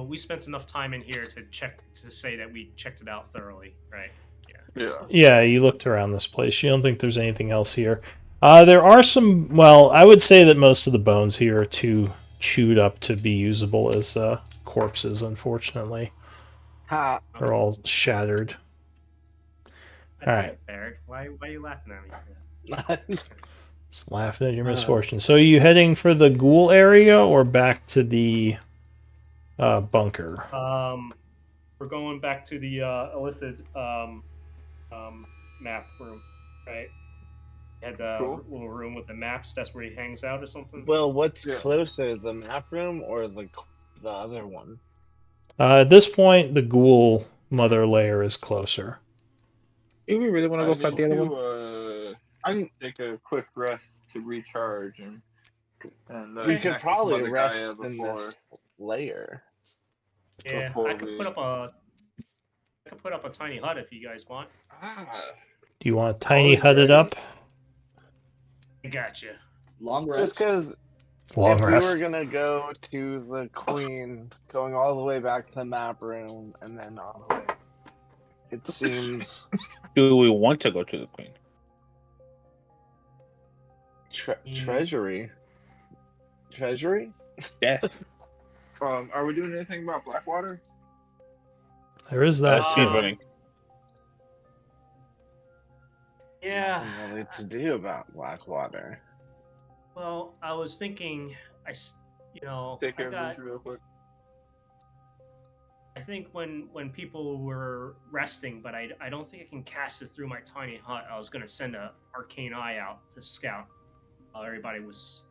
We spent enough time in here to say that we checked it out thoroughly, right? Yeah. Yeah, you looked around this place. You don't think there's anything else here. There are some. Well, I would say that most of the bones here are too chewed up to be usable as corpses. Unfortunately, Ha! they're all shattered. That's All right. fair. Why are you laughing at me? Just laughing at your misfortune. So, are you heading for the ghoul area or back to the bunker? We're going back to the Illithid map room, right? Had a Cool. little room with the maps. That's where he hangs out or something. Well, what's Yeah. closer, the map room or the other one? At this point, the ghoul mother layer is closer. Do we really want to go fight the other one? I'm. Take a quick rest to recharge and We could connect probably with Mother rest Gaia in before- this layer. Yeah, before I could we- put up a tiny hut if you guys want. Do you want to tiny hut it up? I gotcha. Long rest. Just because Long if rest. we were gonna go to the Queen, going all the way back to the map room and then all the way, it seems Do we want to go to the Queen? treasury. Treasury? Death. Are we doing anything about Blackwater? There is that speed too. running. Yeah. Nothing really to do about Blackwater. Well, I was thinking, Take I care of got. this real quick. I think when people were resting, but I don't think I can cast it through my tiny hut. I was gonna send a arcane eye out to scout while everybody was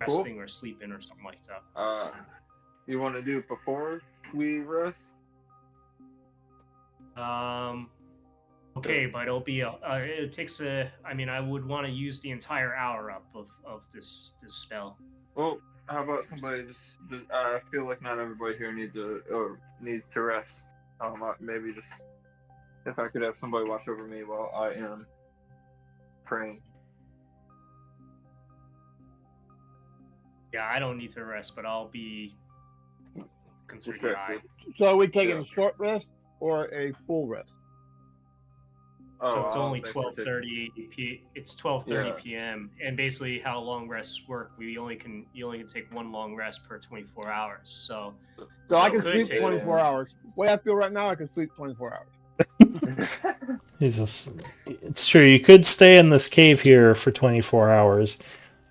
Cool. resting or sleeping or something like that. You want to do it before we rest? Okay, but it'll be it takes a. I mean, I would want to use the entire hour up of this spell. Well, how about somebody just I feel like not everybody here needs to rest. Maybe just if I could have somebody watch over me while I am praying. Yeah, I don't need to rest, but I'll be looking through the eye. Distracted. So are we taking Yeah. a short rest or a full rest? Oh, So it's I'll only make her 12:30 p. It's 12:30 Yeah. p.m. And basically, how long rests work? You only can take one long rest per 24 hours. So So I I can could sleep take- 24 hours. The way I feel right now, I can sleep 24 hours. Jesus. It's true. You could stay in this cave here for 24 hours.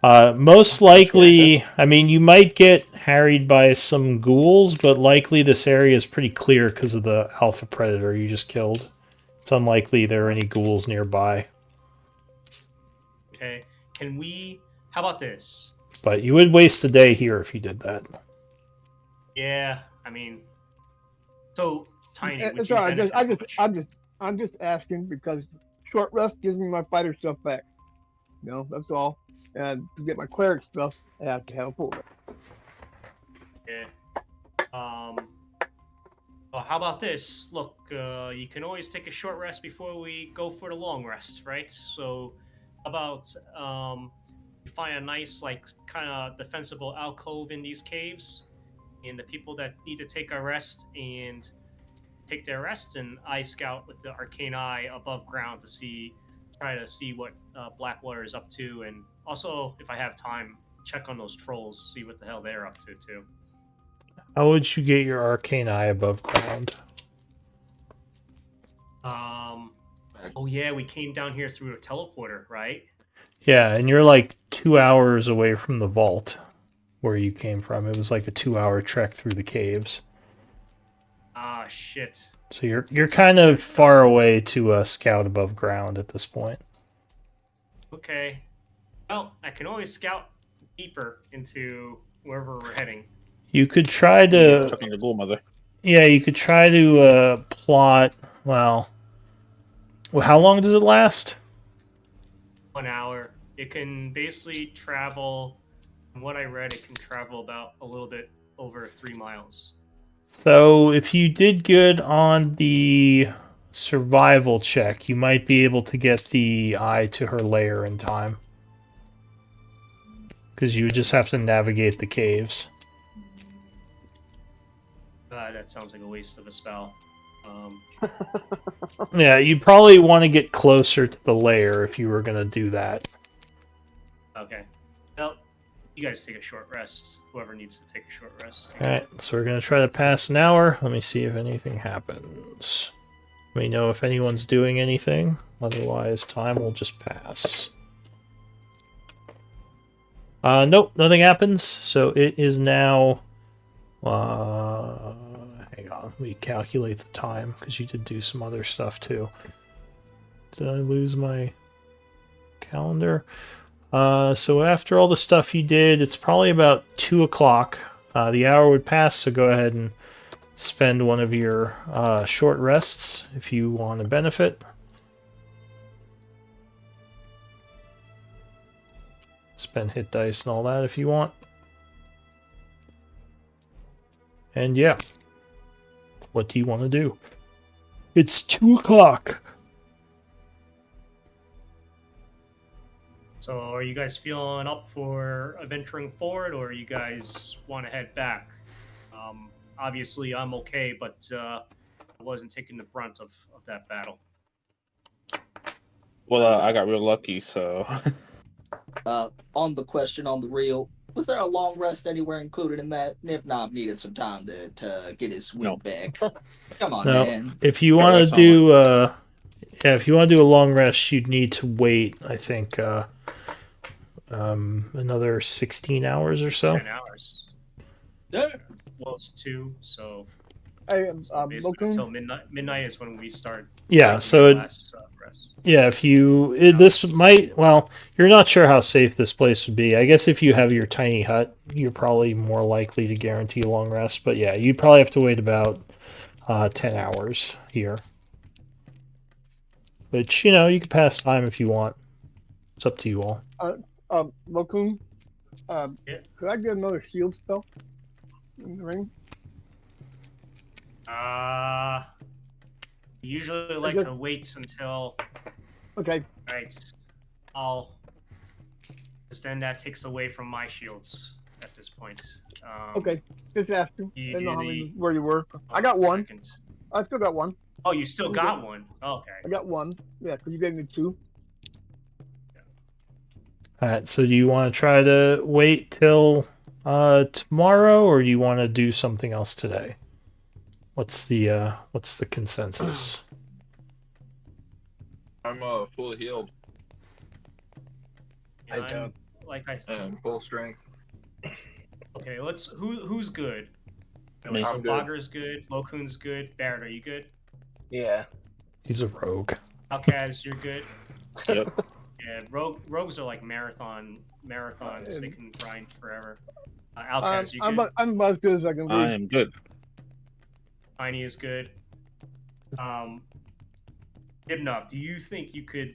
Most likely, I mean, you might get harried by some ghouls, but likely this area is pretty clear because of the alpha predator you just killed. It's unlikely there are any ghouls nearby. Okay. Can we? How about this? But you would waste a day here if you did that. Yeah. I mean, so Tiny. Would It's you all right. benefit I'm just asking because short rest gives me my fighter stuff back. You know, that's all. And to get my cleric stuff, I have to have a full rest. Yeah. Well, how about this? Look, you can always take a short rest before we go for the long rest, right? So, how about you find a nice, like, kind of defensible alcove in these caves, and the people that need to take a rest and take their rest, and I scout with the arcane eye above ground to try to see what Blackwater is up to, and also, if I have time, check on those trolls, see what the hell they're up to too. How would you get your arcane eye above ground? Oh yeah, we came down here through a teleporter, right? Yeah, and you're like 2 hours away from the vault where you came from. It was like a 2-hour trek through the caves. Ah, shit. So you're kind of far away to scout above ground at this point. Okay. Well, I can always scout deeper into wherever we're heading. You could try to, Talking to Ghoul Mother. yeah, you could try to plot. Well, how long does it last? 1 hour. It can basically travel. From what I read, it can travel about a little bit over 3 miles. So if you did good on the survival check, you might be able to get the eye to her lair in time. Because you would just have to navigate the caves. That sounds like a waste of a spell. Yeah, you'd probably want to get closer to the lair if you were going to do that. Okay. Well, you guys take a short rest. Whoever needs to take a short rest. Alright, so we're going to try to pass an hour. Let me see if anything happens. Let me know if anyone's doing anything. Otherwise, time will just pass. Nope, nothing happens. So it is now... hang on, let me calculate the time, because you did do some other stuff too. Did I lose my calendar? So after all the stuff you did, it's probably about 2 o'clock. The hour would pass, so go ahead and spend one of your short rests if you want to benefit. Spend hit dice and all that if you want. And yeah, what do you want to do? It's 2 o'clock. So, are you guys feeling up for adventuring forward, or you guys want to head back? Obviously, I'm okay, but I wasn't taking the brunt of that battle. Well, I got real lucky, so. On the question on the real, Was there a long rest anywhere included in that? Nip Knob needed some time to get his wind back. Come on, No, man. if you But want to rest on my do, yeah, if you want to do a long rest, you'd need to wait. I think another 16 hours or so. 10 hours. Yeah. Well, it's 2, so Hey, basically Lokun, until midnight. Midnight is when we start Yeah, taking so our it, last rest. yeah, if you this might, well, you're not sure how safe this place would be. I guess if you have your tiny hut, you're probably more likely to guarantee a long rest. But yeah, you'd probably have to wait about 10 hours here. Which, you could pass time if you want. It's up to you all. Lokun, Yeah. could I get another shield spell in the ring? Usually like Just- to wait until. Okay, Right. I'll. Because then that takes away from my shields at this point. okay. Just asking. I You didn't know do how many the. where you were. I Hold got on a one. second. I still got one. Oh, you still You got got- one. Okay. I got one. Yeah, because you gave me 2. All right, so do you want to try to wait till tomorrow, or do you want to do something else today? What's the consensus? I'm fully healed I don't. Like I. and full strength. Okay, let's. Who's good? Me. So I'm good. Bagger's good. Lokun's good. Barrett, are you good? Yeah. He's a rogue. Alkaz, you're good. Yep. Yeah, rogues are like marathons. They can grind forever. I'm, Alkaz, you I'm, good? I'm about as good as I can be. I am good. Tiny is good. Ibnob, do you think you could?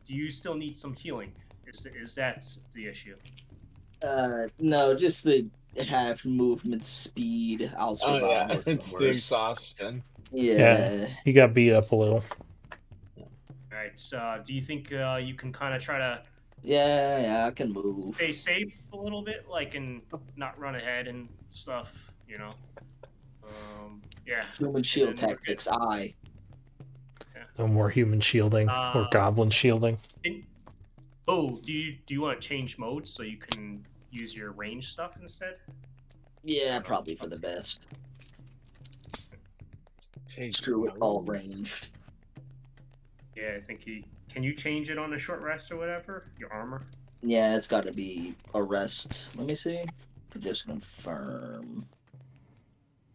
Do you still need some healing? Is that the issue? No, just the half movement speed. I'll Oh survive yeah, most of it's the the worst. exhaustion. Yeah. He got beat up a little. All right. So, do you think you can kind of try to Yeah, I can move. stay safe a little bit, like, and not run ahead and stuff? Yeah. Human shield And then we're good. tactics. Aye. No more human shielding or goblin shielding. Do you want to change modes so you can use your range stuff instead? Yeah, probably for the best. Screw it, all ranged. Yeah, I think can you change it on a short rest or whatever? Your armor? Yeah, it's got to be a rest. Let me see. To just confirm.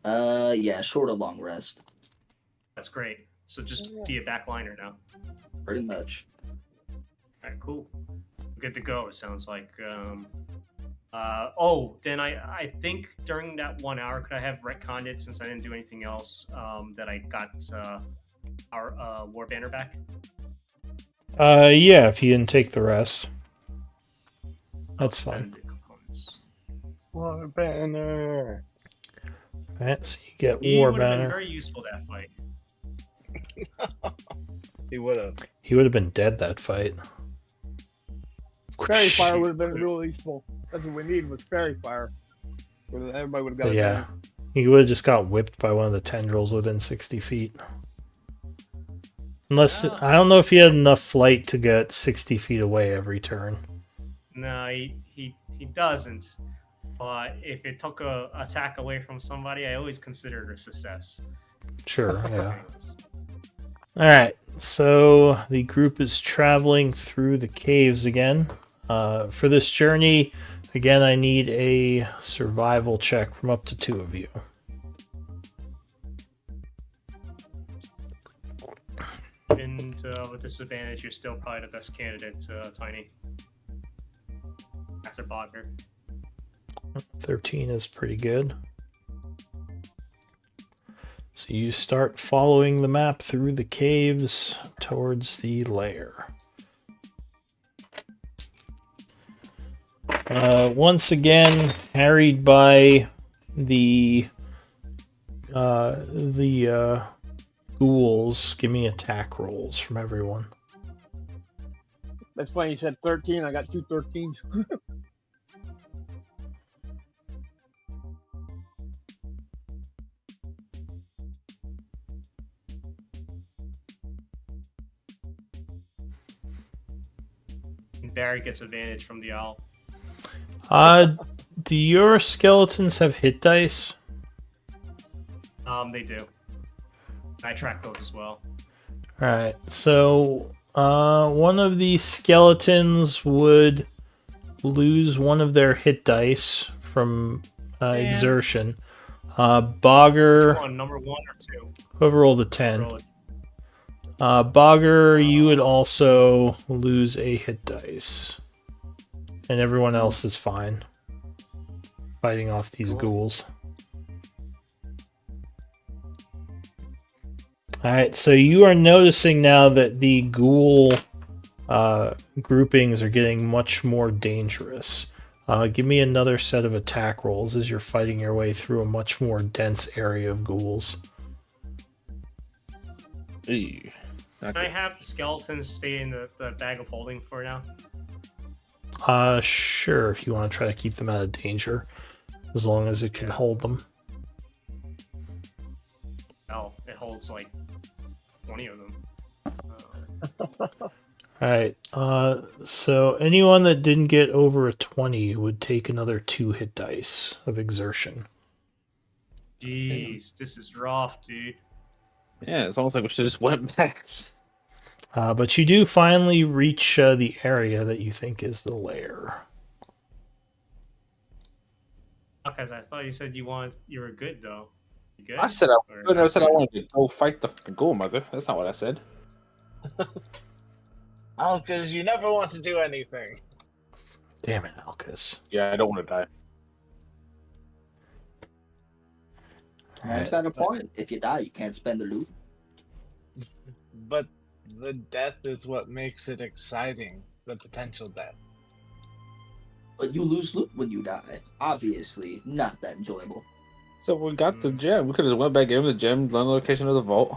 Yeah, short or long rest. That's great. So just be a backliner now. Pretty much. All right, cool. Good to go. It sounds like. Then I think during that 1 hour, could I have retconned it since I didn't do anything else? That I got our war banner back. Yeah, if you didn't take the rest. That's fine. And the components. War banner. Alright, so you get He war would have been banner. very useful that fight. He would have. He would have been dead that fight. Fairy fire would have been really useful. That's what we need was fairy fire. Everybody would have got But it. yeah, he would have just got whipped by one of the tendrils within 60 feet. Unless, I don't know if he had enough flight to get 60 feet away every turn. No, he doesn't. But if it took a attack away from somebody, I always consider it a success. Sure, yeah. Anyways. Alright, so the group is traveling through the caves again. For this journey, again, I need a survival check from up to 2 of you. And with disadvantage, you're still probably the best candidate, Tiny. After Bogner. 13 is pretty good. So you start following the map through the caves towards the lair. Once again, harried by the ghouls. Give me attack rolls from everyone. That's funny. You said 13. I got 2 13s. And Barry gets advantage from the owl. Do your skeletons have hit dice? They do. I track those as well. Alright, so one of these skeletons would lose one of their hit dice from Man. exertion. Bogger, Which one, number 1 or 2? whoever rolled a 10. Roll it. Bogger, you would also lose a hit dice. And everyone else is fine. Fighting off these ghouls. Alright, so you are noticing now that the ghoul groupings are getting much more dangerous. Give me another set of attack rolls as you're fighting your way through a much more dense area of ghouls. Ew. Not Can I good. have the skeletons stay in the bag of holding for now? Sure, if you want to try to keep them out of danger. As long as it can hold them. Oh, it holds like 20 of them. Alright, so anyone that didn't get over a 20 would take another 2 hit dice of exertion. Jeez, this is rough, dude. Yeah, it's almost like we should just went back. But you do finally reach the area that you think is the lair. Okay, I thought you said you were good though. You good? I said I Or never not said I good? wanted to go fight the ghoul mother. That's not what I said. Oh, because you never want to do anything. Damn it, Alcus. Yeah, I don't want to die. That's not a point. If you die, you can't spend the loot. But the death is what makes it exciting. The potential death. But you lose loot when you die. Obviously, not that enjoyable. So we got the gem. We could have went back in the gem, learned the location of the vault.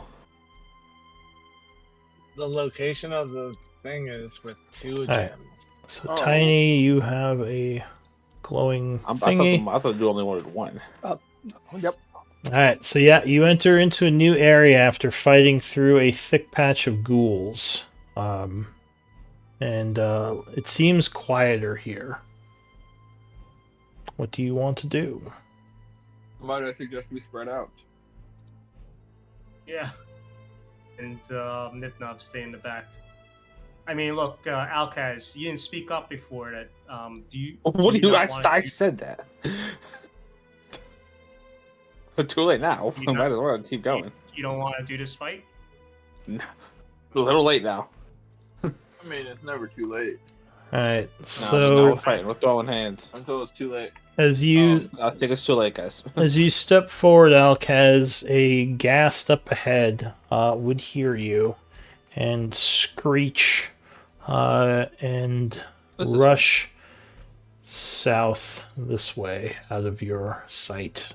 The location of the thing is with 2 Alright. gems. So, Oh. Tiny, you have a glowing I thingy. thought you only wanted one. Yep. Alright, so yeah, you enter into a new area after fighting through a thick patch of ghouls. And it seems quieter here. What do you want to do? Might I suggest we spread out? Yeah. And Nipnov stay in the back. I mean, look, Alkaz, you didn't speak up before that. Do you? What do you? not want I to- said that. But too late now. You I not- might as well keep going. You don't want to do this fight? A little late now. I mean, it's never too late Alright, No, now so we're fighting. We're throwing hands. until it's too late. as you I think it's too late, guys. as you step forward, Alkaz, a ghast up ahead would hear you and screech and This is- rush south this way out of your sight.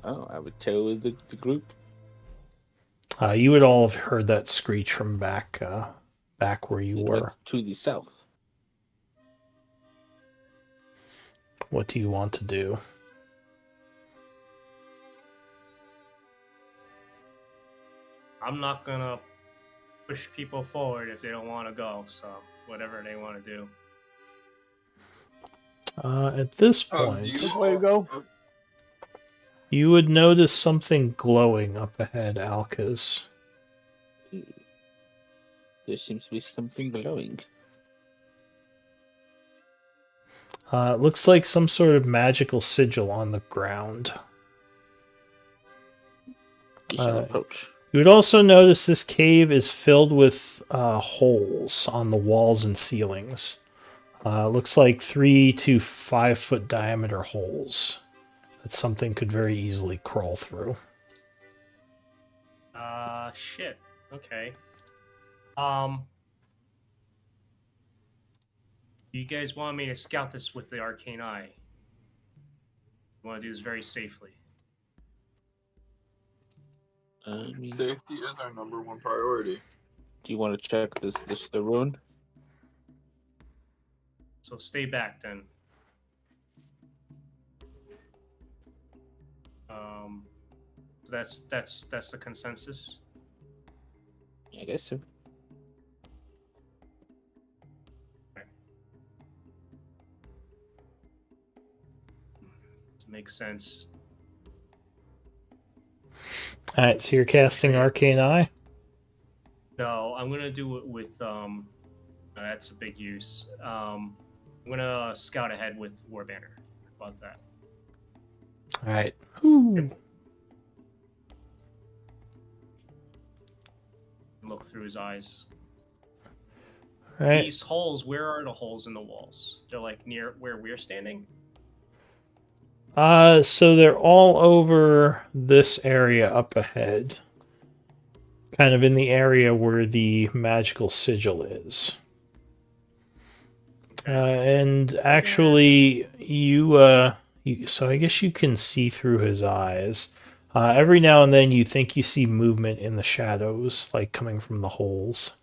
Oh, I would tell the group. You would all have heard that screech from back where you It were. went to the south. What do you want to do? I'm not gonna push people forward if they don't want to go. So whatever they want to do. At this Oh, point, Which way to go? you would notice something glowing up ahead, Alkaz. There seems to be something glowing. It looks like some sort of magical sigil on the ground. We shall approach. You would also notice this cave is filled with holes on the walls and ceilings. Looks like 3 to 5 foot diameter holes that something could very easily crawl through. Shit. Okay. You guys want me to scout this with the arcane eye? You want to do this very safely. I mean, Safety is our #1 priority. do you want to check the rune? So stay back then. So that's the consensus. I guess so. to make sense. Alright, so you're casting Arcane Eye? No, I'm gonna do it with that's a big use. I'm gonna scout ahead with Warbanner. How about that? Alright. Ooh. Look through his eyes. Alright. These holes, where are the holes in the walls? They're like near where we're standing? So they're all over this area up ahead. Kind of in the area where the magical sigil is. And actually, so I guess you can see through his eyes. Every now and then you think you see movement in the shadows, like coming from the holes.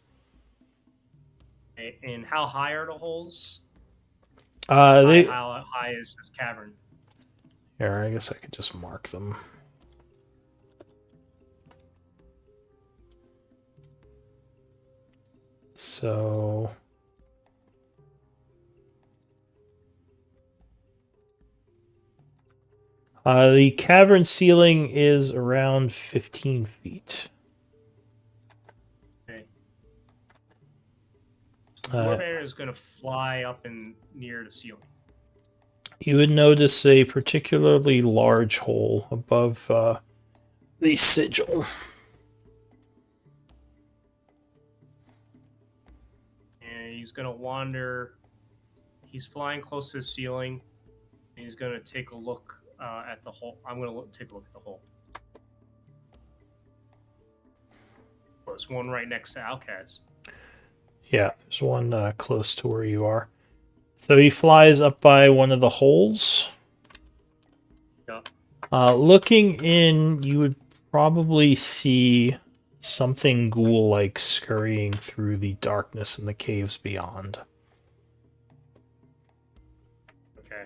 And how high are the holes? They, How high is this cavern? here, I guess I could just mark them. So the cavern ceiling is around 15 feet. Okay. Uh, Warbanner is gonna fly up and near the ceiling. You would notice a particularly large hole above the sigil. And he's gonna wander. He's flying close to the ceiling. And he's gonna take a look at the hole. I'm gonna take a look at the hole. There's one right next to Alcaz. Yeah, there's one close to where you are. So he flies up by one of the holes. Yeah. Looking in, you would probably see something ghoul-like scurrying through the darkness in the caves beyond. Okay.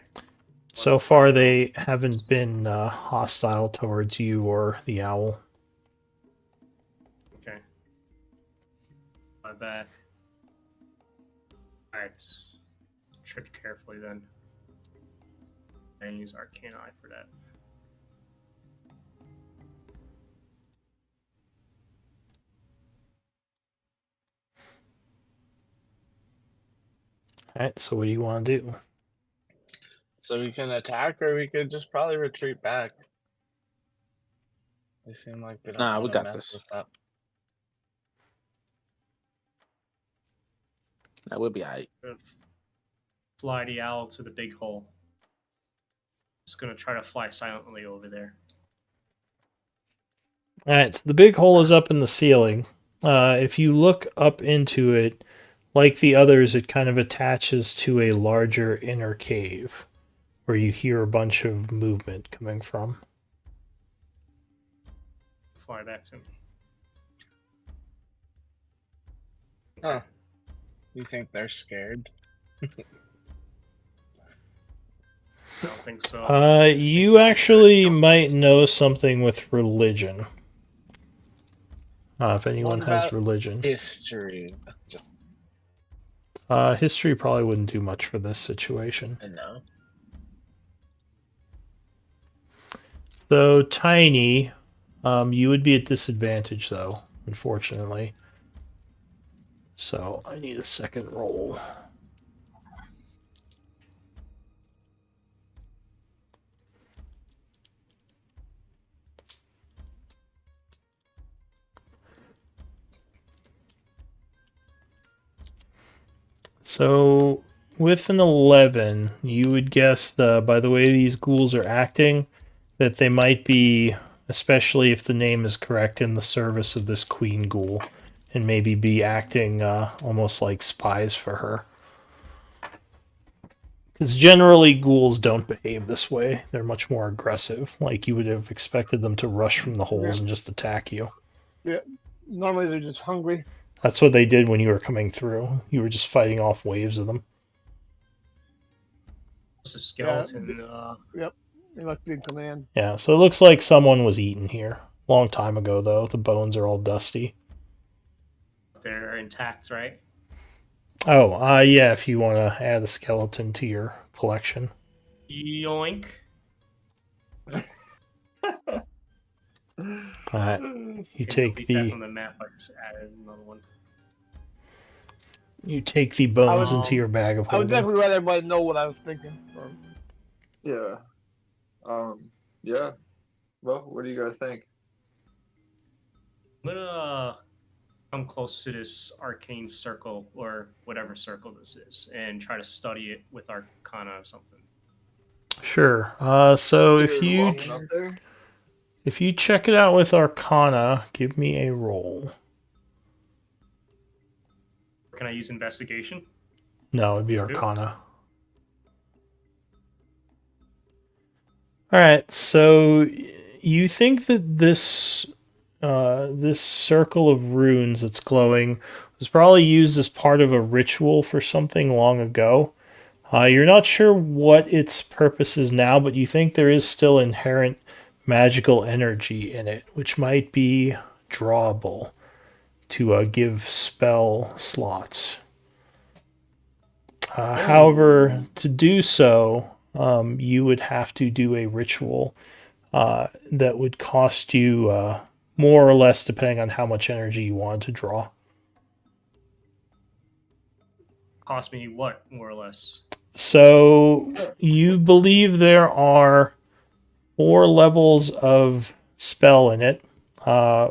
So far, they haven't been hostile towards you or the owl. Okay. My back. Alright. Tread carefully then. And use Arcane Eye for that. Alright, so what do you want to do? So we can attack, or we could just probably retreat back. They seem like they don't Nah, we want to got mess this. us up. That would be alright. Fly the owl to the big hole. Just gonna try to fly silently over there. Alright, so the big hole is up in the ceiling. If you look up into it, like the others, it kind of attaches to a larger inner cave where you hear a bunch of movement coming from. Fly back to me. Huh. You think they're scared? I don't think so. You actually might know something with religion. If anyone What has about religion. history? History probably wouldn't do much for this situation. I know. So, Tiny, you would be at disadvantage, though, unfortunately. So, I need a second roll. So, with an 11, you would guess, by the way these ghouls are acting, that they might be, especially if the name is correct, in the service of this queen ghoul, and maybe be acting almost like spies for her. Because generally, ghouls don't behave this way. They're much more aggressive. Like, you would have expected them to rush from the holes and just attack you. Yeah. Normally they're just hungry. That's what they did when you were coming through. You were just fighting off waves of them. It's a skeleton. Yep. Elected command. Yeah, so it looks like someone was eaten here. Long time ago, though. The bones are all dusty. They're intact, right? Oh, yeah, if you want to add a skeleton to your collection. Yoink. Alright, you Can take delete that the from the map. I just added another one. I bones would, into your bag of I would holding. definitely let everybody know what I was thinking. Yeah. Yeah. Well, what do you guys think? I'm gonna come close to this arcane circle or whatever circle this is, and try to study it with Arcana or something. Sure. So You're walking up there? if you check it out with Arcana, give me a roll. Can I use investigation? No, it'd be Too? Arcana. All right. So you think that this circle of runes that's glowing was probably used as part of a ritual for something long ago. You're not sure what its purpose is now, but you think there is still inherent magical energy in it, which might be drawable to give spell slots. However, to do so, you would have to do a ritual that would cost you more or less, depending on how much energy you want to draw. Cost me what, more or less? So you believe there are 4 levels of spell in it, uh,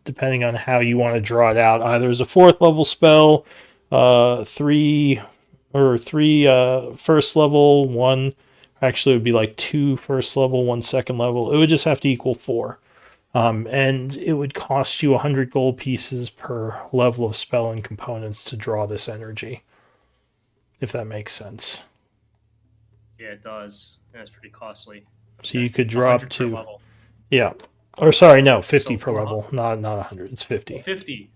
depending on how you want to draw it out. Either as a 4th level spell, 3 or 3 first level, 1 actually it would be like 2 first level, 1 second level. It would just have to equal 4. And it would cost you 100 gold pieces per level of spell and components to draw this energy, if that makes sense. Yeah, it does. That's pretty costly. So you could draw up 100 per to, level. yeah, or sorry, no, 50 So per level, not 100. It's 50. 50.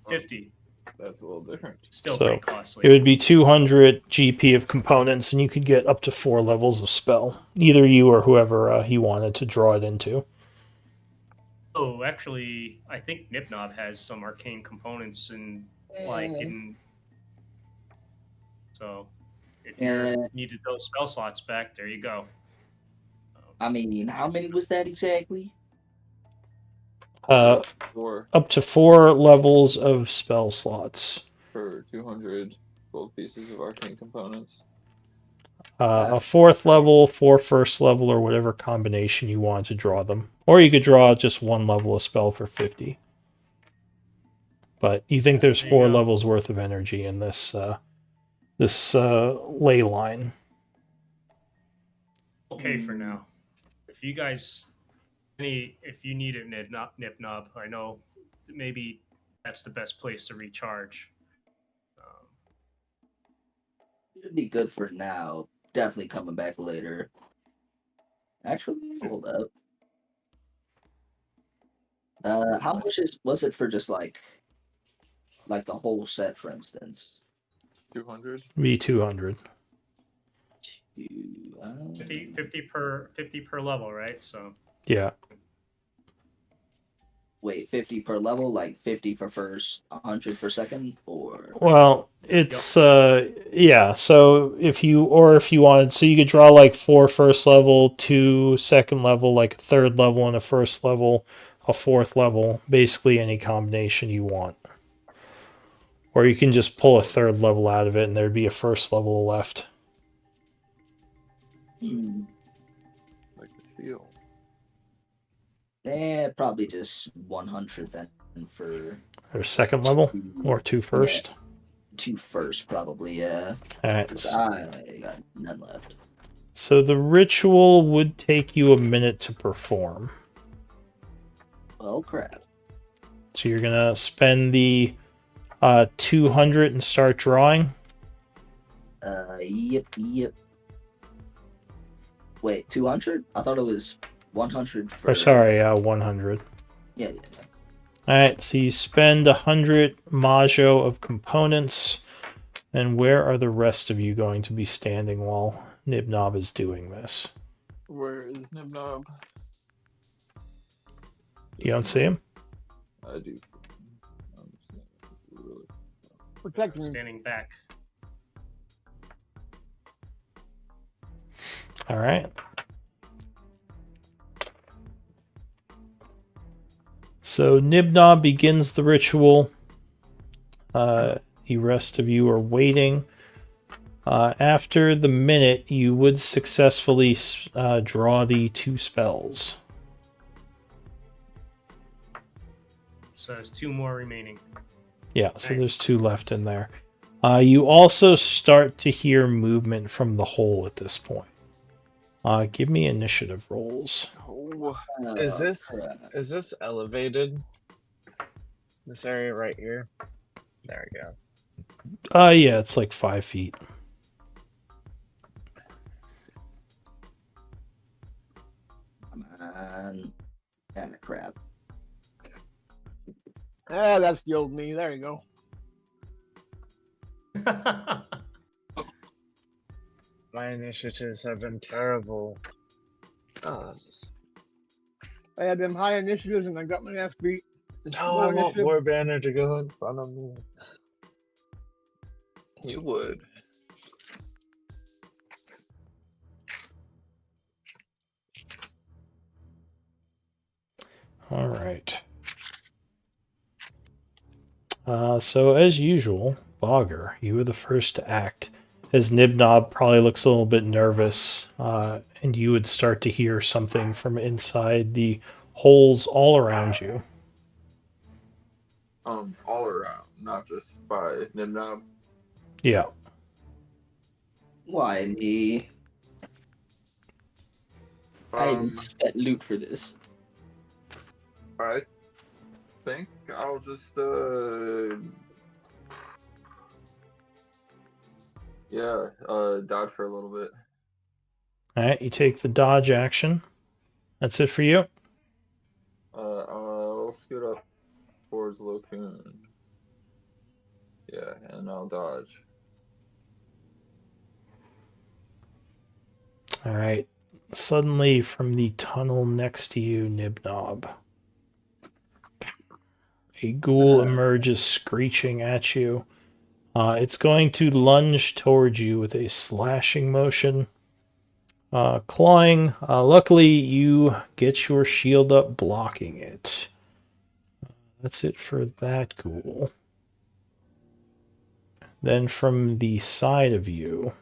That's a little different. Still So pretty it costly. would be 200 GP of components, and you could get up to 4 levels of spell. Either you or whoever he wanted to draw it into. Oh, actually, I think Nipnob has some arcane components and in. So, if you needed those spell slots back, there you go. I mean, how many was that exactly? Four Up to 4 levels of spell slots. for 200 gold pieces of arcane components. A 4th level, 4 first level, or whatever combination you want to draw them. Or you could draw just 1 level of spell for 50. But you think there's There you 4 go. levels worth of energy in this ley line. Okay for now. If you guys if you need it, Nipnob, I know maybe that's the best place to recharge. It'd be good for now. Definitely coming back later. Actually, hold up. How much was it for just like the whole set, for instance? 200. Be 200. 50 per level, right? So Yeah. Wait, 50 per level, like 50 for first, 100 for second, or Well, it's yeah. So if you wanted, so you could draw like 4 first level, 2 second level, like a 3rd level and a first level, a 4th level, basically any combination you want. Or you can just pull a 3rd level out of it, and there'd be a first level left. Like the shield. probably just 100 then for Or second level, or 2 first. Yeah, 2 first, probably. Yeah. All right. 'Cause I got none left. So the ritual would take you a minute to perform. Well, crap. So you're gonna spend the 200 and start drawing. Yep. Wait, 200? I thought it was 100 for. Or sorry, 100. Yeah. All right, so you spend 100 majo of components, and where are the rest of you going to be standing while Nibnob is doing this? Where is Nibnob? You don't see him? I do. Protect me. standing back. All right. So Nibnob begins the ritual. The rest of you are waiting. After the minute, you would successfully draw the 2 spells. So there's 2 more remaining. Yeah, so Right. there's 2 left in there. You also start to hear movement from the hole at this point. Give me initiative rolls. Oh, Is Oh, this crap. is this elevated? This area right here. There we go. Yeah, it's like 5 feet. Come on. Damn it, crap. Ah, that's the old me. There you go. My initiatives have been terrible. Oh, I had them high initiatives and I got my ass beat. no, Low I want initiative. War Banner to go in front of me. you would. All right. So as usual, Bogger, you were the first to act. As Nibnob probably looks a little bit nervous, and you would start to hear something from inside the holes all around you. All around, not just by Nimnob. Yeah. Why me? I didn't spent loot for this. I think I'll just dodge for a little bit. All right, you take the dodge action. That's it for you. I'll scoot up towards Locoon. Yeah, and I'll dodge. All right. Suddenly, from the tunnel next to you, Nibnob, a ghoul emerges screeching at you. It's going to lunge towards you with a slashing motion. Clawing. Luckily, you get your shield up blocking it. That's it for that ghoul. Then from the side of you,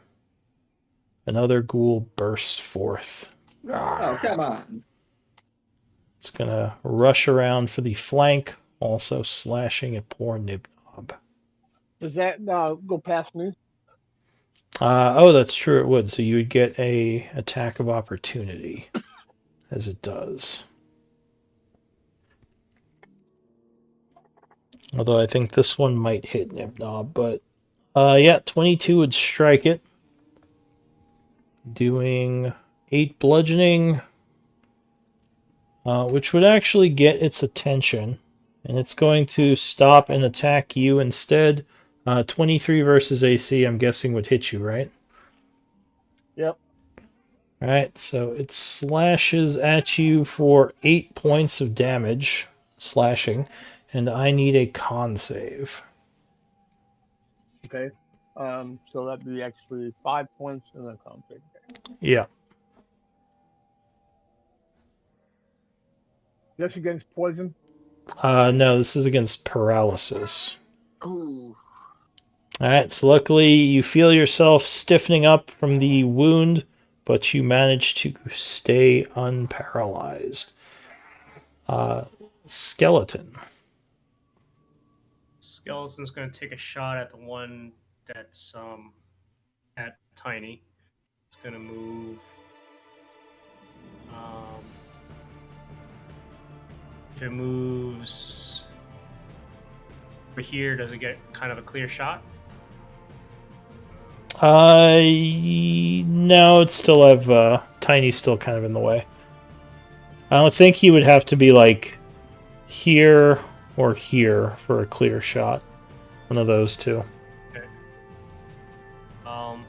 another ghoul bursts forth. Oh, come on. It's going to rush around for the flank, also slashing at poor Nibnob. Does that go past me? Oh, that's true, it would. So you would get a attack of opportunity, as it does. Although I think this one might hit Nibnob, but yeah, 22 would strike it. Doing 8 bludgeoning, which would actually get its attention. And it's going to stop and attack you instead. 23 versus AC, I'm guessing, would hit you, right? Yep. Alright, so it slashes at you for 8 points of damage, slashing, and I need a con save. Okay. So that'd be actually 5 points and then conflict. Yeah. Just against poison. No, this is against paralysis. Oh, Alright, so luckily you feel yourself stiffening up from the wound, but you manage to stay unparalyzed. Skeleton. Skeleton's going to take a shot at the one that's at Tiny. It's going to move. If it moves over here, does it get kind of a clear shot? No, it's still have Tiny's still kind of in the way. I don't think he would have to be like here or here for a clear shot. One of those two. Okay. And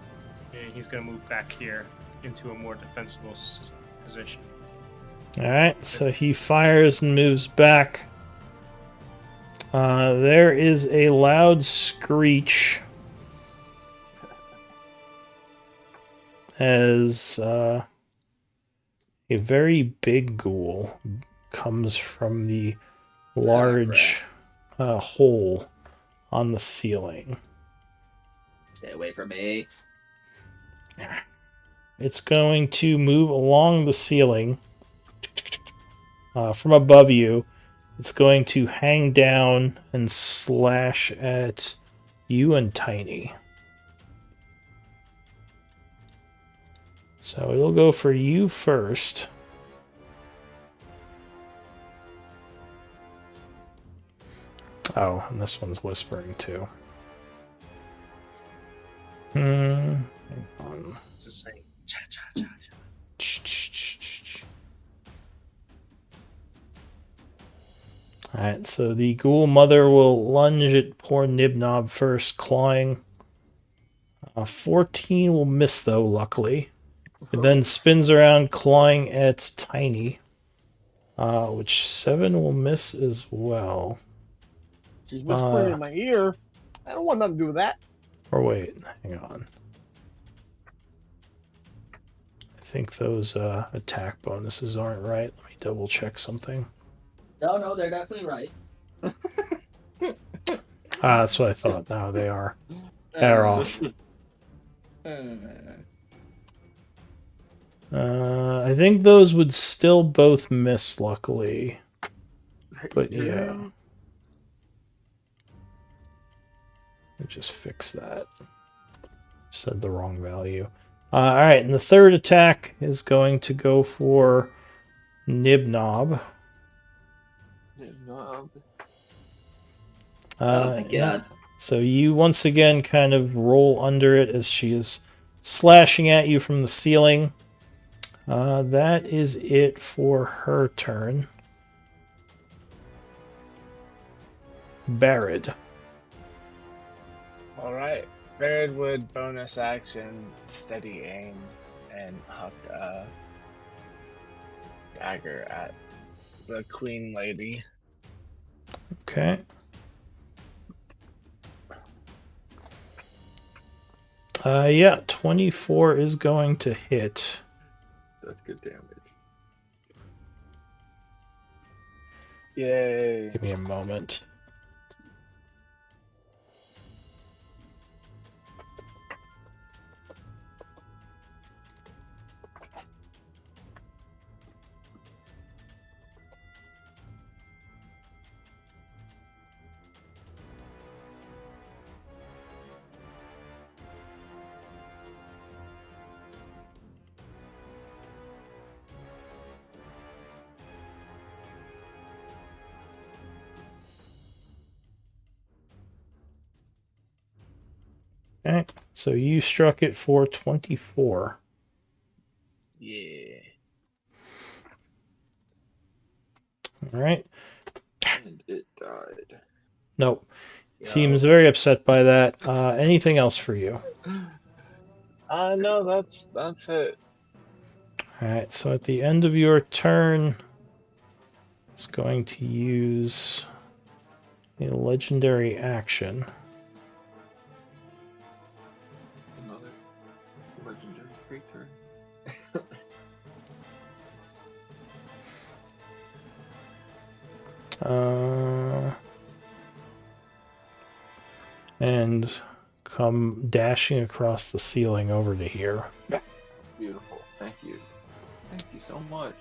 he's going to move back here into a more defensible position. Alright, so he fires and moves back. There is a loud screech as a very big ghoul comes from the large hole on the ceiling. Stay away from me. It's going to move along the ceiling from above you. It's going to hang down and slash at you and Tiny. So it'll go for you first. Oh, and this one's whispering too. Hang on. It's the same. Cha, cha, cha, cha. Alright, so the ghoul mother will lunge at poor Nibnob first, clawing. 14 will miss though, luckily. It then spins around, clawing at Tiny, which 7 will miss as well. She's whispering in my ear. I don't want nothing to do with that. Or wait, hang on. I think those attack bonuses aren't right. Let me double check something. No, they're definitely right. That's what I thought. No, they are. They're off. I think those would still both miss, luckily. But yeah. Let me just fix that. Said the wrong value. Alright, and the third attack is going to go for Nibnob. Thank God. So you once again kind of roll under it as she is slashing at you from the ceiling. That is it for her turn. Barrett. Alright. Baird would bonus action, steady aim, and huck a dagger at the queen lady. Okay. Yeah, 24 is going to hit. That's good damage. Yay. Give me a moment. Okay, so you struck it for 24. Yeah. All right. And it died. Nope. Seems very upset by that. Anything else for you? No, that's it. All right, so at the end of your turn, it's going to use a legendary action. Another legendary creature. And come dashing across the ceiling over to here. Beautiful. Thank you. Thank you so much.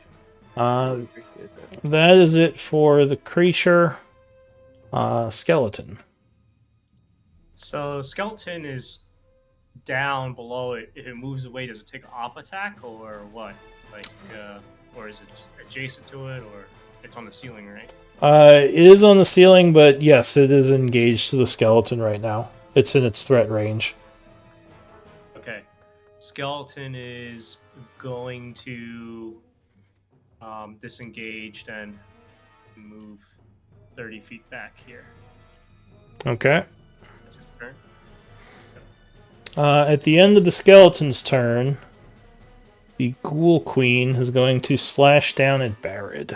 Uh, Appreciate that. that is it for the creature. Skeleton. So skeleton is down below it. If it moves away, does it take an op attack or what? Like, or is it adjacent to it, or it's on the ceiling, right? It is on the ceiling, but yes, it is engaged to the skeleton right now. It's in its threat range. Okay. Skeleton is going to disengage and move 30 feet back here. Okay. That's his turn. At the end of the skeleton's turn, the ghoul queen is going to slash down at Barrett.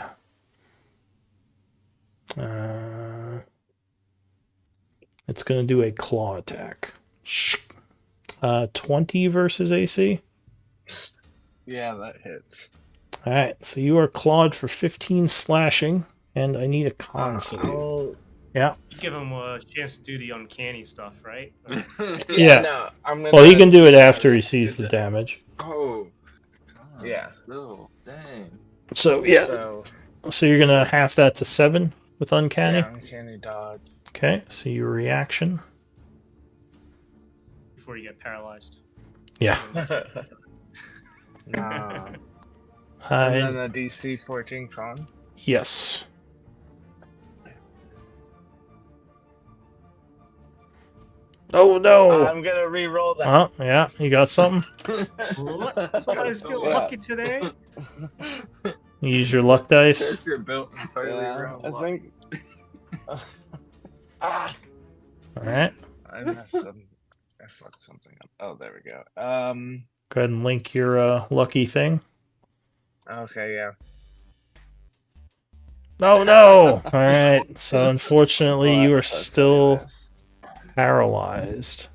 It's going to do a claw attack. 20 versus AC. Yeah, that hits. Alright, so you are clawed for 15 slashing And I need a con save. I'll... Yeah. You give him a chance to do the uncanny stuff, right? Yeah. No, I'm gonna. Well, he can do it after he Alright, sees the damage. Oh, God, Yeah. still, dang. So yeah. So So you're gonna half that to 7 with uncanny. yeah, uncanny dodge. Okay. So your reaction. Before you get paralyzed. Yeah. Nah. Uh, And and- then a DC 14 con. yes. Oh no. I'm gonna re-roll that. Oh yeah. You got something. Somebody's feeling Yeah. lucky today. You use your luck dice. Character built entirely Yeah, around I luck. think. Ah, All right. I messed some. I fucked something up. Oh, there we go. Go ahead and link your lucky thing. Okay, yeah. Oh no! All right. So unfortunately, Well, you are that's still hilarious. paralyzed.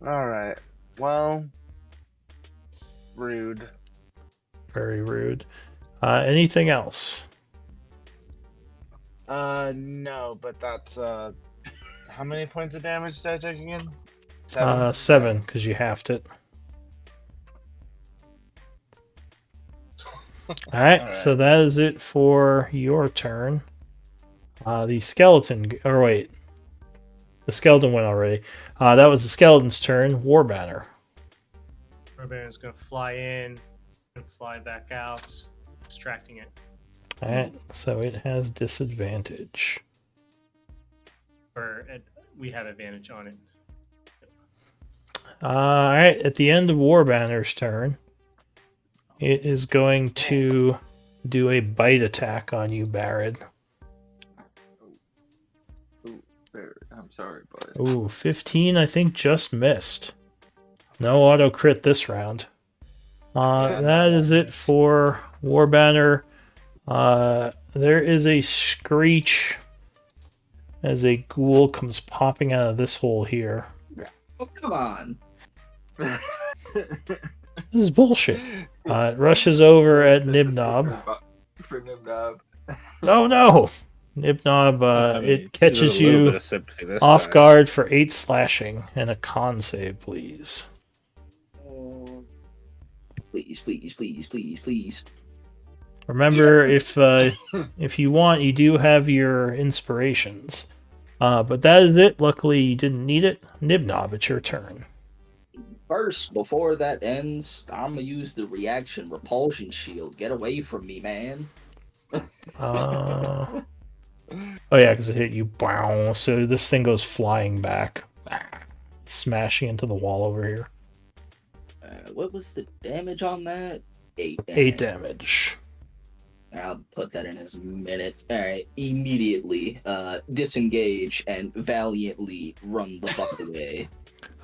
All right. Well, rude. Very rude. Anything else? No, but that's how many points of damage did I take again? 7. 7, because you halved it. All right. All So right. that is it for your turn. The skeleton. Or wait. The skeleton went already. That was the skeleton's turn. War banner. Barbarian's gonna fly in and fly back out, distracting it. All right. So it has disadvantage. We have advantage on it. All right. At the end of War banner's turn, it is going to do a bite attack on you, Barrett. I'm sorry, but Ooh, 15, I think, just missed. No auto crit this round. Yeah, That no, is that it missed. for War Banner. There is a screech as a ghoul comes popping out of this hole here. Oh, come on. This is bullshit. It rushes over at Nibnob. For Nibnob. Oh no! Nibnob, I mean, it catches there's a little bit you of sympathy this off time. guard for 8 slashing and a con save, please. Please, please, please, please, please. Remember, if you want, you do have your inspirations. But that is it. Luckily, you didn't need it. Nibnob, it's your turn. First, before that ends, I'm gonna use the reaction repulsion shield. Get away from me, man. Oh yeah, because it hit you. Wow. So this thing goes flying back, smashing into the wall over here. What was the damage on that? 8 damage. 8 damage. I'll put that in as a minute. Alright, immediately disengage and valiantly run the fuck away.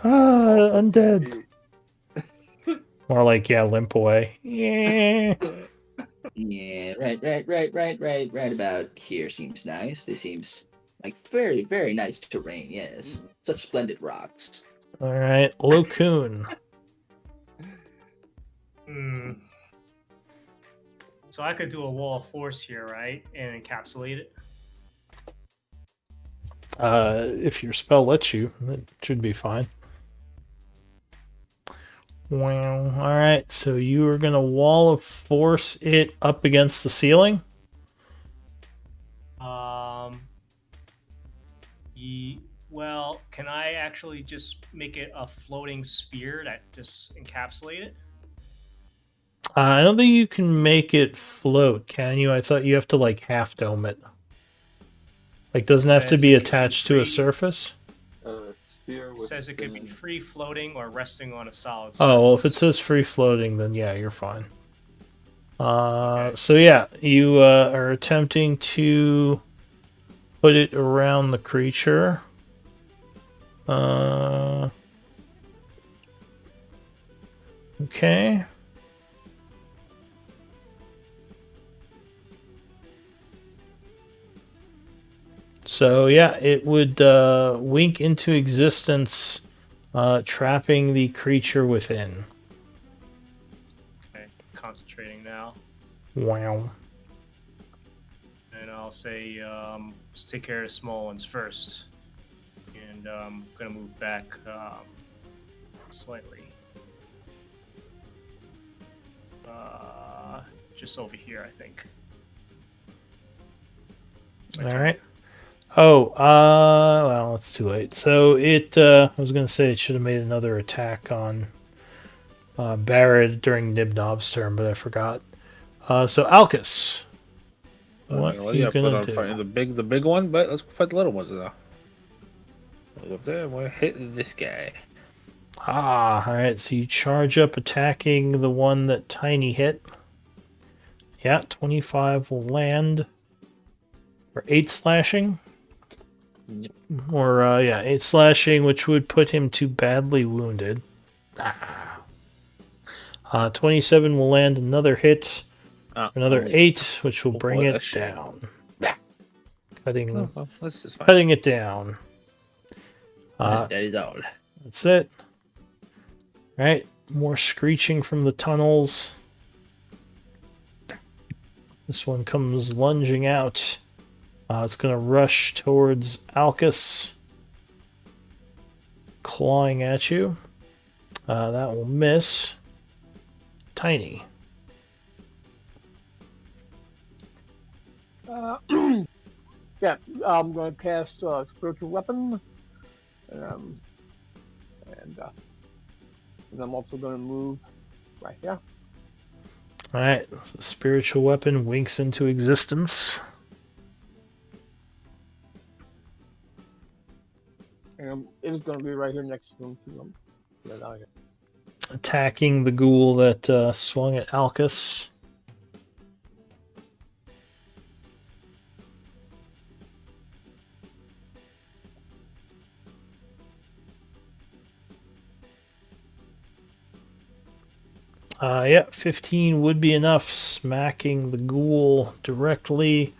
Undead. More like, yeah, limp away. Yeah. Yeah, right about here seems nice. This seems like very, very nice terrain, yes. Such splendid rocks. All right, Lokun. So I could do a wall of force here, right? And encapsulate it. If your spell lets you, it should be fine. Well, all right. So you are gonna wall of force it up against the ceiling. Well, can I actually just make it a floating sphere that just encapsulate it? I don't think you can make it float, can you? I thought you have to like half dome it. Like, doesn't have to Says be it can be attached to a free. surface. Sphere It with says it could be free floating or resting on a solid surface. Oh, well, if it says free floating, then yeah, you're fine. So yeah, you are attempting to put it around the creature. Okay. So yeah, it would wink into existence, trapping the creature within. Okay, concentrating now. Wow. And and I'll say let's take care of the small ones first. And I'm gonna move back slightly. Just over here, I think. My All turn. right. Oh, well, it's too late. So I was going to say it should have made another attack on Barrett during Nibnob's turn, but I forgot. So Alcus, what are you Yeah, put going on to fighting do? the big one, but let's go fight the little ones now. Go up there, we're hitting this guy. Ah, all right. So you charge up attacking the one that Tiny hit. Yeah, 25 will land for 8 slashing. Yep. Or, yeah, 8 slashing, which would put him to badly wounded. 27 will land another hit. Another Only 8, which will bring what a it shame. down. Cutting, Oh, well, this is fine. cutting it down. That is all. That's it. Right, more screeching from the tunnels. This one comes lunging out. It's going to rush towards Alcus, clawing at you. That will miss. Tiny. Yeah, I'm going to cast spiritual weapon, and I'm also going to move right here. Alright, so spiritual weapon winks into existence. And it is going to be right here next to him. Too. Get it out of here. Attacking the ghoul that swung at Alcus. Yeah, 15 would be enough, smacking the ghoul directly.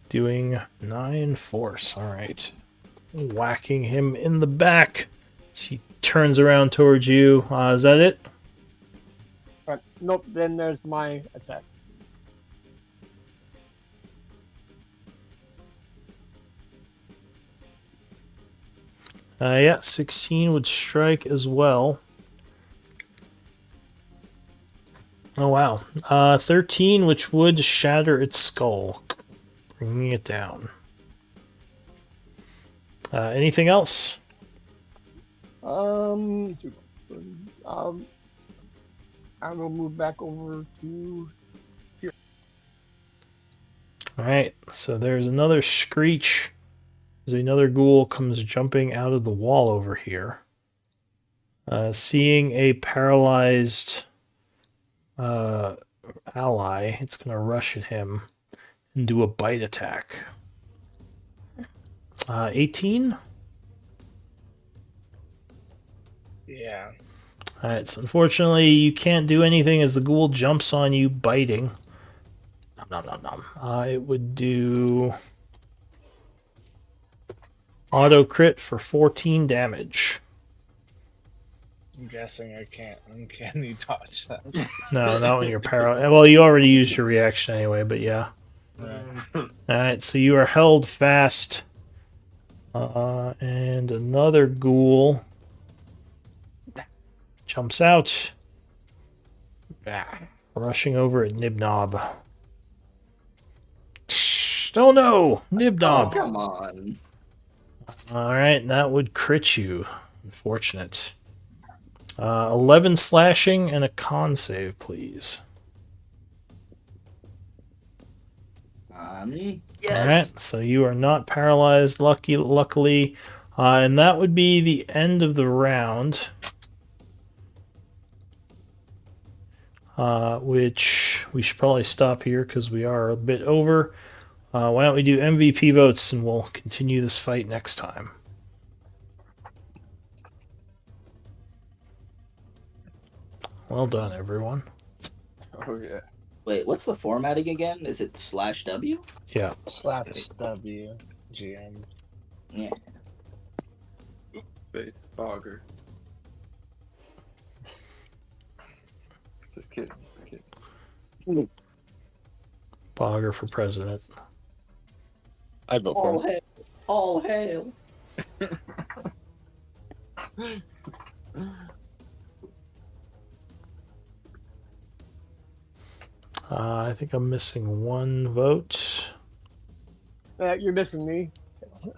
Doing 9 force. Alright. Whacking him in the back. So he turns around towards you. Is that it? Nope, then there's my attack. Yeah, 16 would strike as well. Oh, wow. 13, which would shatter its skull, bringing it down. Anything else? I will move back over to here. Alright, so there's another screech as another ghoul comes jumping out of the wall over here. Seeing a paralyzed ally, it's going to rush at him and do a bite attack. 18? Yeah. Alright, so unfortunately you can't do anything as the ghoul jumps on you, biting. Nom nom nom nom. It would do auto crit for 14 damage. I'm guessing I can't uncanny dodge that. No, not when you're paralyzed. Well, you already used your reaction anyway, but yeah. Alright, so you are held fast. And another ghoul jumps out. Rushing over at Nibnob. Oh no! Oh, Nibnob! come on. Alright, that would crit you. Unfortunate. 11 slashing and a con save, please. Alright, so you are not paralyzed, luckily. And that would be the end of the round. Which we should probably stop here because we are a bit over. Why don't we do MVP votes and we'll continue this fight next time. Well done, everyone. Oh yeah. Wait, what's the formatting again? Is it /W? Yeah. / W GM. Yeah. Face bogger. Just kidding. Just kidding. Bogger for president. I'd vote for All him. hail! All hail! I think I'm missing one vote. You're missing me.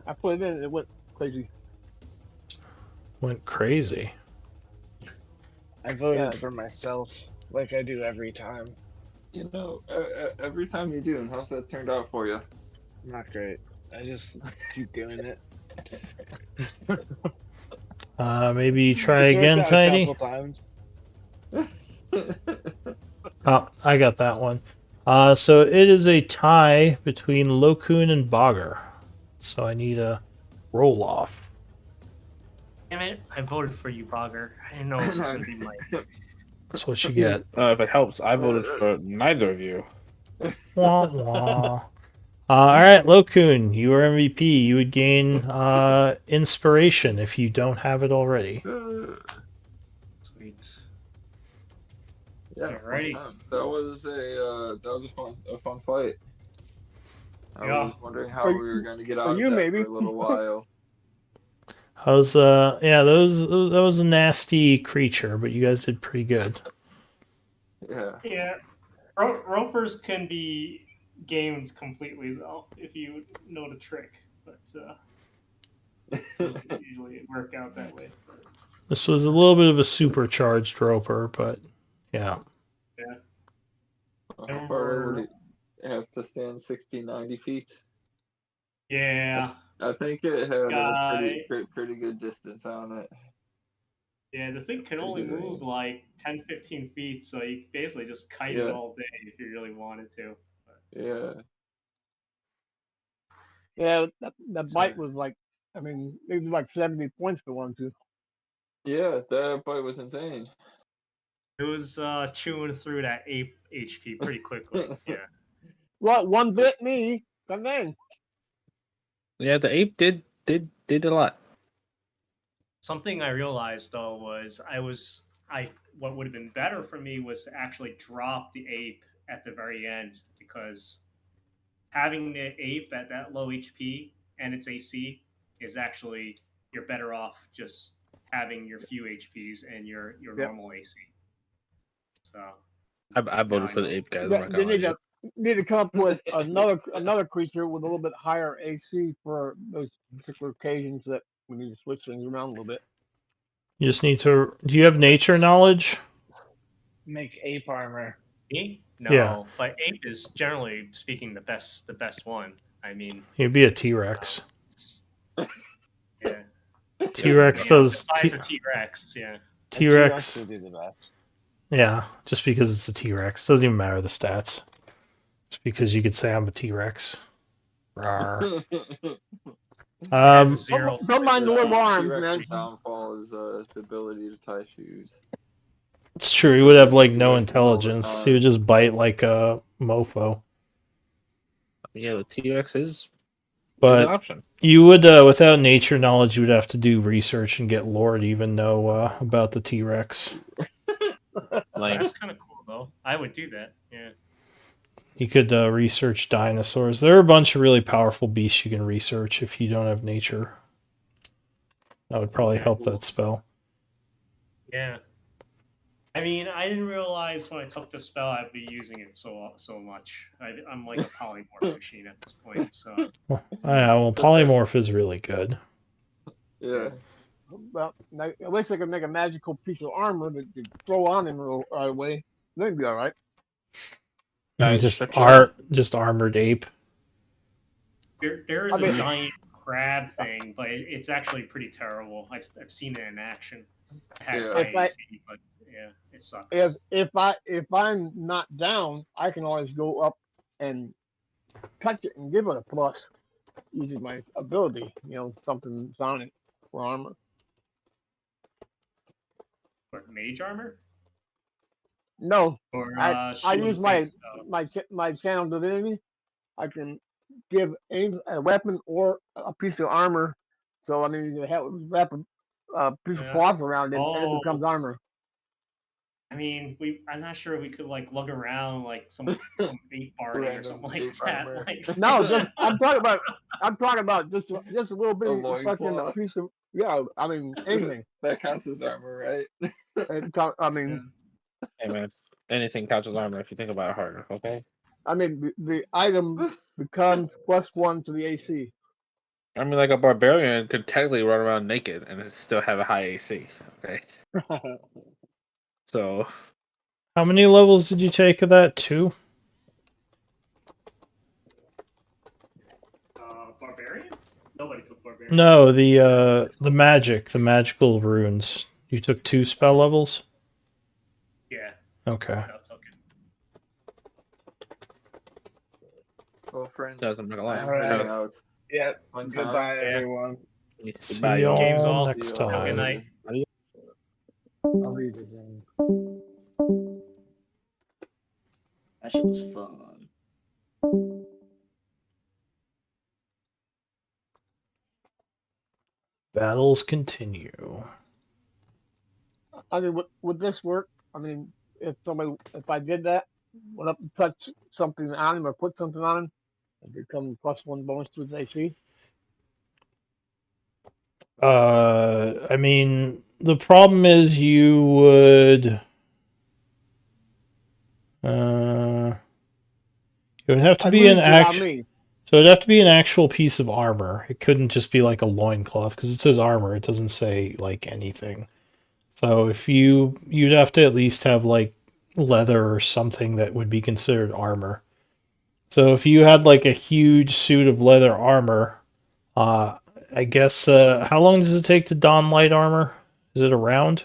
I put it in. It went crazy. Went crazy. I voted Yeah. for myself, like I do every time. You know, every time you do, and how's that turned out for you? Not great. I just keep doing it. Maybe you try It's worked again, out a Tiny. couple times. Oh, I got that one. So it is a tie between Lokun and Bogger. So I need a roll off. Damn it! I voted for you, Bogger. I didn't know it was gonna be my. That's what you get. If it helps, I voted for neither of you. Wah, wah. All right, Lokun, you are MVP. You would gain inspiration if you don't have it already. Sweet. Yeah, Alrighty. fun time. That was a fun fight. I Yeah. was wondering how For- we were going to get for out of you, that maybe. for a little while. I was yeah, that was a nasty creature, but you guys did pretty good. Yeah. Yeah. Ropers can be gamed completely though if you know the trick, but doesn't usually work out that way. This was a little bit of a supercharged roper, but yeah. Yeah. How far would it have to stand? 60, 90 feet? Yeah. I think it had a Guy. pretty good distance on it. Yeah, the thing can Pretty only good move range. like 10, 15 feet, so you basically just kite it Yeah, all day if you really wanted to. yeah. Yeah, that So, bite was like, I mean, it was like 70 points for one, too. Yeah, that bite was insane. it was chewing through that 8 HP pretty quickly. Yeah. Well, one bit me. Come in. Yeah, the ape did a lot. Something I realized though was I what would have been better for me was to actually drop the ape at the very end because having the ape at that low HP and its AC is actually you're better off just having your few HPs and your Yep. normal AC. So I now voted I for know. the ape, guys. I'm not They gonna lie to you. need to come up with another creature with a little bit higher AC for those particular occasions that we need to switch things around a little bit. You just need to. Do you have nature knowledge? Make ape armor. Me? No, Yeah. but ape is generally speaking the best one. I mean, You'd be a T Rex. yeah, T Rex yeah, the does size of T Rex. Yeah. T T-Rex Rex. would be the best. Yeah, just because it's a T Rex doesn't even matter the stats. Just because you could say I'm a T Rex. Rawr. It has a Um, zero. Don't mind the little arms, man. T-Rex's downfall is the ability to tie shoes. it's true. He would have like He no does it all the intelligence. He time. would just bite like a mofo. Yeah, the T-Rex is an But option. you would, without nature knowledge, you would have to do research and get lore to even know about the T Rex. Lame. That's kind of cool though. I would do that. Yeah. You could research dinosaurs. There are a bunch of really powerful beasts you can research if you don't have nature. That would probably help Cool. that spell. Yeah. I mean, I didn't realize when I took the spell I'd be using it so much. I'm like a polymorph machine at this point. So Well, polymorph is really good. Yeah. Well, I wish I could make a magical piece of armor that you throw on him right away. That'd be all right. Guys, Just shut your mouth. just armored ape. there is I mean- a giant crab thing, but it's actually pretty terrible. I've seen it in action. It has Yeah. high If I- AC, but yeah, it sucks. If I'm not down, I can always go up and touch it and give it a plus using my ability. You know, something sonic for armor. What, mage armor No, or I shield use of my faith stuff? my channel divinity. I can give a weapon or a piece of armor. So I mean, you can wrap a piece of Yeah. cloth around it, and it Oh. becomes armor. I mean, I'm not sure we could like lug around like some 8 barding or Random something like ape that. armor. Like, No, just I'm talking about just a little A bit fucking a loincloth. piece of I mean anything. That counts as armor, right? I yeah. mean Hey man, anything counts as armor if you think about it hard. Okay. the item becomes +1 to the AC. I mean, like a barbarian could technically run around naked and still have a high AC. Okay. So How many levels did you take of that? 2? Barbarian? Nobody took barbarian. No, the magical runes. You took 2 spell levels? Yeah, Okay. no, took it. Well, friends, doesn't make a I lot. am All heading right. out. Yeah. Fun time. Goodbye, Yeah. everyone. See Good games y'all all. next See y'all Have a good time. night. I'll leave this in. That shit was fun. Battles continue. I mean, would this work? I mean, if I did that, went up and touch something on him or put something on him, it become +1 bonus to his AC. I mean, the problem is you would. It would have to I'd be an lose it on act. me. So it'd have to be an actual piece of armor. It couldn't just be like a loincloth because it says armor. It doesn't say like anything. So if you'd have to at least have like leather or something that would be considered armor. So if you had like a huge suit of leather armor, uh, I guess how long does it take to don light armor? Is it a round?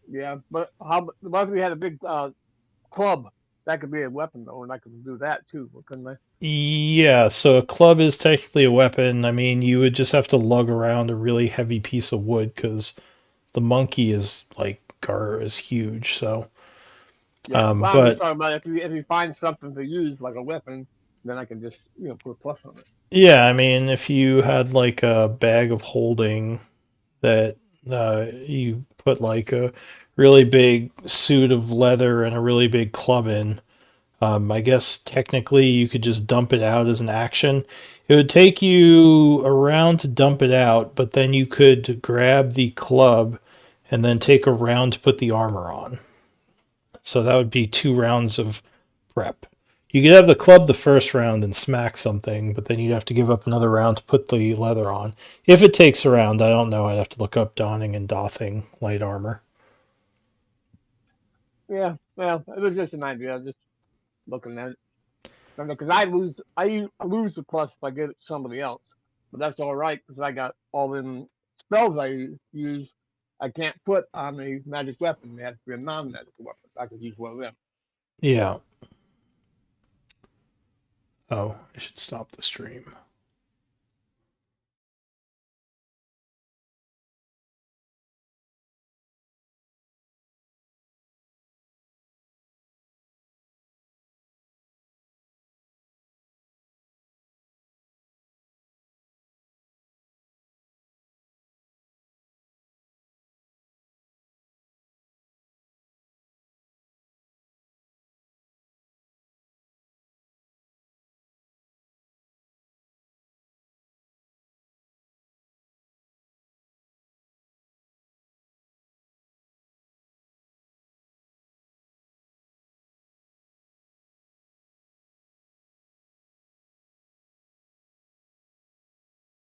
Yeah, but what if we had a big club? That could be a weapon though, and I could do that too, couldn't I? Yeah, so a club is technically a weapon. I mean, you would just have to lug around a really heavy piece of wood because the monkey is like gar is huge. So, Yeah, well, I'm just but talking about if you find something to use like a weapon, then I can just put a plus on it. yeah, I mean, if you had like a bag of holding that you put like a really big suit of leather and a really big club in, I guess technically you could just dump it out as an action. It would take you a round to dump it out, but then you could grab the club and then take a round to put the armor on. So that would be 2 rounds of prep. You could have the club the first round and smack something, but then you'd have to give up another round to put the leather on. If it takes a round, I don't know. I'd have to look up donning and doffing light armor. Yeah, well, it was just an idea. I was just looking at it. Because I lose the plus if I give it to somebody else, but that's all right because I got all them spells I use. I can't put on a magic weapon. They have to be a non-magic weapon. I could use one of them. Yeah. Oh, I should stop the stream.